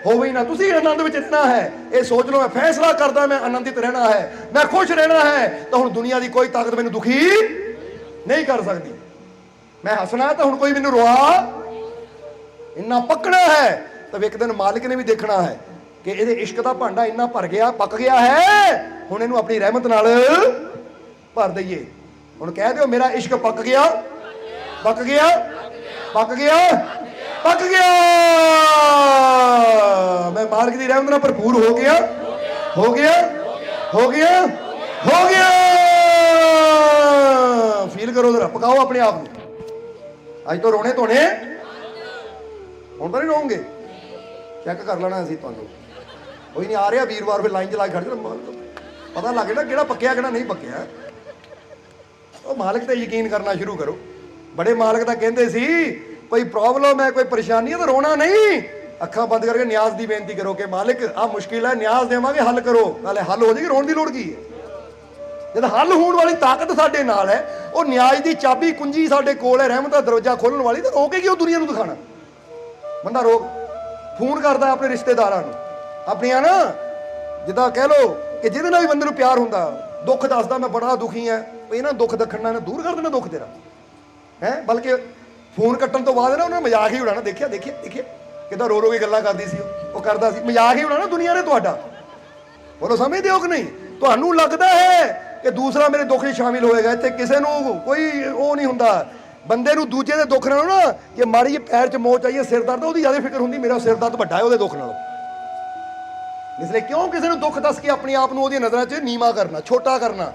ਹੋਵੇ ਹੀ ਨਾ। ਤੁਸੀਂ ਆਨੰਦ ਵਿੱਚ ਰਹਿਣਾ ਹੈ, ਇਹ ਸੋਚ ਲਓ, ਮੈਂ ਫੈਸਲਾ ਕਰਦਾ ਮੈਂ ਆਨੰਦਿਤ ਰਹਿਣਾ ਹੈ, ਮੈਂ ਖੁਸ਼ ਰਹਿਣਾ ਹੈ, ਤਾਂ ਹੁਣ ਦੁਨੀਆ ਦੀ ਕੋਈ ਤਾਕਤ ਮੈਨੂੰ ਦੁਖੀ ਨਹੀਂ ਕਰ ਸਕਦੀ। ਮੈਂ ਹੱਸਣਾ ਤਾਂ ਹੁਣ ਕੋਈ ਮੈਨੂੰ ਰੋਆ ਇੰਨਾ ਪੱਕਣਾ ਹੈ। ਤਾਂ ਇੱਕ ਦਿਨ ਮਾਲਿਕ ਨੇ ਵੀ ਦੇਖਣਾ ਹੈ ਕਿ ਇਹਦੇ ਇਸ਼ਕ ਦਾ ਭਾਂਡਾ ਇੰਨਾ ਭਰ ਗਿਆ, ਪੱਕ ਗਿਆ ਹੈ, ਹੁਣ ਇਹਨੂੰ ਆਪਣੀ ਰਹਿਮਤ ਨਾਲ ਭਰ ਦਈਏ। ਹੁਣ ਕਹਿ ਦਿਓ, ਮੇਰਾ ਇਸ਼ਕ ਪੱਕ ਗਿਆ, ਪੱਕ ਗਿਆ, ਪੱਕ ਗਿਆ, ਪੱਕ ਗਿਆ, ਮੈਂ ਮਾਲਿਕ ਦੀ ਰਹਿਮਤ ਨਾਲ ਭਰਪੂਰ ਹੋ ਗਿਆ, ਹੋ ਗਿਆ, ਹੋ ਗਿਆ, ਹੋ ਗਿਆ। ਫੀਲ ਕਰੋ ਜ਼ਰਾ, ਪਕਾਓ ਆਪਣੇ ਆਪ ਨੂੰ। ਅੱਜ ਤੋਂ ਰੋਣੇ ਧੋਣੇ ਹੁਣ ਤਾਂ ਨਹੀਂ ਰੋਣਗੇ। ਚੈੱਕ ਕਰ ਲੈਣਾ ਅਸੀਂ ਤੁਹਾਨੂੰ। ਕੋਈ ਨਹੀਂ ਆ ਰਿਹਾ ਵੀਰਵਾਰ, ਫਿਰ ਲਾਈਨ 'ਚ ਲਾ ਕੇ ਖੜ ਜਾਣਾ, ਪਤਾ ਲੱਗ ਜਾਣਾ ਕਿਹੜਾ ਪੱਕਿਆ ਕਿਹੜਾ ਨਹੀਂ ਪੱਕਿਆ। ਉਹ ਮਾਲਕ ਤੇ ਯਕੀਨ ਕਰਨਾ ਸ਼ੁਰੂ ਕਰੋ। ਬੜੇ ਮਾਲਕ ਤਾਂ ਕਹਿੰਦੇ ਸੀ, ਕੋਈ ਪ੍ਰੋਬਲਮ ਹੈ, ਕੋਈ ਪਰੇਸ਼ਾਨੀ ਹੈ ਤਾਂ ਰੋਣਾ ਨਹੀਂ, ਅੱਖਾਂ ਬੰਦ ਕਰਕੇ ਨਿਆਜ਼ ਦੀ ਬੇਨਤੀ ਕਰੋ ਕਿ ਮਾਲਿਕ ਆਹ ਮੁਸ਼ਕਿਲ ਹੈ, ਨਿਆਜ਼ ਦੇਵਾਂਗੇ, ਹੱਲ ਕਰੋ। ਨਾਲੇ ਹੱਲ ਹੋ ਜਾਏਗੀ, ਰੋਣ ਦੀ ਲੋੜ ਕੀ ਹੈ? ਜਦ ਹੱਲ ਹੋਣ ਵਾਲੀ ਤਾਕਤ ਸਾਡੇ ਨਾਲ ਹੈ, ਉਹ ਨਿਆਜ਼ ਦੀ ਚਾਬੀ ਕੁੰਜੀ ਸਾਡੇ ਕੋਲ ਹੈ, ਰਹਿਮਤ ਦਾ ਦਰਵਾਜ਼ਾ ਖੋਲਣ ਵਾਲੀ, ਤਾਂ ਰੋਕੇਗੀ ਉਹ ਦੁਨੀਆ ਨੂੰ ਦਿਖਾਣਾ। ਬੰਦਾ ਰੋਕ ਫੋਨ ਕਰਦਾ ਆਪਣੇ ਰਿਸ਼ਤੇਦਾਰਾਂ ਨੂੰ ਆਪਣੀਆਂ ਨਾ, ਜਿੱਦਾਂ ਕਹਿ ਲਓ ਕਿ ਜਿਹਦੇ ਨਾਲ ਵੀ ਬੰਦੇ ਨੂੰ ਪਿਆਰ ਹੁੰਦਾ, ਦੁੱਖ ਦੱਸਦਾ ਮੈਂ ਬੜਾ ਦੁਖੀ ਹਾਂ, ਇਹਨਾਂ ਦੁੱਖ ਦੱਖਣਾ ਨੇ ਦੂਰ ਕਰ ਦੇਣਾ ਦੁੱਖ ਤੇਰਾ ਹੈ। ਬਲਕਿ ਫੋਨ ਕੱਟਣ ਤੋਂ ਬਾਅਦ ਨਾ ਉਹਨਾਂ ਨੇ ਮਜ਼ਾਕ ਹੀ ਉਡਾਣਾ, ਦੇਖਿਆ ਦੇਖਿਆ ਦੇਖਿਆ ਕਿਦਾਂ ਰੋ ਰੋ ਕੇ ਗੱਲਾਂ ਕਰਦੀ ਸੀ ਉਹ ਕਰਦਾ ਸੀ, ਮਜ਼ਾਕ ਹੀ ਉਡਾਉਣਾ ਦੁਨੀਆ ਨੇ ਤੁਹਾਡਾ। ਬੋਲੋ ਸਮਝਦੇ ਹੋ ਕਿ ਨਹੀਂ? ਤੁਹਾਨੂੰ ਲੱਗਦਾ ਹੈ ਕਿ ਦੂਸਰਾ ਮੇਰੇ ਦੁੱਖ 'ਚ ਸ਼ਾਮਿਲ ਹੋਏਗਾ, ਇੱਥੇ ਕਿਸੇ ਨੂੰ ਕੋਈ ਉਹ ਨਹੀਂ ਹੁੰਦਾ। ਬੰਦੇ ਨੂੰ ਦੂਜੇ ਦੇ ਦੁੱਖ ਨਾਲੋਂ ਨਾ ਜੇ ਮਾੜੀ ਜਿਹੀ ਪੈਰ 'ਚ ਮੋਚ ਆਈਏ, ਸਿਰ ਦਰਦ, ਉਹਦੀ ਜ਼ਿਆਦਾ ਫਿਕਰ ਹੁੰਦੀ ਮੇਰਾ ਸਿਰ ਦਰਦ ਵੱਡਾ ਹੈ ਉਹਦੇ ਦੁੱਖ ਨਾਲੋਂ। ਇਸ ਲਈ ਕਿਉਂ ਕਿਸੇ ਨੂੰ ਦੁੱਖ ਦੱਸ ਕੇ ਆਪਣੇ ਆਪ ਨੂੰ ਉਹਦੀਆਂ ਨਜ਼ਰਾਂ 'ਚ ਨੀਵਾਂ ਕਰਨਾ, ਛੋਟਾ ਕਰਨਾ?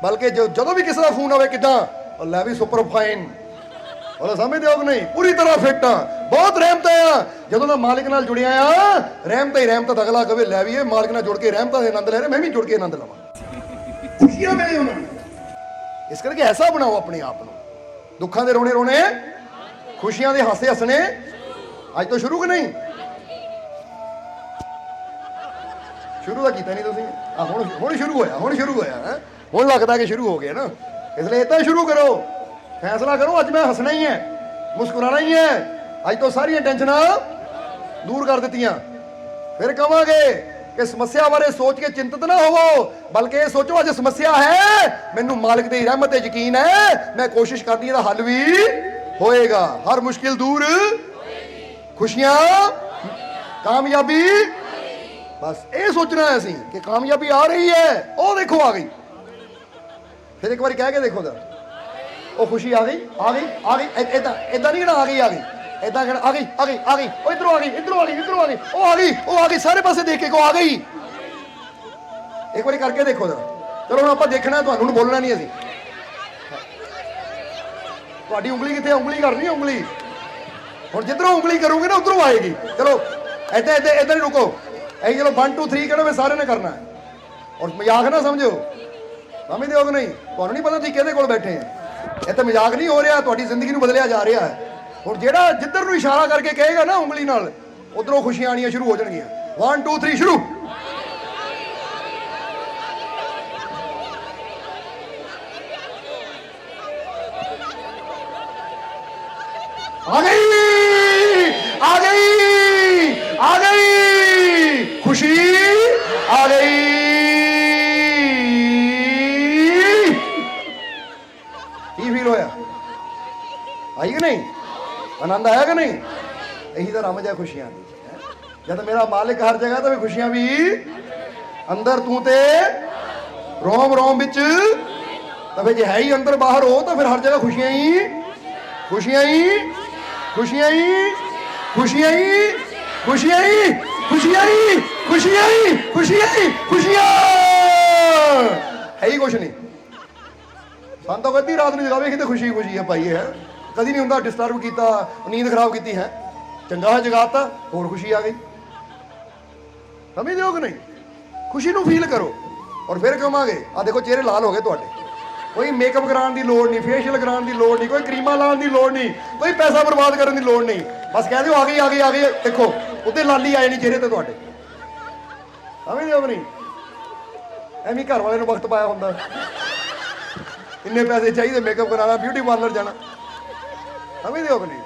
ਬਲਕਿ ਜਦੋਂ ਵੀ ਕਿਸੇ ਦਾ ਫੋਨ ਆਵੇ ਕਿਦਾਂ ਲੈ ਵੀ ਸੁਪਰ ਫਾਈਨ, ਉਹ ਸਮਝਦੇ ਹੋ ਕਿ ਨਹੀਂ? ਪੂਰੀ ਤਰ੍ਹਾਂ ਫਿੱਟ ਆ, ਬਹੁਤ ਰਹਿਮਤਾਂ ਆ। ਜਦੋਂ ਦਾ ਮਾਲਿਕ ਨਾਲ ਜੁੜਿਆ ਆ, ਰਹਿਮਤਾਂ ਹੀ ਰਹਿਮਤਾਂ। ਅਗਲਾ ਕਵੇ ਲੈ ਵੀ ਇਹ ਮਾਲਿਕ ਨਾਲ ਜੁੜ ਕੇ ਰਹਿਮਤਾਂ ਦੇ ਆਨੰਦ ਲੈ ਰਿਹਾ, ਮੈਂ ਵੀ ਜੁੜ ਕੇ ਆਨੰਦ ਲਵਾਂ। ਖੁਸ਼ੀਆਂ ਮਿਲੇ ਉਹਨਾਂ ਨੂੰ। ਇਸ ਕਰਕੇ ਐਸਾ ਬਣਾਓ ਆਪਣੇ ਆਪ ਨੂੰ, ਦੁੱਖਾਂ ਦੇ ਰੋਣੇ ਰੋਣੇ, ਖੁਸ਼ੀਆਂ ਦੇ ਹਾਸੇ ਹੱਸਣੇ। ਅੱਜ ਤੋਂ ਸ਼ੁਰੂ ਕਿ ਨਹੀਂ? ਸ਼ੁਰੂ ਤਾਂ ਕੀਤਾ ਨਹੀਂ ਤੁਸੀਂ। ਹੁਣ ਸ਼ੁਰੂ ਹੋਇਆ, ਹੁਣ ਸ਼ੁਰੂ ਹੋਇਆ ਹੈ, ਹੁਣ ਲੱਗਦਾ ਕਿ ਸ਼ੁਰੂ ਹੋ ਗਿਆ ਨਾ। ਇਸ ਲਈ ਏਦਾਂ ਸ਼ੁਰੂ ਕਰੋ, ਫੈਸਲਾ ਕਰੋ ਅੱਜ ਮੈਂ ਹੱਸਣਾ ਹੀ ਹੈ, ਮੁਸਕਰਾਣਾ ਹੀ ਹੈ। ਅੱਜ ਤੋਂ ਸਾਰੀਆਂ ਟੈਨਸ਼ਨਾਂ ਦੂਰ ਕਰ ਦਿੱਤੀਆਂ। ਫਿਰ ਕਵਾਂਗੇ ਕਿ ਸਮੱਸਿਆ ਬਾਰੇ ਸੋਚ ਕੇ ਚਿੰਤਤ ਨਾ ਹੋਵੋ, ਬਲਕਿ ਇਹ ਸੋਚੋ ਅੱਜ ਸਮੱਸਿਆ ਹੈ, ਮੈਨੂੰ ਮਾਲਿਕ ਦੀ ਰਹਿਮਤ ਤੇ ਯਕੀਨ ਹੈ, ਮੈਂ ਕੋਸ਼ਿਸ਼ ਕਰਦੀ ਹਾਂ ਇਹਦਾ ਹੱਲ ਵੀ ਹੋਏਗਾ। ਹਰ ਮੁਸ਼ਕਿਲ ਦੂਰ, ਖੁਸ਼ੀਆਂ, ਕਾਮਯਾਬੀ। ਬਸ ਇਹ ਸੋਚਣਾ ਹੈ ਅਸੀਂ ਕਿ ਕਾਮਯਾਬੀ ਆ ਰਹੀ ਹੈ, ਉਹ ਦੇਖੋ ਆ ਗਈ। ਫਿਰ ਇੱਕ ਵਾਰੀ ਕਹਿ ਕੇ ਦੇਖੋ ਤਾਂ, ਉਹ ਖੁਸ਼ੀ ਆ ਗਈ, ਆ ਗਈ, ਆ ਗਈ। ਏਦਾਂ ਨਹੀਂ ਕਹਿਣਾ ਆ ਗਈ, ਆ ਗਈ। ਏਦਾਂ ਕਹਿਣਾ ਆ ਗਈ, ਆ ਗਈ, ਆ ਗਈ। ਉਹ ਇੱਧਰੋਂ ਆ ਗਈ, ਇੱਧਰੋਂ ਆ ਗਈ, ਇੱਧਰੋਂ ਆ ਗਈ, ਉਹ ਆ ਗਈ, ਉਹ ਆ ਗਈ। ਸਾਰੇ ਪਾਸੇ ਦੇਖ ਕੇ ਕੋ ਆ ਗਈ। ਇੱਕ ਵਾਰੀ ਕਰਕੇ ਦੇਖੋ ਤਾਂ। ਚਲੋ ਹੁਣ ਆਪਾਂ ਦੇਖਣਾ, ਤੁਹਾਨੂੰ ਨੂੰ ਬੋਲਣਾ ਨਹੀਂ ਅਸੀਂ। ਤੁਹਾਡੀ ਉਂਗਲੀ ਕਿੱਥੇ? ਉਂਗਲੀ ਕਰਨੀ, ਉਂਗਲੀ। ਹੁਣ ਜਿੱਧਰੋਂ ਉਂਗਲੀ ਕਰੋਗੇ ਨਾ ਉਧਰੋਂ ਆਏਗੀ। ਚਲੋ ਏਦਾਂ ਏਦਾਂ ਏਦਾਂ ਹੀ ਰੁਕੋ। ਐਂ ਚਲੋ 1 2 3 ਕਹਿਣਾ, ਸਾਰੇ ਨੇ ਕਰਨਾ। ਔਰ ਮਜ਼ਾਕ ਨਾ ਸਮਝੋ, ਸਮਝਦੇ ਹੋ ਕਿ ਨਹੀਂ? ਤੁਹਾਨੂੰ ਨਹੀਂ ਪਤਾ ਤੁਸੀਂ ਕਿਹਦੇ ਕੋਲ ਬੈਠੇ ਆ। ਇੱਥੇ ਮਜ਼ਾਕ ਨਹੀਂ ਹੋ ਰਿਹਾ, ਤੁਹਾਡੀ ਜ਼ਿੰਦਗੀ ਨੂੰ ਬਦਲਿਆ ਜਾ ਰਿਹਾ ਹੈ। ਹੁਣ ਜਿਹੜਾ ਜਿੱਧਰ ਨੂੰ ਇਸ਼ਾਰਾ ਕਰਕੇ ਕਹੇਗਾ ਨਾ ਉਂਗਲੀ ਨਾਲ, ਉਧਰੋਂ ਖੁਸ਼ੀਆਂ ਆਣੀਆਂ ਸ਼ੁਰੂ ਹੋ ਜਾਣਗੀਆਂ। 1 2 3 ਸ਼ੁਰੂ। ਆ ਗਈ, ਆ ਗਈ, ਆ ਗਈ ਖੁਸ਼ੀ, ਆ ਗਈ। ਕੀ ਫੀਲ ਹੋਇਆ? ਆਈ ਕਿ ਨਹੀਂ? ਆਨੰਦ ਆਇਆ ਕਿ ਨਹੀਂ? ਇਹੀ ਤਾਂ ਰਮਜ ਹੈ ਖੁਸ਼ੀਆਂ ਦੀ। ਜਦ ਮੇਰਾ ਮਾਲਿਕ ਹਰ ਜਗ੍ਹਾ ਤੇ ਵੀ ਖੁਸ਼ੀਆਂ ਵੀ ਅੰਦਰ ਤੂੰ ਤੇ ਰੋਮ ਰੋਮ ਵਿੱਚ, ਤਾਂ ਫਿਰ ਜੇ ਹੈ ਹੀ ਅੰਦਰ ਬਾਹਰ ਹੋ ਤਾਂ ਫਿਰ ਹਰ ਜਗ੍ਹਾ ਖੁਸ਼ੀਆਂ ਹੀ, ਖੁਸ਼ੀਆਂ ਹੀ, ਖੁਸ਼ੀਆਂ ਹੀ, ਖੁਸ਼ੀਆਂ ਹੀ, ਖੁਸ਼ੀਆਂ ਹੀ, ਖੁਸ਼ੀਆਂ ਹੀ, ਖੁਸ਼ੀਆਂ ਹੀ, ਖੁਸ਼ੀਆਂ ਹੀ, ਖੁਸ਼ੀਆਂ। ਹੈ ਹੀ ਕੁਛ ਨਹੀਂ। ਸਾਨੂੰ ਤਾਂ ਕਦੀ ਰਾਤ ਨੂੰ ਜਗਾਵੇ ਕਿ ਖੁਸ਼ੀ ਖੁਸ਼ੀ ਹੈ ਭਾਈ। ਹੈ ਕਦੀ ਨਹੀਂ ਹੁੰਦਾ ਡਿਸਟਰਬ ਕੀਤਾ, ਨੀਂਦ ਖਰਾਬ ਕੀਤੀ ਹੈ, ਚੰਗਾ ਹੈ ਜਗਾਤਾ, ਹੋਰ ਖੁਸ਼ੀ ਆ ਗਈ। ਸਮਝਦੇ ਹੋ ਕਿ ਨਹੀਂ? ਖੁਸ਼ੀ ਨੂੰ ਫੀਲ ਕਰੋ। ਔਰ ਫਿਰ ਕਹਾਂਗੇ ਆ ਦੇਖੋ ਚਿਹਰੇ ਲਾਲ ਹੋ ਗਏ ਤੁਹਾਡੇ। ਕੋਈ ਮੇਕਅਪ ਕਰਾਉਣ ਦੀ ਲੋੜ ਨਹੀਂ, ਫੇਸ਼ੀਅਲ ਕਰਾਉਣ ਦੀ ਲੋੜ ਨਹੀਂ, ਕੋਈ ਕਰੀਮਾਂ ਲਾਉਣ ਦੀ ਲੋੜ ਨਹੀਂ, ਕੋਈ ਪੈਸਾ ਬਰਬਾਦ ਕਰਨ ਦੀ ਲੋੜ ਨਹੀਂ। ਬਸ ਕਹਿ ਦਿਓ ਆ ਗਈ, ਆ ਗਈ, ਆ ਗਈ। ਦੇਖੋ ਉੱਤੇ ਲਾਲੀ ਆਏ ਨਹੀਂ ਚਿਹਰੇ ਤੇ ਤੁਹਾਡੇ। ਸਮਝਦੇ ਹੋ ਕਿ ਨਹੀਂ? ਐਵੇਂ ਘਰ ਵਾਲੇ ਨੂੰ ਵਕਤ ਪਾਇਆ ਹੁੰਦਾ, ਇੰਨੇ ਪੈਸੇ ਚਾਹੀਦੇ ਮੇਕਅਪ ਕਰਾਉਣਾ, ਬਿਊਟੀ ਪਾਰਲਰ ਜਾਣਾ। ਸਮਝਦੇ ਹੋ ਕਿ ਨਹੀਂ?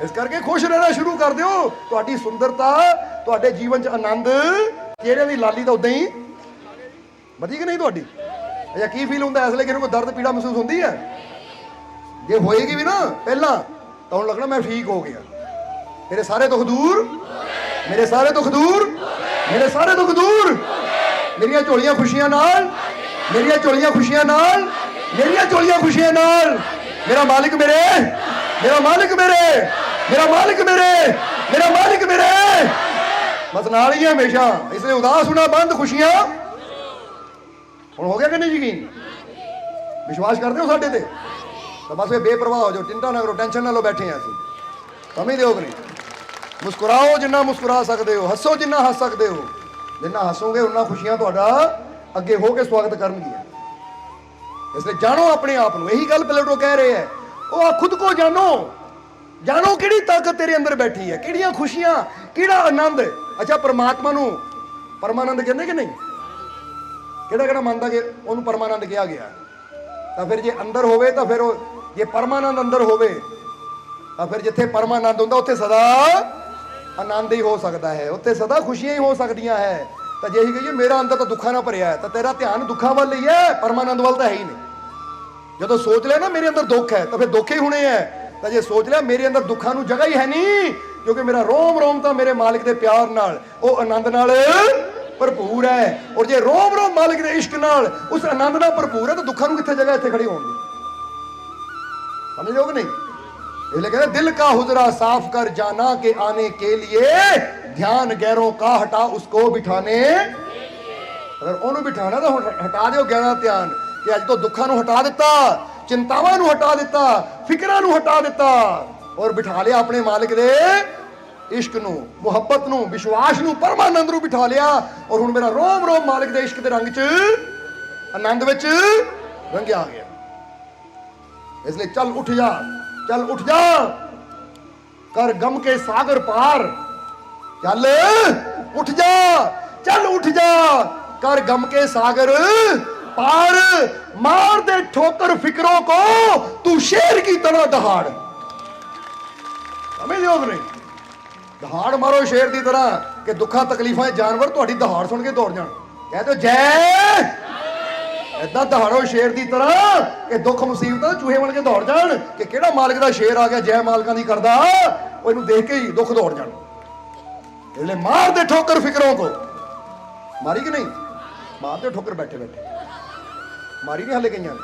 ਇਸ ਕਰਕੇ ਖੁਸ਼ ਰਹਿਣਾ ਸ਼ੁਰੂ ਕਰ ਦਿਓ। ਤੁਹਾਡੀ ਸੁੰਦਰਤਾ, ਤੁਹਾਡੇ ਜੀਵਨ 'ਚ ਆਨੰਦ, ਚਿਹਰੇ ਦੀ ਲਾਲੀ ਤਾਂ ਉਦਾਂ ਹੀ ਵਧੀ ਕਿ ਨਹੀਂ ਤੁਹਾਡੀ? ਜਾਂ ਕੀ ਫੀਲ ਹੁੰਦਾ ਇਸ ਲਈ? ਕਿਸੇ ਨੂੰ ਕੋਈ ਦਰਦ ਪੀੜਾ ਮਹਿਸੂਸ ਹੁੰਦੀ ਹੈ? ਜੇ ਹੋਏਗੀ ਵੀ ਨਾ ਪਹਿਲਾਂ, ਤਾਂ ਹੁਣ ਲੱਗਣਾ ਮੈਂ ਠੀਕ ਹੋ ਗਿਆ, ਮੇਰੇ ਸਾਰੇ ਦੁੱਖ ਦੂਰ, ਮੇਰੇ ਸਾਰੇ ਦੁੱਖ ਦੂਰ, ਮੇਰੇ ਸਾਰੇ ਦੁੱਖ ਦੂਰ, ਮੇਰੀਆਂ ਝੋਲੀਆਂ ਖੁਸ਼ੀਆਂ ਨਾਲ, ਮੇਰੀਆਂ ਝੋਲੀਆਂ ਖੁਸ਼ੀਆਂ ਨਾਲ, ਮੇਰੀਆਂ ਝੋਲੀਆਂ ਖੁਸ਼ੀਆਂ ਨਾਲ। ਮੇਰਾ ਮਾਲਿਕ ਮੇਰੇ, ਮੇਰਾ ਮਾਲਿਕ ਮੇਰੇ, ਮੇਰਾ ਮਾਲਿਕ ਮੇਰੇ, ਮੇਰਾ ਮਾਲਿਕ ਮੇਰੇ ਬਸ ਨਾਲ ਹੀ ਹੈ ਹਮੇਸ਼ਾ। ਇਸ ਲਈ ਉਦਾਸ ਹੋਣਾ ਬੰਦ, ਖੁਸ਼ੀਆਂ। ਹੁਣ ਹੋ ਗਿਆ ਕਿ ਨਹੀਂ ਯਕੀਨ? ਵਿਸ਼ਵਾਸ ਕਰਦੇ ਹੋ ਸਾਡੇ ਤੇ? ਤਾਂ ਬਸ ਇਹ ਬੇਪਰਵਾਹ ਹੋ ਜਾਓ, ਚਿੰਤਾ ਨਾ ਕਰੋ, ਟੈਨਸ਼ਨ ਨਾ ਲਓ, ਬੈਠੇ ਹਾਂ ਅਸੀਂ। ਸਮਝਦੇ ਹੋ ਕਿ ਨਹੀਂ? ਮੁਸਕਰਾਓ ਜਿੰਨਾ ਮੁਸਕਰਾ ਸਕਦੇ ਹੋ, ਹੱਸੋ ਜਿੰਨਾ ਹੱਸ ਸਕਦੇ ਹੋ। ਜਿੰਨਾ ਹੱਸੋਗੇ ਉਨਾ ਖੁਸ਼ੀਆਂ ਤੁਹਾਡਾ ਅੱਗੇ ਹੋ ਕੇ ਸਵਾਗਤ ਕਰਨਗੀਆਂ। ਇਸ ਲਈ ਜਾਣੋ ਆਪਣੇ ਆਪ ਨੂੰ। ਇਹੀ ਗੱਲ ਪਲੇਟੋ ਕਹਿ ਰਹੇ ਹੈ, ਉਹ ਖੁਦ ਕੋ ਜਾਣੋ। ਜਾਣੋ ਕਿਹੜੀ ਤਾਕਤ ਤੇਰੇ ਅੰਦਰ ਬੈਠੀ ਹੈ, ਕਿਹੜੀਆਂ ਖੁਸ਼ੀਆਂ, ਕਿਹੜਾ ਆਨੰਦ। ਅੱਛਾ ਪਰਮਾਤਮਾ ਨੂੰ ਪਰਮਾਨੰਦ ਕਹਿੰਦੇ ਕਿ ਨਹੀਂ? ਕਿਹੜਾ ਕਿਹੜਾ ਮੰਨਦਾ ਕਿ ਉਹਨੂੰ ਪਰਮਾਨੰਦ ਕਿਹਾ ਗਿਆ? ਤਾਂ ਫਿਰ ਜੇ ਅੰਦਰ ਹੋਵੇ ਤਾਂ ਫਿਰ ਉਹ, ਜੇ ਪਰਮਾਨੰਦ ਅੰਦਰ ਹੋਵੇ ਤਾਂ ਫਿਰ ਜਿੱਥੇ ਪਰਮਾਨੰਦ ਹੁੰਦਾ ਉੱਥੇ ਸਦਾ ਆਨੰਦ ਹੀ ਹੋ ਸਕਦਾ ਹੈ, ਉੱਥੇ ਸਦਾ ਖੁਸ਼ੀਆਂ ਹੀ ਹੋ ਸਕਦੀਆਂ ਹੈ। ਤਾਂ ਜੇ ਅਸੀਂ ਕਹੀਏ ਮੇਰਾ ਅੰਦਰ ਤਾਂ ਦੁੱਖਾਂ ਨਾਲ ਭਰਿਆ ਹੈ, ਤਾਂ ਤੇਰਾ ਧਿਆਨ ਦੁੱਖਾਂ ਵੱਲ ਹੀ ਹੈ, ਪਰਮਾਨੰਦ ਵੱਲ ਤਾਂ ਹੈ ਹੀ ਨਹੀਂ। ਜਦੋਂ ਸੋਚ ਲਿਆ ਨਾ ਮੇਰੇ ਅੰਦਰ ਦੁੱਖ ਹੈ, ਤਾਂ ਫਿਰ ਦੁੱਖ ਹੀ ਹੋਣੇ ਹੈ। ਤਾਂ ਜੇ ਸੋਚ ਲਿਆ ਮੇਰੇ ਅੰਦਰ ਦੁੱਖਾਂ ਨੂੰ ਜਗ੍ਹਾ ਹੀ ਹੈ ਨਹੀਂ, ਕਿਉਂਕਿ ਮੇਰਾ ਰੋਮ ਰੋਮ ਤਾਂ ਮੇਰੇ ਮਾਲਿਕ ਦੇ ਪਿਆਰ ਨਾਲ, ਉਹ ਆਨੰਦ ਨਾਲ ਭਰਪੂਰ ਹੈ। ਔਰ ਜੇ ਰੋਮ ਰੋਮ ਮਾਲਿਕ ਦੇ ਇਸ਼ਕ ਨਾਲ, ਉਸ ਆਨੰਦ ਨਾਲ ਭਰਪੂਰ ਹੈ, ਤਾਂ ਦੁੱਖਾਂ ਨੂੰ ਕਿੱਥੇ ਜਗ੍ਹਾ ਇੱਥੇ ਖੜੀ ਹੋਣ ਦੀ। ਸਮਝੋਗੇ ਨਹੀਂ? इसलिए कहते दिल का हुजरा साफ कर जाना के आने के लिए ध्यान गैरों का हटा उसको बिठाने। अगर ਉਹਨੂੰ ਬਿਠਾਣਾ ਤਾਂ ਹੁਣ ਹਟਾ ਦਿਓ ਗੈਰਾਂ ਧਿਆਨ, ਕਿ ਅੱਜ ਤੋਂ ਦੁੱਖਾਂ ਨੂੰ ਹਟਾ ਦਿੱਤਾ, ਚਿੰਤਾਵਾਂ ਨੂੰ ਹਟਾ ਦਿੱਤਾ, ਫਿਕਰਾਂ ਨੂੰ ਹਟਾ ਦਿੱਤਾ, ਔਰ ਬਿਠਾ ਲਿਆ ਆਪਣੇ ਮਾਲਿਕ ਦੇ ਇਸ਼ਕ ਨੂੰ, ਮੁਹੱਬਤ ਨੂੰ, ਵਿਸ਼ਵਾਸ ਨੂੰ, ਪਰਮਾਨੰਦ ਨੂੰ ਬਿਠਾ ਲਿਆ। ਔਰ ਹੁਣ ਮੇਰਾ ਰੋਮ ਰੋਮ ਮਾਲਿਕ ਦੇ ਇਸ਼ਕ ਦੇ ਰੰਗ 'ਚ, ਆਨੰਦ ਵਿੱਚ ਰੰਗਿਆ ਗਿਆ। ਇਸ ਲਈ ਚੱਲ ਉੱਠ ਜਾ, चल उठ जा, कर गम के सागर पार। चल उठ जा, चल उठ जा, कर गम के सागर पार। मार दे ठोकर फिक्रों को, तू शेर की तरह दहाड़। समझ लो नहीं? दहाड़ मारो शेर की तरह, कि दुखा तकलीफां जानवर तुहाडी दहाड़ सुन के दौड़ जान। कह दो जय, इदा दहाड़ो शेर की तरह कि दुख मुसीबत चूहे बन के दौड़ जान, कि केड़ा मालिक का शेर आ गया जय मालिकां दी करदा, वो इनू देख के ही दुख दौड़ जान। इसलिए मार दे ठोकर फिक्रों को। मारी कि नहीं? मार दे ठोकर बैठे बैठे, मारी नहीं हले कईयां ने।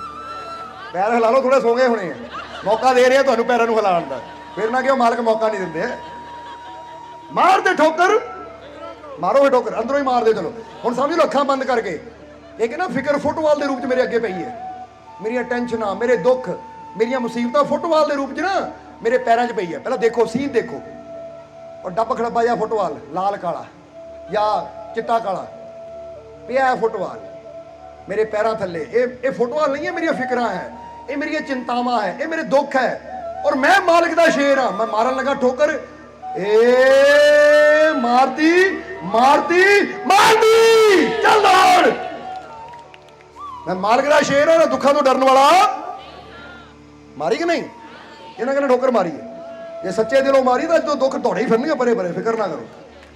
पैर हिला लो, थोड़े सो गए होने, मौका दे रहे हैं तुहानू पैरां नू हिलाउण दा, फिर ना कि मालिक मौका नहीं दिंदे। मार दे ठोकर, मारो ही ठोकर, अंदरों ही मार दे। चलो हुण समझ लो, अखां बंद करके, एक ना फिक्र फुटबाल के रूप च मेरे अगे पई है। मेरी टेंशन, मेरे दुख, मेरी मुसीबत फुटबाल के रूप च ना मेरे पैरों च पई है। पहला देखो सीन देखो, और डब खड़बा या फुटबाल लाल काला या चिट्टा काला पिया है फुटबाल मेरे पैरों थले। ये फुटबाल नहीं है, मेरी फिक्र है, ये मेरी चिंतावां है, ये मेरे दुख है। और मैं मालिक का शेर हाँ। मैं मारन लगा ठोकर, ए मारती मारती मारती, चल दौड़। मैं मालिक का शेर है ना, दुखा तो डरन वाला। मारी कि नहीं? इन्होंने कहना ठोकर मारी है। जे सच्चे दिलों मारी तो जो दुख दौड़े ही फिरनगे परे परे, फिक्र ना करो।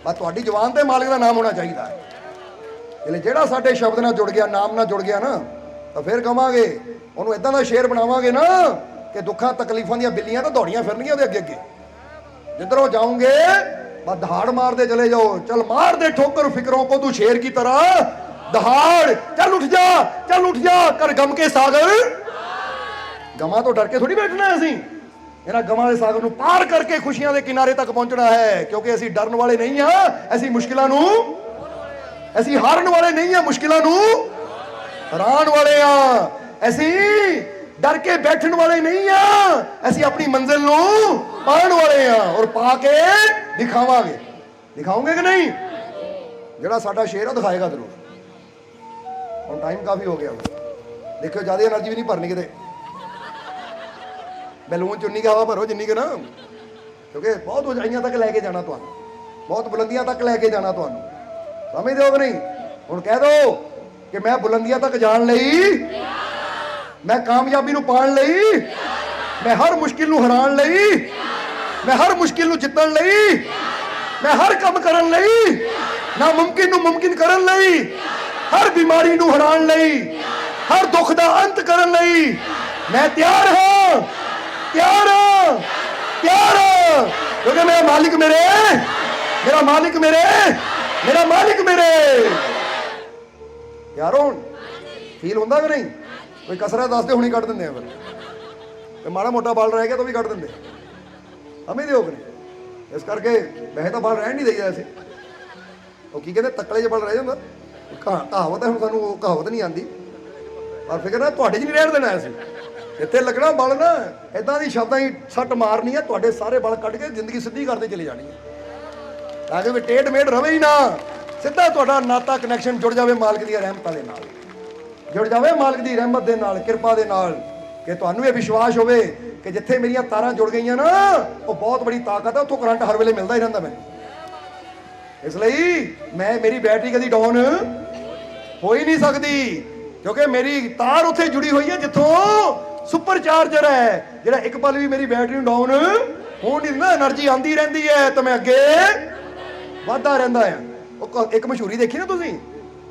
बस तुहाडी जबान ते मालिक का नाम होना चाहिए। इसलिए जेड़ा साडे शब्द नाल जुड़ गया, नाम नाल जुड़ गया ना, तो फिर कहांगे उहनूं इदां दा शेर बनावांगे ना कि दुखा तकलीफां दीयां बिल्लियां तो दौड़ियां फिरनगियां ओहदे अगे अगे। जिधरों जाओगे बस दहाड़ मारते चले जाओ। चल मार दे ठोकर फिक्रों को, तू शेर की तरह दहाड़। चल उठ जा, चल उठ जा, कर गम के सागर। गमां तो डर के थोड़ी बैठना है असीं, इन्हां गमां दे सागर नूं पार करके खुशियां दे किनारे तक पहुंचना है। क्योंकि असीं डरन वाले नहीं हां, असीं मुश्किलां नूं, असीं हारन वाले नहीं हां, मुश्किलां नूं हराण वाले हां। असीं डर के बैठन वाले नहीं हां, असीं अपनी मंजिल नूं पाण वाले हां, और पा के दिखावांगे। दिखाओगे कि नहीं? जेड़ा साडा शेर है दिखाएगा जरूर। और टाइम काफी हो गया, देखो ज्यादा एनर्जी भी नहीं भरनी किते। बैलून चुन्नी की हवा भरो जिन्नी के ना, क्योंकि बहुत ऊंचाइयां तक लैके जाना, तो बहुत बुलंदियां तक लैके जाना। तो समझते हो कि नहीं? हुण कह दो कि मैं बुलंदियां तक जान लई, मैं कामयाबी नूं पाण लई, मैं हर मुश्किल नूं हराण लई, मैं हर मुश्किल नूं जितण लई, मैं हर काम करन लई, नामुमकिन नूं मुमकिन करन लई, हर बीमारी नूं हराण लई, हर दुख दा अंत करन लई मैं तैयार हां, तैयार हां, तैयार हां। क्योंकि मेरा मालिक मेरे, मेरा मालिक मेरे, मेरा मालिक मेरे। यार हो फील होंदा कि नहीं? कोई कसर दस दे हुणी कट दिंदे आ, फिर माड़ा मोटा बाल रह गया तो भी कट दिंदे। समझदे हो कि नहीं? इस करके वैसे तो बाल रहन नहीं देईदा ऐसे, ਉਹ ਕੀ ਕਹਿੰਦੇ ਤੱਕਲੇ 'ਚ ਬਲ ਰਹਿ ਜਾਂਦਾ। ਕਹਾਵਤ ਹੈ, ਹੁਣ ਸਾਨੂੰ ਉਹ ਕਹਾਵਤ ਨਹੀਂ ਆਉਂਦੀ, ਪਰ ਫਿਕਰ ਨਾ ਤੁਹਾਡੇ 'ਚ ਨਹੀਂ ਰਹਿਣ ਦੇਣਾ ਅਸੀਂ। ਜਿੱਥੇ ਲੱਗਣਾ ਬਲ ਨਾ, ਇੱਦਾਂ ਦੀ ਸ਼ਬਦਾਂ ਹੀ ਸੱਟ ਮਾਰਨੀ ਹੈ, ਤੁਹਾਡੇ ਸਾਰੇ ਬਲ ਕੱਢ ਕੇ ਜ਼ਿੰਦਗੀ ਸਿੱਧੀ ਕਰਦੇ ਚਲੇ ਜਾਣੀ ਹੈ, ਤਾਂ ਕਿ ਵੀ ਟੇਢ ਮੇਢ ਰਵੇ ਹੀ ਨਾ। ਸਿੱਧਾ ਤੁਹਾਡਾ ਨਾਤਾ ਕਨੈਕਸ਼ਨ ਜੁੜ ਜਾਵੇ ਮਾਲਕ ਦੀਆਂ ਰਹਿਮਤਾਂ ਦੇ ਨਾਲ, ਜੁੜ ਜਾਵੇ ਮਾਲਕ ਦੀ ਰਹਿਮਤ ਦੇ ਨਾਲ, ਕਿਰਪਾ ਦੇ ਨਾਲ, ਕਿ ਤੁਹਾਨੂੰ ਇਹ ਵਿਸ਼ਵਾਸ ਹੋਵੇ ਕਿ ਜਿੱਥੇ ਮੇਰੀਆਂ ਤਾਰਾਂ ਜੁੜ ਗਈਆਂ ਨਾ, ਉਹ ਬਹੁਤ ਬੜੀ ਤਾਕਤ ਹੈ, ਉੱਥੋਂ ਕਰੰਟ ਹਰ ਵੇਲੇ ਮਿਲਦਾ ਹੀ ਰਹਿੰਦਾ ਮੈਨੂੰ। ਇਸ ਲਈ ਮੈਂ, ਮੇਰੀ ਬੈਟਰੀ ਕਦੀ ਡਾਊਨ ਹੋ ਹੀ ਨਹੀਂ ਸਕਦੀ, ਕਿਉਂਕਿ ਮੇਰੀ ਤਾਰ ਉੱਥੇ ਜੁੜੀ ਹੋਈ ਹੈ ਜਿੱਥੋਂ ਸੁਪਰ ਚਾਰਜਰ ਹੈ, ਜਿਹੜਾ ਇੱਕ ਪਲ ਵੀ ਮੇਰੀ ਬੈਟਰੀ ਨੂੰ ਡਾਊਨ ਹੋਣ ਨਹੀਂ ਦਿੰਦਾ। એનર્ਜੀ ਆਉਂਦੀ ਰਹਿੰਦੀ ਹੈ ਤਾਂ ਮੈਂ ਅੱਗੇ ਵਧਦਾ ਰਹਿੰਦਾ ਆ। ਉਹ ਇੱਕ ਮਸ਼ਹੂਰੀ ਦੇਖੀ ਨਾ ਤੁਸੀਂ,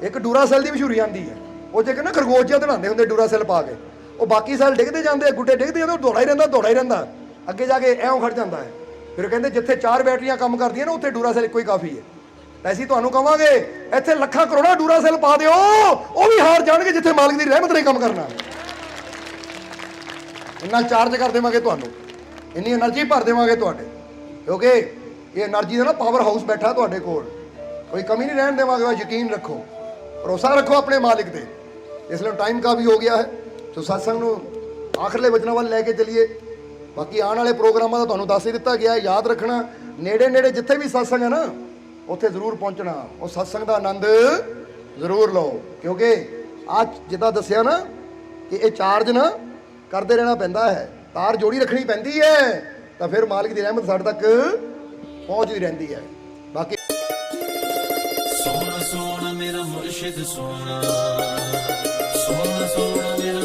ਇੱਕ ਡੂਰਾਸੈਲ ਦੀ ਮਸ਼ਹੂਰੀ ਆਉਂਦੀ ਹੈ, ਉਹ ਜੇ ਕਹਿੰਦਾ ਖਰਗੋਸ਼ ਜਿਹਾ ਧੜਾਉਂਦੇ ਹੁੰਦੇ ਡੂਰਾਸੈਲ ਪਾ ਕੇ, ਉਹ ਬਾਕੀ ਸੈੱਲ ਡਿੱਗਦੇ ਜਾਂਦੇ, ਗੁੱਡੇ ਡਿੱਗਦੇ ਜਾਂਦੇ, ਉਹ ਦੌੜਾ ਹੀ ਰਹਿੰਦਾ, ਦੌੜਾ ਹੀ ਰਹਿੰਦਾ। ਅੱਗੇ ਜਾ ਕੇ ਐਉਂ ਖੜ ਜਾਂਦਾ ਹੈ। ਫਿਰ ਕਹਿੰਦੇ ਜਿੱਥੇ 4 ਬੈਟਰੀਆਂ ਕੰਮ ਕਰਦੀਆਂ ਨਾ ਉੱਥੇ ਡੂਰਾਸੈਲ ਇੱਕੋ ਹੀ ਕਾਫੀ ਹੈ। ਤਾਂ ਅਸੀਂ ਤੁਹਾਨੂੰ ਕਵਾਂਗੇ ਇੱਥੇ ਲੱਖਾਂ ਕਰੋੜਾਂ ਡੂਰਾਸੈਲ ਪਾ ਦਿਓ, ਉਹ ਵੀ ਹਾਰ ਜਾਣਗੇ ਜਿੱਥੇ ਮਾਲਕ ਦੀ ਰਹਿਮਤ ਨੇ ਕੰਮ ਕਰਨਾ। ਇੰਨਾ ਚਾਰਜ ਕਰ ਦੇਵਾਂਗੇ ਤੁਹਾਨੂੰ, ਇੰਨੀ એનર્ਜੀ ਭਰ ਦੇਵਾਂਗੇ ਤੁਹਾਡੇ, ਕਿਉਂਕਿ ਇਹ એનર્ਜੀ ਦਾ ਨਾ ਪਾਵਰ ਹਾਊਸ ਬੈਠਾ ਤੁਹਾਡੇ ਕੋਲ, ਕੋਈ ਕਮੀ ਨਹੀਂ ਰਹਿਣ ਦੇਵਾਂਗੇ। ਯਕੀਨ ਰੱਖੋ, ਭਰੋਸਾ ਰੱਖੋ ਆਪਣੇ ਮਾਲਿਕ ਤੇ। ਇਸ ਲਈ ਟਾਈਮ ਕਾ ਵੀ ਹੋ ਗਿਆ ਹੈ, ਸੋ ਸਤਸੰਗ ਨੂੰ ਆਖਰਲੇ ਵਚਨਾਂ ਵੱਲ ਲੈ ਕੇ ਚੱਲੀਏ। ਬਾਕੀ ਆਉਣ ਵਾਲੇ ਪ੍ਰੋਗਰਾਮਾਂ ਦਾ ਤੁਹਾਨੂੰ ਦੱਸ ਹੀ ਦਿੱਤਾ ਗਿਆ ਹੈ। ਯਾਦ ਰੱਖਣਾ, ਨੇੜੇ ਨੇੜੇ ਜਿੱਥੇ ਵੀ ਸਤਸੰਗ ਹੈ ਨਾ ਉੱਥੇ ਜ਼ਰੂਰ ਪਹੁੰਚਣਾ, ਉਹ ਸਤਸੰਗ ਦਾ ਆਨੰਦ ਜ਼ਰੂਰ ਲਓ। ਕਿਉਂਕਿ ਅੱਜ ਜਿੱਦਾਂ ਦੱਸਿਆ ਨਾ ਕਿ ਇਹ ਚਾਰਜ ਨਾ ਕਰਦੇ ਰਹਿਣਾ ਪੈਂਦਾ ਹੈ, ਤਾਰ ਜੋੜੀ ਰੱਖਣੀ ਪੈਂਦੀ ਹੈ, ਤਾਂ ਫਿਰ ਮਾਲਿਕ ਦੀ ਰਹਿਮਤ ਸਾਡੇ ਤੱਕ ਪਹੁੰਚਦੀ ਰਹਿੰਦੀ ਹੈ। ਬਾਕੀ ਸੋਹਣਾ ਸੋਹਣਾ ਮੇਰਾ ਮੁਰਸ਼ਿਦ ਸੋਹਣਾ, ਸੋਹਣਾ ਸੋਹਣਾ ਮੇਰਾ